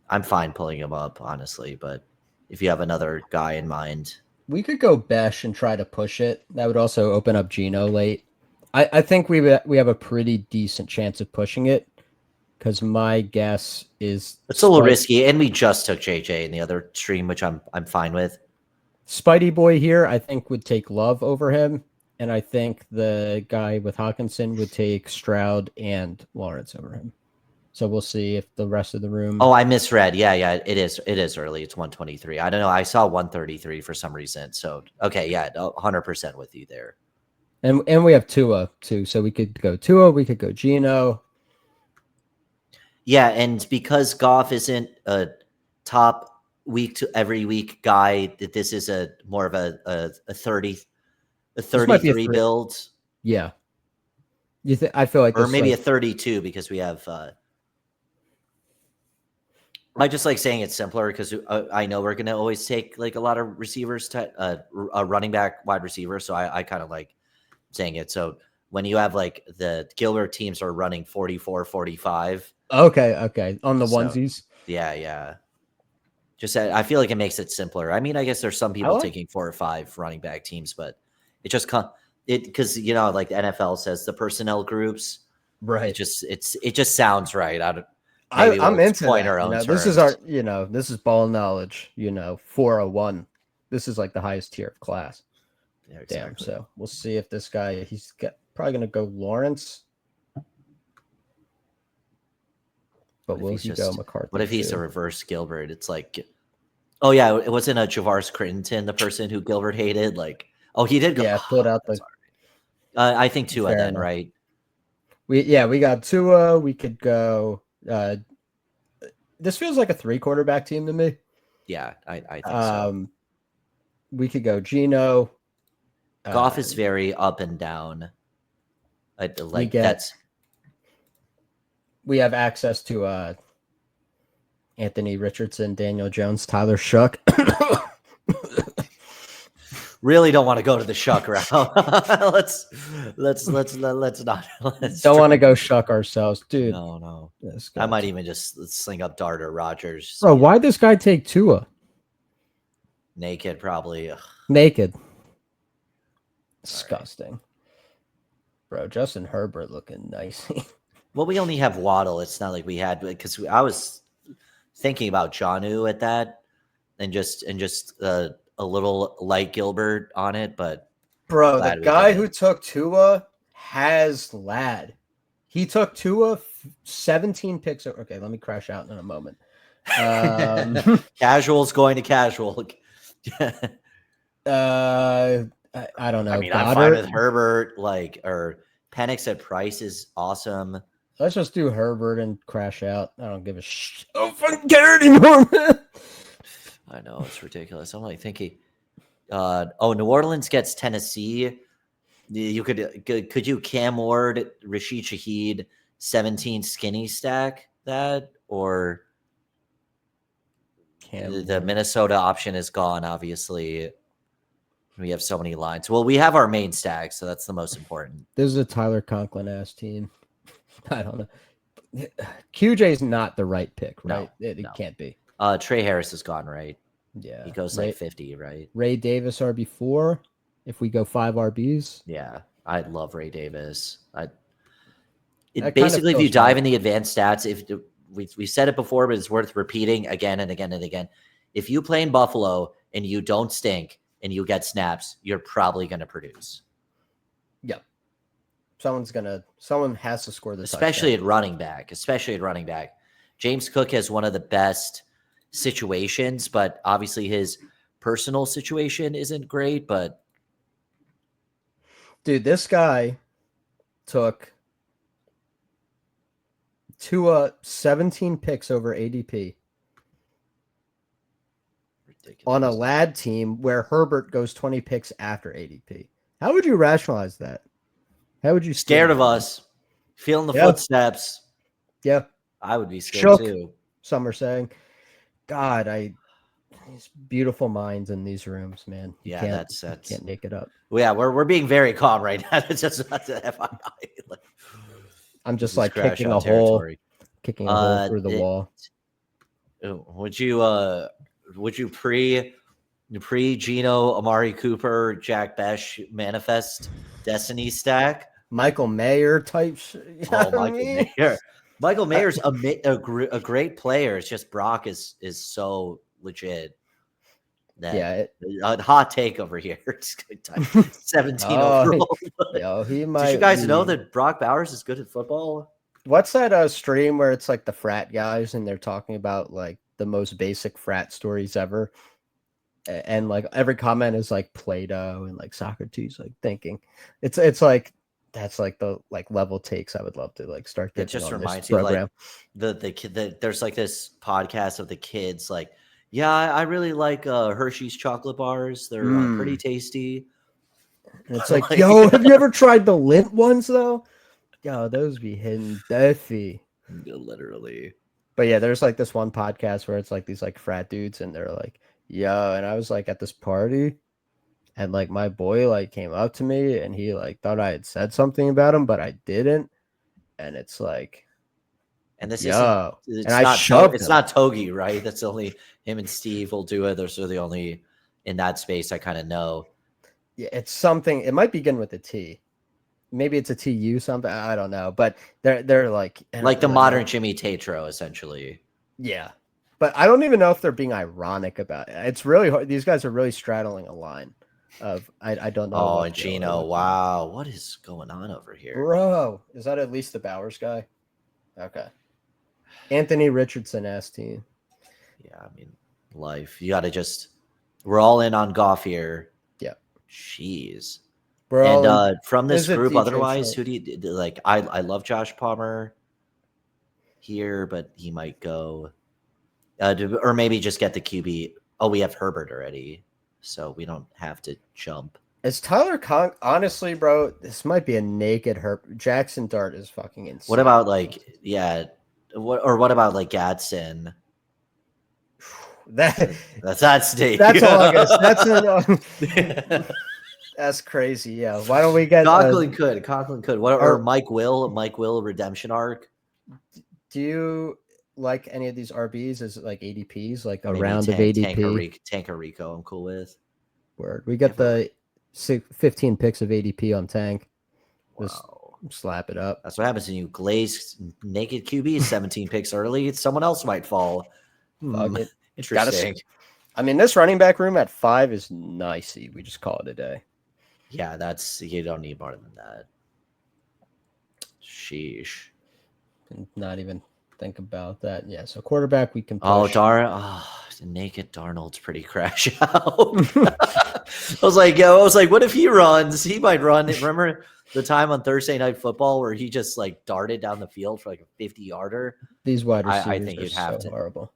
I'm fine pulling him up, honestly, but if you have another guy in mind. We could go Besh and try to push it. That would also open up Geno late. I think we have a pretty decent chance of pushing it because my guess is it's a little risky, and we just took JJ in the other stream, which I'm fine with. Spidey boy here, I think would take Love over him. And I think the guy with Hawkinson would take Stroud and Lawrence over him. So we'll see if the rest of the room. Oh, I misread. Yeah, it is early. It's 123. I don't know. I saw 133 for some reason. So okay, yeah, 100% with you there. And we have Tua too, so we could go Tua. We could go Geno. Yeah, and because Goff isn't a top week to every week guy, that this is a more of a 33 build. Yeah. You think I feel like or maybe a 32 because we have I just like saying it's simpler because I know we're going to always take like a lot of receivers to a running back wide receiver. So I kind of like saying it. So when you have like the Gilbert teams are running 44, 45. Okay. On the onesies. Yeah. Just I feel like it makes it simpler. I mean, I guess there's some people taking 4 or 5 running back teams, but it just because like the NFL says the personnel groups, right? It just sounds right. I'm into that. This is our this is ball knowledge. 401. This is like the highest tier of class. Yeah, exactly. Damn. So we'll see if this guy probably gonna go Lawrence. But will he go McCarthy? What if he's a reverse Gilbert? It's like, oh yeah, it wasn't a Javaris Crittenton, the person who Gilbert hated. Like, oh, he did go. Yeah, pulled out the. I think Tua then, right? We got Tua. We could go. This feels like a 3 quarterback team to me. Yeah, I think so. We could go Geno. Goff is very up and down. We have access to Anthony Richardson, Daniel Jones, Tyler Shuck. really don't want to go to the shuck route. let's not. Don't want to go shuck ourselves, dude. No. I might even just sling up Dart or Rogers. Bro, why'd this guy take Tua? Naked, probably. Ugh. Naked. Disgusting. Right. Bro, Justin Herbert looking nice. Well, we only have Waddle. It's not like we had, because I was thinking about Jonnu at that and just a little light Gilbert on it, but bro, the guy who took Tua has lad. He took Tua 17 picks. Okay, let me crash out in a moment. Casual's going to casual. I don't know. I mean, Goddard? I'm fine with Herbert, or Penix at Price is awesome. Let's just do Herbert and crash out. I don't give a shit. I don't fucking care anymore, man. I know, it's ridiculous. I'm like thinking, New Orleans gets Tennessee. You could you Cam Ward, Rashid Shaheed, 17 skinny stack that, or the Minnesota option is gone, obviously. We have so many lines. Well, we have our main stack, so that's the most important. This is a Tyler Conklin ass team. I don't know. QJ's not the right pick, right? No, it can't be. Trey Harris is gone, right? Yeah. He goes like 50, right? Ray Davis RB4. If we go 5 RBs. Yeah. I love Ray Davis. Basically, if you dive in the advanced stats, if we said it before, but it's worth repeating again and again and again. If you play in Buffalo and you don't stink and you get snaps, you're probably going to produce. Yep. Someone has to score this. Especially at running back. James Cook has one of the best situations, but obviously his personal situation isn't great, but dude, this guy took 17 picks over ADP. Ridiculous. On a lad team where Herbert goes 20 picks after ADP. How would you rationalize that? How would you scared of us? Feeling the footsteps. Yeah. I would be scared too. Some are saying. God, these beautiful minds in these rooms, man. You can't make it up. Well, yeah, we're being very calm right now. It's just not the FYI. I'm just like kicking a hole through the wall. Would you pre Gino, Amari Cooper, Jack Besh manifest Destiny stack? Michael Mayer type shit. Mayer. Michael Mayer's a great player. It's just Brock is so legit. A hot take over here. 17 overall. He might. Did you guys know that Brock Bowers is good at football? What's that stream where it's like the frat guys and they're talking about like the most basic frat stories ever? And like every comment is like Plato and like Socrates, like thinking. It's like that's like the level takes I would love to like start getting. It just reminds me like the kid there's like this podcast of the kids like, yeah, I really like Hershey's chocolate bars. They're pretty tasty. And it's like, yo, have you ever tried the Lindt ones though? Yo, those be hitting Duffy. Literally. But yeah, there's like this one podcast where it's like these like frat dudes and they're like, yo, and I was like at this party and like my boy like came up to me and he like thought I had said something about him, but I didn't. And it's like, and this yo, it's and it's not Togi, right? That's only him and Steve will do it. Those are the only in that space I kind of know. Yeah, it's something. It might begin with a T. Maybe it's a TU something. I don't know, but they're like the modern Jimmy Tatro, essentially. Yeah, but I don't even know if they're being ironic about it. It's really hard. These guys are really straddling a line of I don't know. Oh, and Gino, wow, what is going on over here, bro? Is that at least the Bowers guy? Okay, Anthony Richardson asked team. Yeah, I mean, life. You got to we're all in on Goff here. Yeah, jeez. And from this group, otherwise, who do you like? I love Josh Palmer here, but he might go, or maybe just get the QB. Oh, we have Herbert already, so we don't have to jump. Is Tyler honestly, bro? This might be a naked Herbert. Jackson Dart is fucking insane. What about what about like Gadsden? That's at stake. That's August. That's crazy. Yeah. Why don't we get Conklin could. What or Or- Mike Will redemption arc? do you like any of these RBs as like ADPs, like a Maybe round of ADP? Tankerico, I'm cool with. Word. We got the 15 picks of ADP on Tank. Just Wow. slap it up. That's what happens when you glaze naked QBs 17 picks early. Someone else might fall. Fuck it. Interesting. I mean, this running back room at 5 is nicey. We just call it a day. Yeah, you don't need more than that. Sheesh. Not even think about that. Yeah, so quarterback we can push. Naked Darnold's pretty crash out. I was like, what if he runs? He might run. Remember the time on Thursday Night Football where he just like darted down the field for like a 50-yarder? These wide receivers I think are you'd have to. horrible.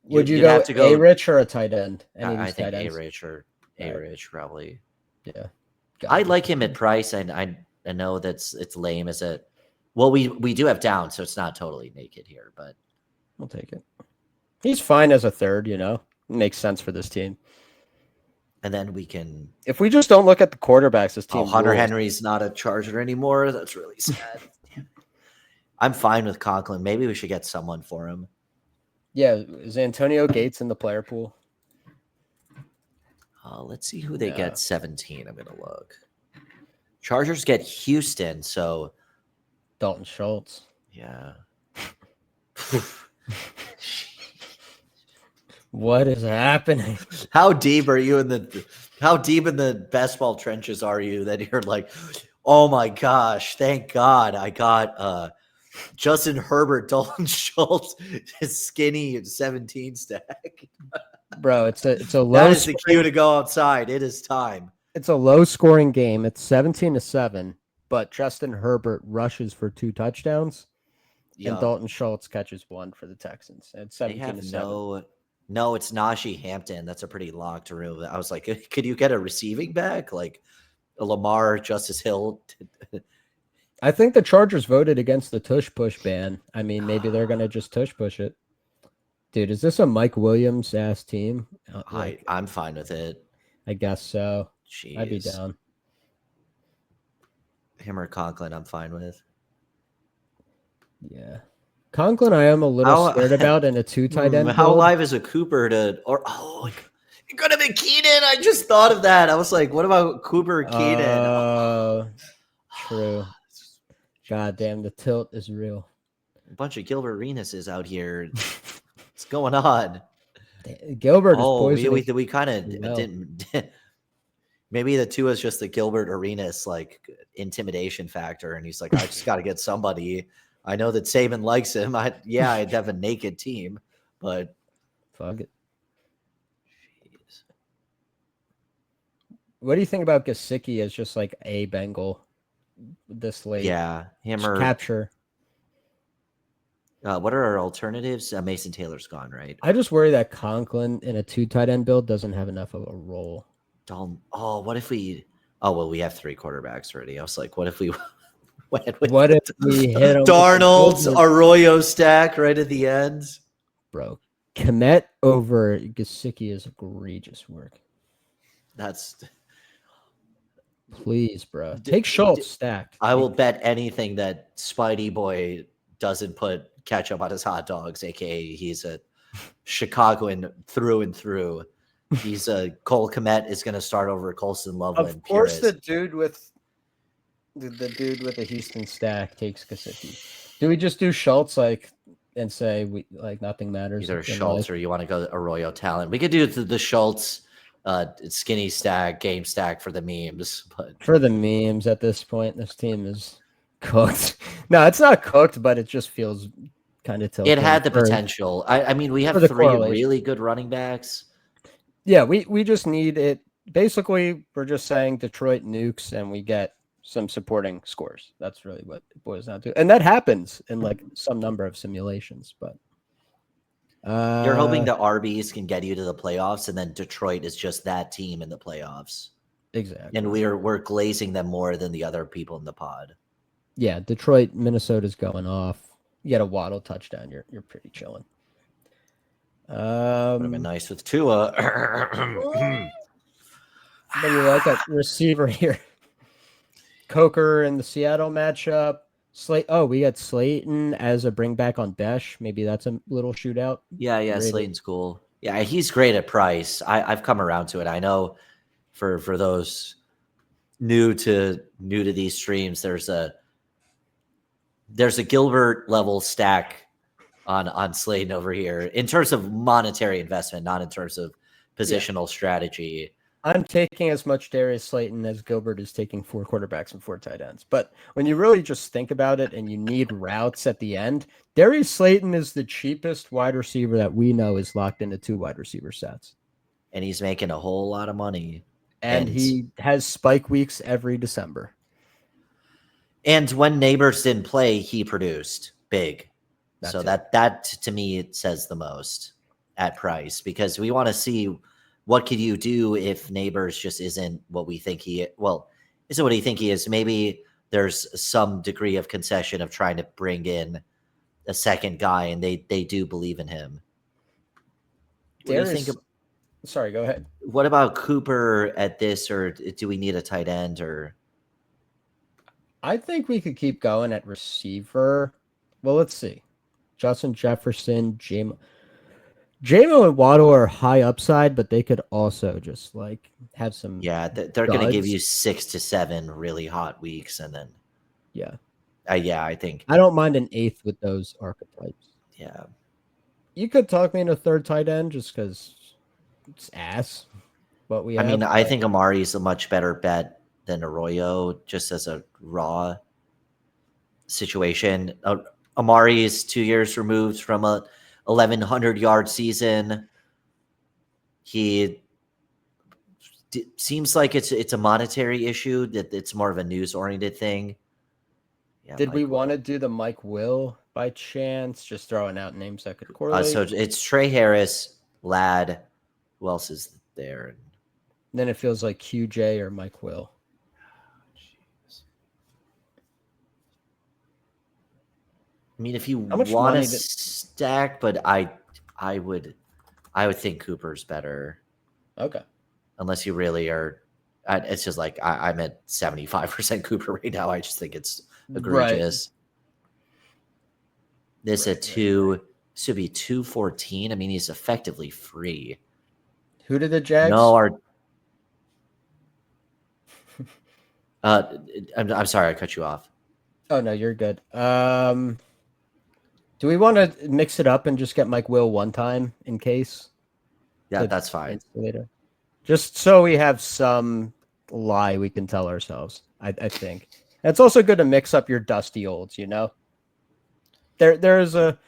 Would you go A-Rich or a tight end? I think A-Rich or A-Rich probably. Yeah. I like him at price, and I know it's lame as a well, we do have down, so it's not totally naked here, but I'll take it. He's fine as a third, makes sense for this team. And then we can. If we just don't look at the quarterbacks, this team. Hunter Henry's not a Charger anymore. That's really sad. I'm fine with Conklin. Maybe we should get someone for him. Yeah, is Antonio Gates in the player pool? Let's see who they get 17. I'm gonna look. Chargers get Houston, so Dalton Schultz. Yeah. What is happening? How deep are you in the best ball trenches are you that you're like, oh my gosh, thank God I got Justin Herbert, Dalton Schultz, his skinny 17 stack. Bro, it's a low. That is the cue to go outside. It is time. It's a low scoring game. It's 17-7, but Justin Herbert rushes for 2 touchdowns, and Dalton Schultz catches 1 for the Texans. It's 17-7. No, it's Najee Hampton. That's a pretty locked room. I was like, could you get a receiving back like a Lamar, Justice Hill? I think the Chargers voted against the tush push ban. I mean, maybe they're gonna just tush push it. Dude, is this a Mike Williams ass team? I'm fine with it. I guess so. Jeez. I'd be down. Him or Conklin, I'm fine with. Yeah. Conklin, I am a little scared about in a 2 tight end. How live is a Cooper it could have been Keenan. I just thought of that. I was like, what about Cooper Keenan? True. God damn, the tilt is real. A bunch of Gilbert Arenas is out here. What's going on? Gilbert is poisoning. We kind of didn't. Maybe the 2 is just the Gilbert Arenas like intimidation factor, and he's like, I just got to get somebody. I know that Saban likes him. I'd have a naked team, but fuck it. Jeez. What do you think about Gesicki as just like a Bengal this late? Yeah, him or capture. What are our alternatives? Mason Taylor's gone, right? I just worry that Conklin in a 2 tight end build doesn't have enough of a role. What if we? Oh well, we have 3 quarterbacks already. I was like, what if we? What if we hit him Darnold's Arroyo stack right at the end? Bro, Kmet over Gesicki is egregious work. Please, bro. Take Schultz stacked. I will bet anything that Spidey Boy doesn't put ketchup on his hot dogs, aka he's a Chicagoan through and through. He's Cole Kmet is going to start over Colston Loveland. Of course, the dude with the Houston stack takes Gesicki. Do we just do Schultz and say we nothing matters? Either Schultz or you want to go Arroyo talent. We could do the Schultz skinny stack, game stack for the memes. But for the memes at this point, this team is cooked. No, it's not cooked, but it just feels kind of tilted. It had the potential. I mean, we have 3 really good running backs. Yeah, we just need it. Basically, we're just saying Detroit nukes and we get some supporting scores. That's really what it boils down to. And that happens in some number of simulations, but you're hoping the RBs can get you to the playoffs, and then Detroit is just that team in the playoffs. Exactly. And we're glazing them more than the other people in the pod. Yeah, Detroit, Minnesota's going off. You get a Waddle touchdown, you're pretty chilling. Would have been nice with Tua. What do you like at receiver here? Coker in the Seattle matchup. We got Slayton as a bring back on Besh. Maybe that's a little shootout. Yeah, Slayton's cool. Yeah, he's great at price. I've come around to it. I know for those new to these streams, there's a Gilbert level stack on Slayton over here in terms of monetary investment, not in terms of positional strategy. I'm taking as much Darius Slayton as Gilbert is taking 4 quarterbacks and 4 tight ends. But when you really just think about it and you need routes at the end, Darius Slayton is the cheapest wide receiver that we know is locked into 2 wide receiver sets. And he's making a whole lot of money. And he has spike weeks every December. And when Neighbors didn't play, he produced big. So that to me, it says the most at price, because we want to see what could you do if Neighbors just isn't what we think isn't what he think he is. Maybe there's some degree of concession of trying to bring in a second guy, and they do believe in him. Sorry, go ahead. What about Cooper at this, or do we need a tight end? Or I think we could keep going at receiver. Well, let's see. Justin Jefferson, J-Mo and Waddle are high upside, but they could also just have some. Yeah, they're going to give you 6 to 7 really hot weeks, and then I think I don't mind an 8th with those archetypes. Yeah, you could talk me into 3rd tight end just because it's ass. But I think Amari is a much better bet than Arroyo, just as a raw situation. Amari is 2 years removed from a 1,100-yard season. He seems like it's a monetary issue, that it's more of a news-oriented thing. Yeah, Did we want to do the Mike Will by chance? Just throwing out names that could correlate. So it's Trey Harris, Ladd. Who else is there? And then it feels like QJ or Mike Will. I mean, if you want to stack, but I would think Cooper's better. Okay. Unless you really are, it's just like I'm at 75% Cooper right now. I just think it's egregious. Right. This at 2 should be 214. I mean, he's effectively free. Who did the Jags? No, I'm sorry, I cut you off. Oh no, you're good. Do we want to mix it up and just get Mike Will one time in case? Yeah, that's fine. Just so we have some lie we can tell ourselves. I think it's also good to mix up your dusty olds. There's a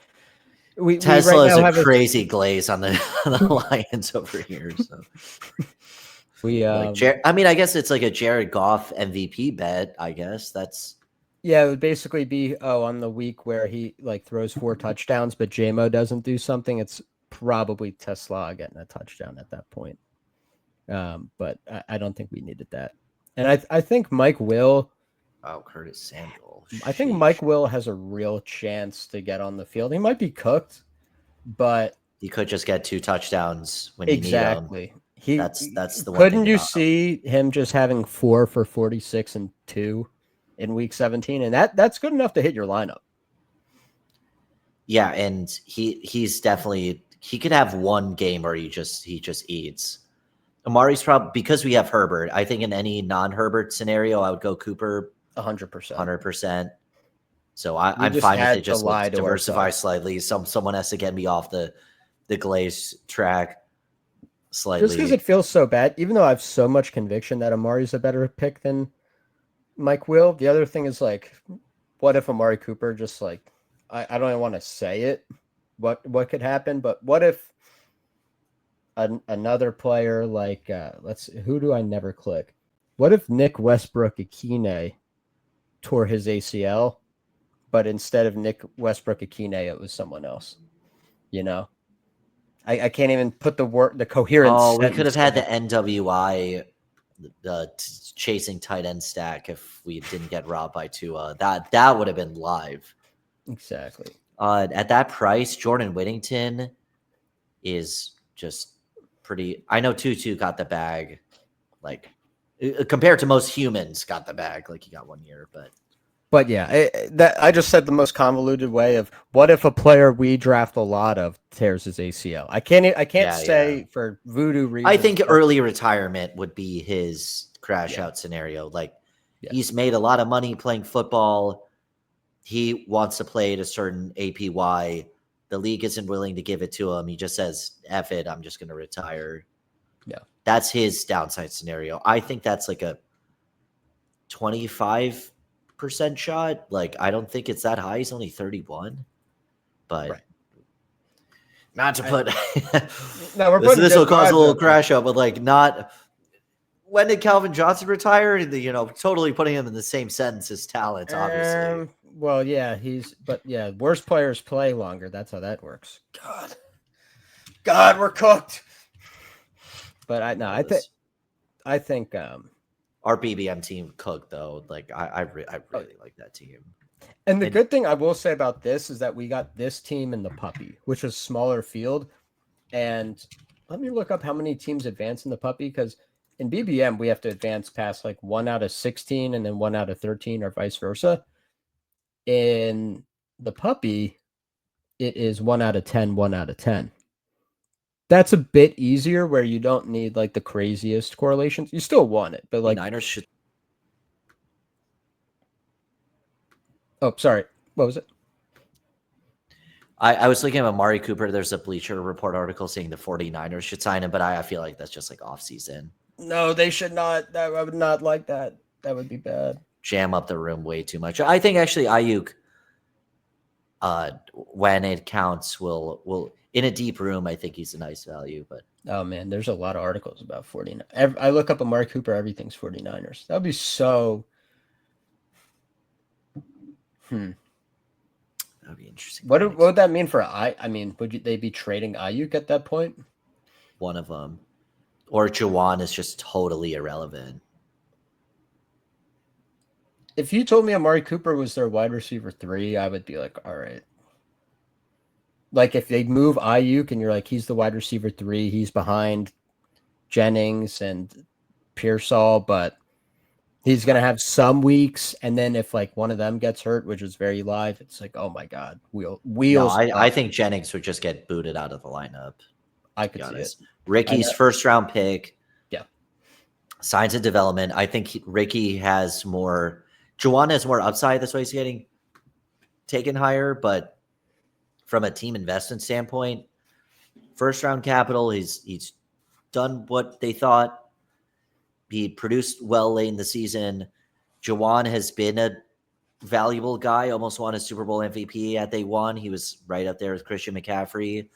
Tesla is a crazy glaze on the Lions over here. So I guess it's like a Jared Goff MVP bet. I guess that's. Yeah, it would basically be on the week where he throws 4 touchdowns, but J-Mo doesn't do something. It's probably Tesla getting a touchdown at that point. But I don't think we needed that. And I think Mike Will. Oh, Curtis Samuel. I think Mike Will has a real chance to get on the field. He might be cooked, but he could just get 2 touchdowns when you need him. That's the one. Couldn't you see him just having 4 for 46 and 2 in week 17? And that's good enough to hit your lineup. Yeah, and he's definitely, he could have one game where he just eats. Amari's probably, because we have Herbert. I think in any non-Herbert scenario, I would go Cooper 100%. 100%. So I'm fine with it. Just diversify slightly. Someone has to get me off the glaze track slightly. Just because it feels so bad, even though I have so much conviction that Amari's a better pick than Mike Will. The other thing is what if Amari Cooper just I don't even want to say it, what could happen, but what if another player who do I never click? What if Nick Westbrook-Akine tore his ACL, but instead of Nick Westbrook-Akine, it was someone else? I can't even put the coherence. Oh, we could have had the NWI chasing tight end stack if we didn't get robbed by Tua. That would have been live. Exactly. At that price, Jordan Whittington is just pretty. I know Tutu got the bag, like compared to most humans got the bag, like he got 1 year, But yeah, that I just said the most convoluted way of what if a player we draft a lot of tears his ACL? I can't say for voodoo reasons. I think early retirement would be his crash out scenario. Like he's made a lot of money playing football. He wants to play at a certain APY. The league isn't willing to give it to him. He just says, F it, I'm just going to retire. Yeah. That's his downside scenario. I think that's like a 25% shot. Like, I don't think it's that high. He's only 31. But not to put this will cause a little crash out, but like not when did Calvin Johnson retire? Totally putting him in the same sentence as talent, obviously. Well, yeah, worst players play longer. That's how that works. God, we're cooked. But I think our BBM team cooked though. Like I really like that team. And the good thing I will say about this is that we got this team in the Puppy, which is smaller field. And let me look up how many teams advance in the Puppy, because in BBM we have to advance past like 1 out of 16 and then 1 out of 13 or vice versa. In the Puppy, it is 1 out of 10, 1 out of 10. That's a bit easier where you don't need like the craziest correlations. You still want it, but like Niners should. Oh, sorry. What was it? I was looking at Amari Cooper. There's a Bleacher Report article saying the 49ers should sign him, but I feel like that's just like off season. No, they should not. I would not like that. That would be bad. Jam up the room way too much. I think actually Ayuk, when it counts, will in a deep room. I think he's a nice value. But oh man, there's a lot of articles about 49. I look up Amari Cooper. Everything's 49ers. That would be so. That would be interesting. What would that mean for I mean, they be trading Ayuk at that point? One of them, or Juwan is just totally irrelevant. If you told me Amari Cooper was their wide receiver 3, I would be like, all right. Like if they move Ayuk and you're like, he's the wide receiver 3, he's behind Jennings and Pearsall, but he's going to have some weeks. And then if like one of them gets hurt, which is very live, it's like, oh my God, wheels. No, I think Jennings would just get booted out of the lineup. I could see it. Ricky's first round pick. Yeah. Signs of development. I think Ricky has more. Juwan has more upside. That's why he's getting taken higher. But from a team investment standpoint, first round capital, he's done what they thought. He produced well late in the season. Juwan has been a valuable guy, almost won a Super Bowl MVP at day 1. He was right up there with Christian McCaffrey.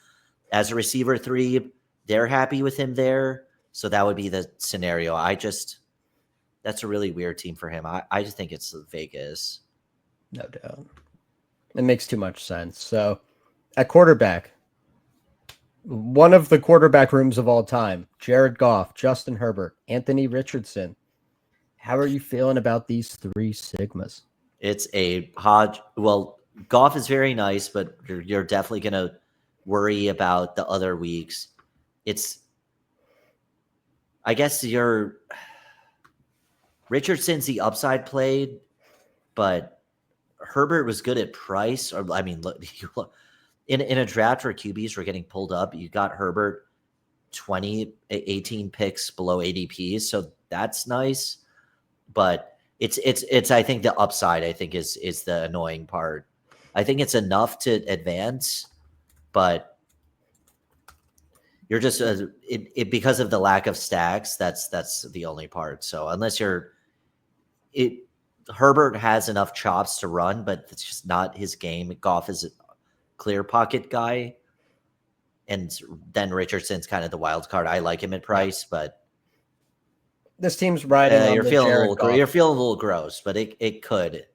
As a receiver 3, they're happy with him there. So that would be the scenario. That's a really weird team for him. I just think it's Vegas. No doubt. It makes too much sense. So at quarterback, one of the quarterback rooms of all time, Jared Goff, Justin Herbert, Anthony Richardson. How are you feeling about these 3 Sigmas? It's a hodge. Well, Goff is very nice, but you're definitely going to worry about the other weeks. I guess Richardson's the upside played, but Herbert was good at price. Or I mean, look, in a draft where QBs were getting pulled up, you got Herbert 18 picks below ADP, so that's nice. But it's I think the upside I think is the annoying part. I think it's enough to advance, but you're just because of the lack of stacks. That's the only part. So unless Herbert has enough chops to run, but it's just not his game. Goff is a clear pocket guy, and then Richardson's kind of the wild card. I like him at price, but this team's riding on you're the feeling Jared Goff. You're feeling a little gross, but it could.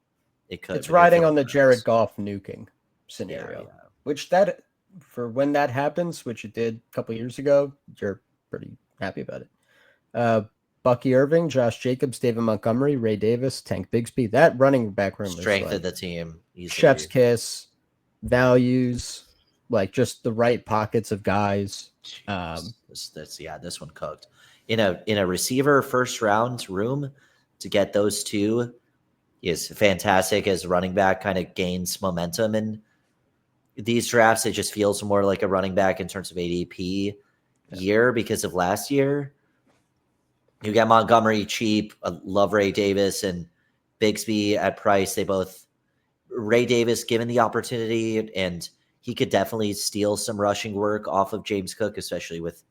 It's riding on the Jared Goff nuking scenario, which that for when that happens, which it did a couple years ago, you're pretty happy about it. Bucky Irving, Josh Jacobs, David Montgomery, Ray Davis, Tank Bigsby. That running back room strength is of the team. Easily. Chef's kiss, values. like just the right pockets of guys. This one cooked in a receiver first round room to get those two is fantastic as running back kind of gains momentum in these drafts. It just feels more like a running back in terms of ADP year because of last year. You get Montgomery cheap, love Ray Davis and Bigsby at price. They both Ray Davis given the opportunity, and he could definitely steal some rushing work off of James Cook, especially with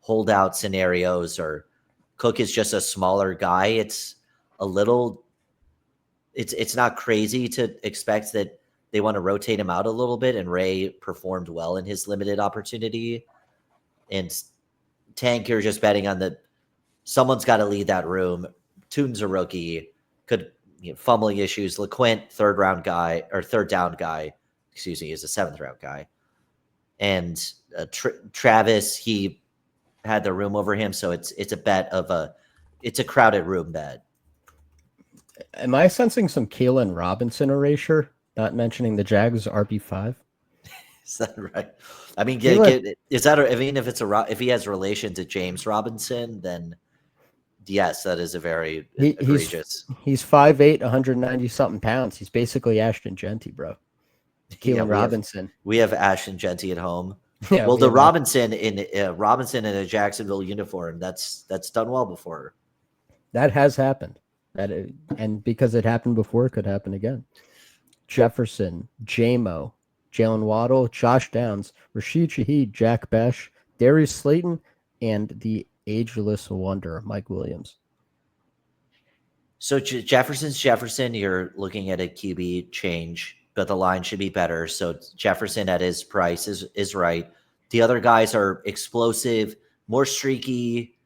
holdout scenarios, or Cook is just a smaller guy. It's a little it's not crazy to expect that they want to rotate him out a little bit, and Ray performed well in his limited opportunity. And Tank, you're just betting on that someone's got to lead that room. Tootin's a rookie, could fumbling issues. LeQuint, third down guy, excuse me, is a 7th round guy. And Travis, he had the room over him, so it's a bet of it's a crowded room bet. Am I sensing some Kalen Robinson erasure? Not mentioning the Jags RB5. Is that right? I mean, is that? I mean, if he has relation to James Robinson, then yes, that is a very egregious. He's 5'8", 190 something pounds. He's basically Ashton Genty, bro. Keelan Robinson. We have Ashton Genty at home. Yeah, well, the Robinson in a Jacksonville uniform, that's done well before. That has happened. And because it happened before, it could happen again. Jefferson, J-Mo, Jalen Waddle, Josh Downs, Rashid Shaheed, Jack Besh, Darius Slayton, and the ageless wonder, Mike Williams. So Jefferson, you're looking at a QB change, but the line should be better. So Jefferson at his price is right. The other guys are explosive, more streaky,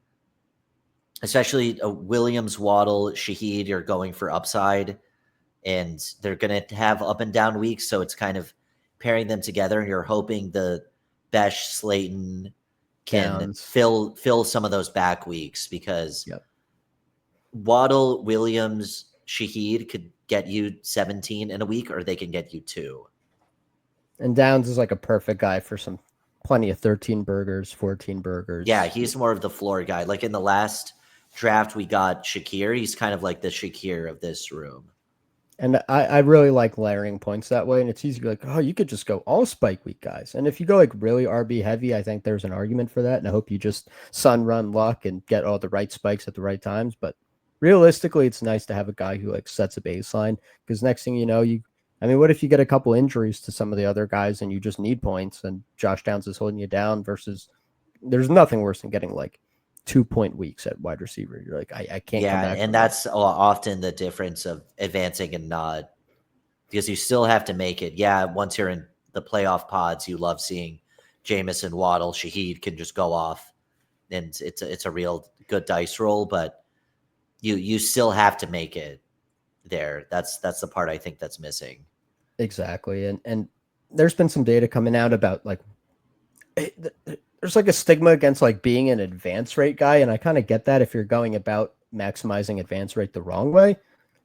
especially Williams, Waddle, Shaheed. You're going for upside, and they're going to have up and down weeks. So it's kind of pairing them together, and you're hoping the Besh, Slayton can fill some of those back weeks, because Waddle, Williams, Shaheed could get you 17 in a week, or they can get you 2. And Downs is like a perfect guy for plenty of 13 burgers, 14 burgers. Yeah, he's more of the floor guy. Like in the last draft, we got Shakir. He's kind of like the Shakir of this room. And I really like layering points that way. And it's easy to be like, oh, you could just go all spike week guys. And if you go like really RB heavy, I think there's an argument for that. And I hope you just sun run luck and get all the right spikes at the right times. But realistically, it's nice to have a guy who like sets a baseline, because next thing you know, what if you get a couple injuries to some of the other guys and you just need points and Josh Downs is holding you down, versus there's nothing worse than getting like 2-point weeks at wide receiver. You're like, I can't come back. And that's often the difference of advancing and not, because you still have to make it. Yeah, once you're in the playoff pods, you love seeing Jameson, Waddle, Shaheed can just go off, and it's a real good dice roll, but you still have to make it there. That's the part I think that's missing. Exactly. And there's been some data coming out about like there's like a stigma against like being an advance rate guy. And I kind of get that if you're going about maximizing advance rate the wrong way.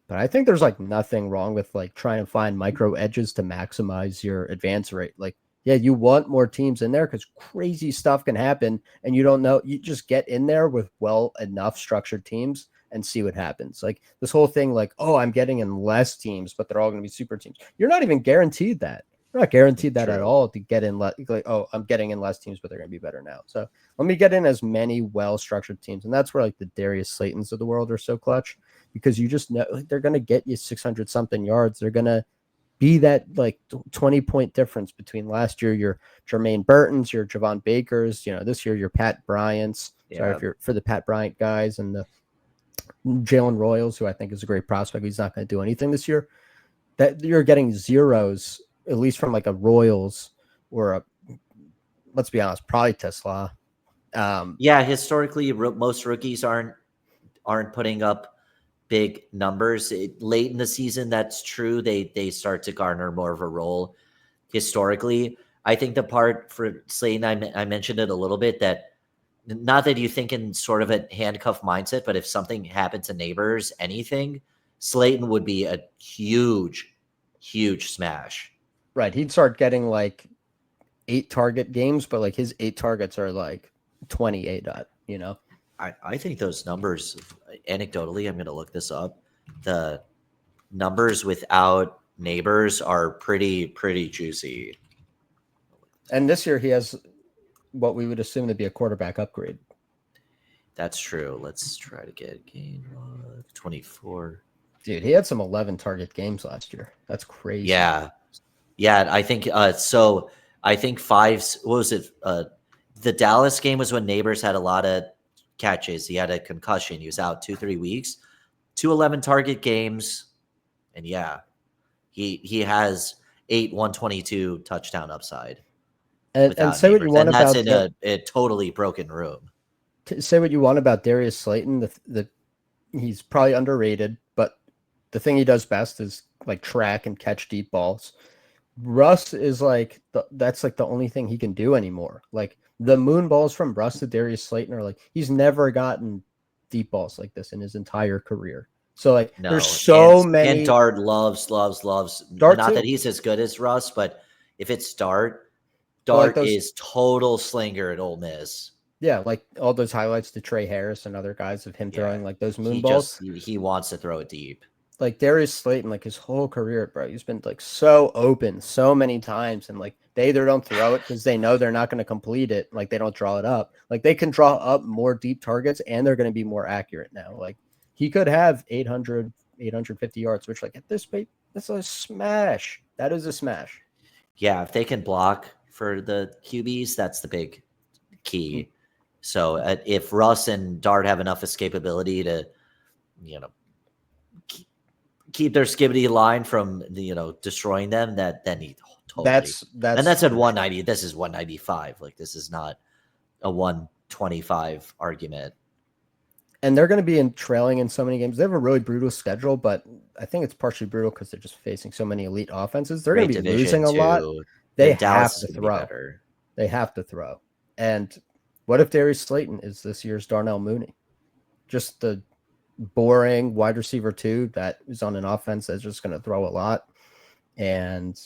But I think there's like nothing wrong with like trying to find micro edges to maximize your advance rate. Like, yeah, you want more teams in there because crazy stuff can happen and you don't know. You just get in there with well enough structured teams and see what happens. Like this whole thing, like, oh, I'm getting in less teams, but they're all going to be super teams. You're not even guaranteed that. You're not guaranteed that at all to get in. Like, oh, I'm getting in less teams, but they're going to be better now. So let me get in as many well-structured teams. And that's where like the Darius Slaytons of the world are so clutch, because you just know they're going to get you 600 something yards. They're going to be that like 20-point difference between last year, your Jermaine Burtons, your Javon Bakers, this year, your Pat Bryants. Yeah. Sorry if you're for the Pat Bryant guys, and the Jalen Royals, who I think is a great prospect. He's not going to do anything this year. That you're getting zeros, at least from like a Royals or let's be honest, probably Tesla. Historically, most rookies aren't putting up big numbers. Late in the season, that's true. They start to garner more of a role historically. I think the part for Slayton, I mentioned it a little bit, that not that you think in sort of a handcuff mindset, but if something happened to Neighbors, anything, Slayton would be a huge, huge smash. Right. He'd start getting like 8 target games, but like his 8 targets are like 28, you know? I think those numbers, anecdotally, I'm going to look this up. The numbers without Neighbors are pretty juicy. And this year he has what we would assume to be a quarterback upgrade. That's true. Let's try to get game 24. Dude, he had some 11 target games last year. That's crazy. Yeah. Yeah, I think so. I think five. What was it? The Dallas game was when Neighbors had a lot of catches. He had a concussion. He was out 2-3 weeks. 2 11 target games, and yeah, he has 122 touchdown upside. And say what you want And that's about in a totally broken room. say what you want about Darius Slayton. He's probably underrated, but the thing he does best is like track and catch deep balls. Russ is like that's like the only thing he can do anymore. Like the moon balls from Russ to Darius Slayton are like he's never gotten deep balls like this in his entire career. So like No, there's so and many. Dart loves. Dart Not too. that he's as good as Russ, but if it's Dart, But like Dart those, is total slinger at Ole Miss. yeah, like all those highlights to Trey Harris and other guys of him Yeah, throwing like those moon balls. he wants to throw it deep. Like Darius Slayton, like his whole career, bro, he's been like so open so many times, and like they either don't throw it because they know they're not going to complete it, like they don't draw it up. Like they can draw up more deep targets, and they're going to be more accurate now. Like he could have 800, 850 yards, which like at this rate, that's a smash. That is a smash. Yeah, if they can block for the QBs, that's the big key. So if Russ and Dart have enough escapability to, you know, keep their skibbity line from destroying them, then he totally. And that's at 190. This is 195. Like this is not a 125 argument. And they're going to be trailing in so many games. They have a really brutal schedule, but I think it's partially brutal because they're just facing so many elite offenses. They're going to be losing a lot. They have to throw. They have to throw. And what if Darius Slayton is this year's Darnell Mooney? Just the boring wide receiver 2 that is on an offense that's just going to throw a lot. And,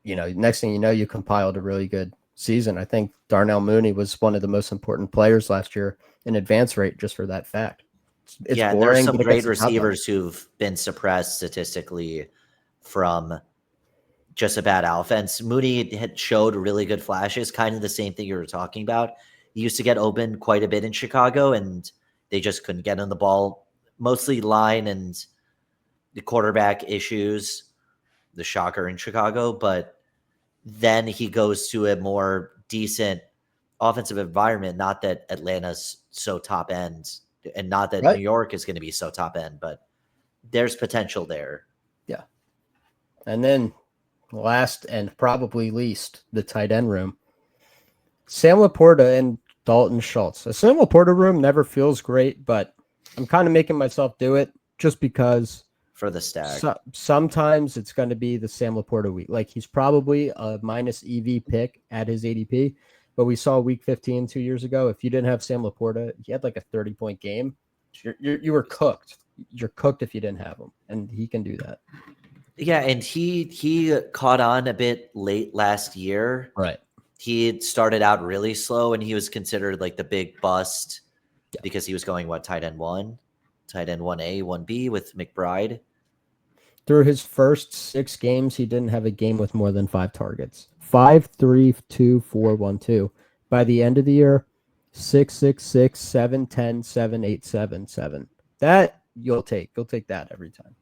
next thing you know, you compiled a really good season. I think Darnell Mooney was one of the most important players last year in advance rate just for that fact. It's boring, there's some great receivers who've been suppressed statistically from just a bad offense. Mooney had showed really good flashes, kind of the same thing you were talking about. He used to get open quite a bit in Chicago, and they just couldn't get on the ball. Mostly line and the quarterback issues, the shocker in Chicago. But then he goes to a more decent offensive environment. Not that Atlanta's so top end, and not that New York is going to be so top end, but there's potential there. Yeah. And then last and probably least, the tight end room. Sam Laporta and Dalton Schultz. The Sam Laporta room never feels great, but I'm kind of making myself do it just because for the stack. Sometimes it's going to be the Sam Laporta week. Like he's probably a minus EV pick at his ADP, but we saw week 15 2 years ago. If you didn't have Sam Laporta, he had like a 30-point game. You were cooked. You're cooked if you didn't have him, and he can do that. Yeah, and he caught on a bit late last year. Right. He had started out really slow, and he was considered like the big bust because he was going tight end 1, tight end 1A, 1B with McBride. Through his first 6 games, he didn't have a game with more than 5 targets. 5, 3, 2, 4, 1, 2. By the end of the year, 6, 6, 6, 7, 10, 7, 8, 7, 7. That you'll take. You'll take that every time.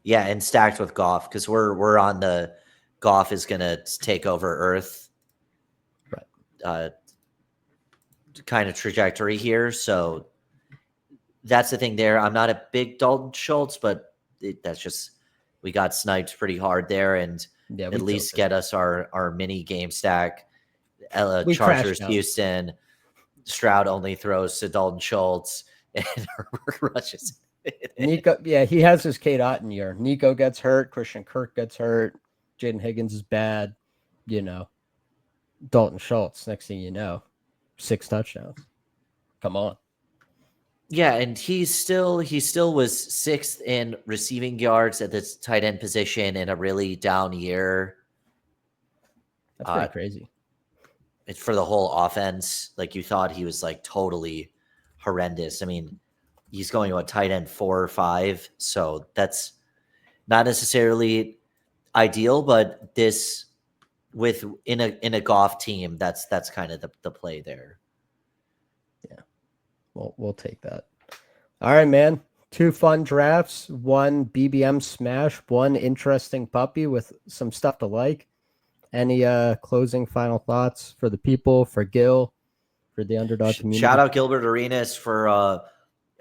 Yeah, and stacked with Goff because we're on the Goff is going to take over Earth kind of trajectory here. So that's the thing there. I'm not a big Dalton Schultz, but that's just we got sniped pretty hard there, and at least get us our mini game stack. Chargers, Houston. Stroud only throws to Dalton Schultz, and Herbert rushes. Nico, he has his Kate Otten year. Nico gets hurt. Christian Kirk gets hurt. Jaden Higgins is bad. Dalton Schultz, next thing you know, 6 touchdowns. Come on. Yeah, and he still was 6th in receiving yards at this tight end position in a really down year. That's pretty crazy. It's for the whole offense. Like you thought he was like totally horrendous. I mean, he's going to a tight end 4 or 5, so that's not necessarily ideal. But this with in a golf team, that's kind of the play there. Yeah, we'll take that. All right, man. 2 fun drafts, 1 BBM smash, 1 interesting puppy with some stuff to like. Any closing final thoughts for the people, for Gil, for the Underdog community? Shout out Gilbert Arenas for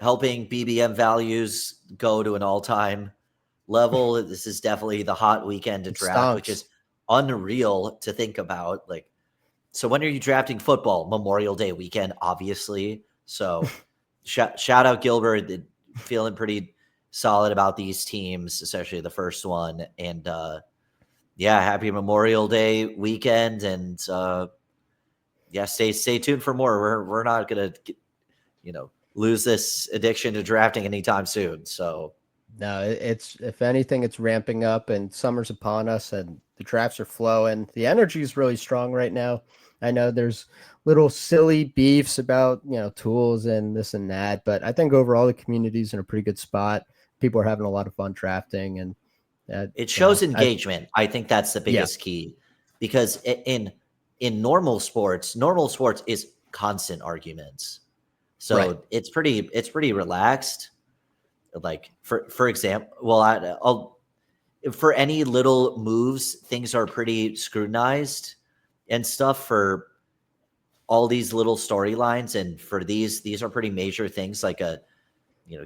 helping BBM values go to an all-time level. This is definitely the hot weekend to draft, which is unreal to think about. Like, so when are you drafting football? Memorial Day weekend, obviously. So shout out Gilbert, feeling pretty solid about these teams, especially the first one. And yeah, happy Memorial Day weekend, and yeah, stay tuned for more. We're not gonna lose this addiction to drafting anytime soon. So no, it's, if anything, it's ramping up, and summer's upon us, and the drafts are flowing. The energy is really strong right now. I know there's little silly beefs about tools and this and that, but I think overall the community's in a pretty good spot. People are having a lot of fun drafting, and it shows engagement. I think that's the biggest key, because in normal sports is constant arguments. So it's pretty relaxed. Like for example, well, I'll for any little moves, things are pretty scrutinized and stuff for all these little storylines. And for these are pretty major things. Like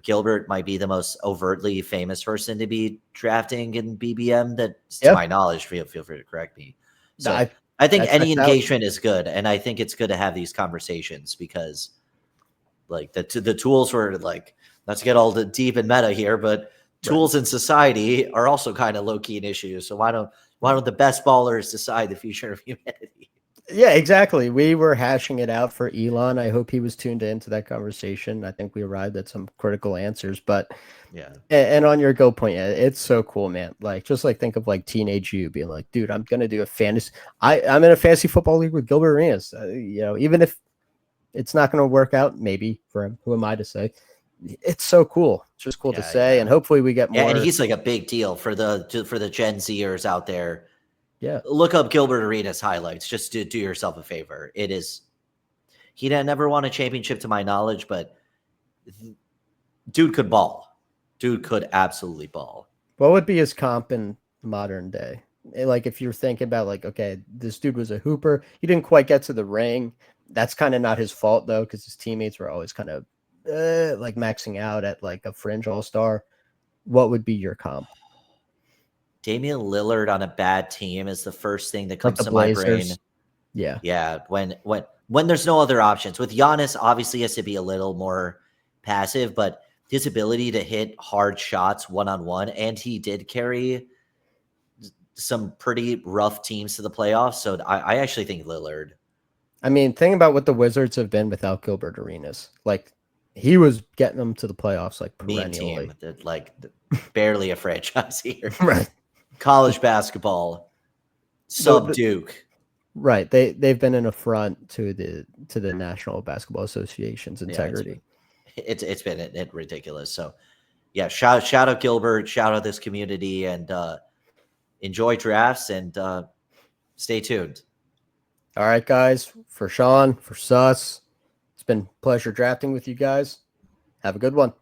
Gilbert might be the most overtly famous person to be drafting in BBM. That's to my knowledge. Feel free to correct me. So I think any engagement is good, and I think it's good to have these conversations, because like the tools were like, not to get all the deep and meta here, but tools in society are also kind of low key an issue. So why don't the best ballers decide the future of humanity? Yeah, exactly. We were hashing it out for Elon. I hope he was tuned into that conversation. I think we arrived at some critical answers, but yeah. And on your go point, it's so cool, man. Like, just like think of like teenage you being like, dude, I'm going to do a fantasy. I'm in a fantasy football league with Gilbert Arenas. Even if it's not going to work out, maybe for him, who am I to say? It's so cool. It's just cool to say. Yeah. And hopefully we get more. Yeah, and he's like a big deal for the Gen Zers out there. Yeah. Look up Gilbert Arenas highlights. Just to do yourself a favor. It is, he never won a championship to my knowledge, but dude could ball. Dude could absolutely ball. What would be his comp in modern day? Like, if you're thinking about like, okay, this dude was a hooper. He didn't quite get to the ring. That's kind of not his fault though, because his teammates were always kind of like maxing out at like a fringe all-star. What would be your comp? Damian Lillard on a bad team is the first thing that comes to my brain. Yeah. Yeah. When there's no other options. With Giannis, obviously he has to be a little more passive, but his ability to hit hard shots one-on-one, and he did carry some pretty rough teams to the playoffs. So I actually think Lillard. I mean, think about what the Wizards have been without Gilbert Arenas. Like, he was getting them to the playoffs like perennially. Team, like barely a franchise here. Right. College basketball, sub Duke. Right. They've been an affront to the National Basketball Association's integrity. Yeah, it's been ridiculous. So yeah, shout out Gilbert, shout out this community, and enjoy drafts, and stay tuned. All right, guys. For Shawn, for Sus, it's been a pleasure drafting with you guys. Have a good one.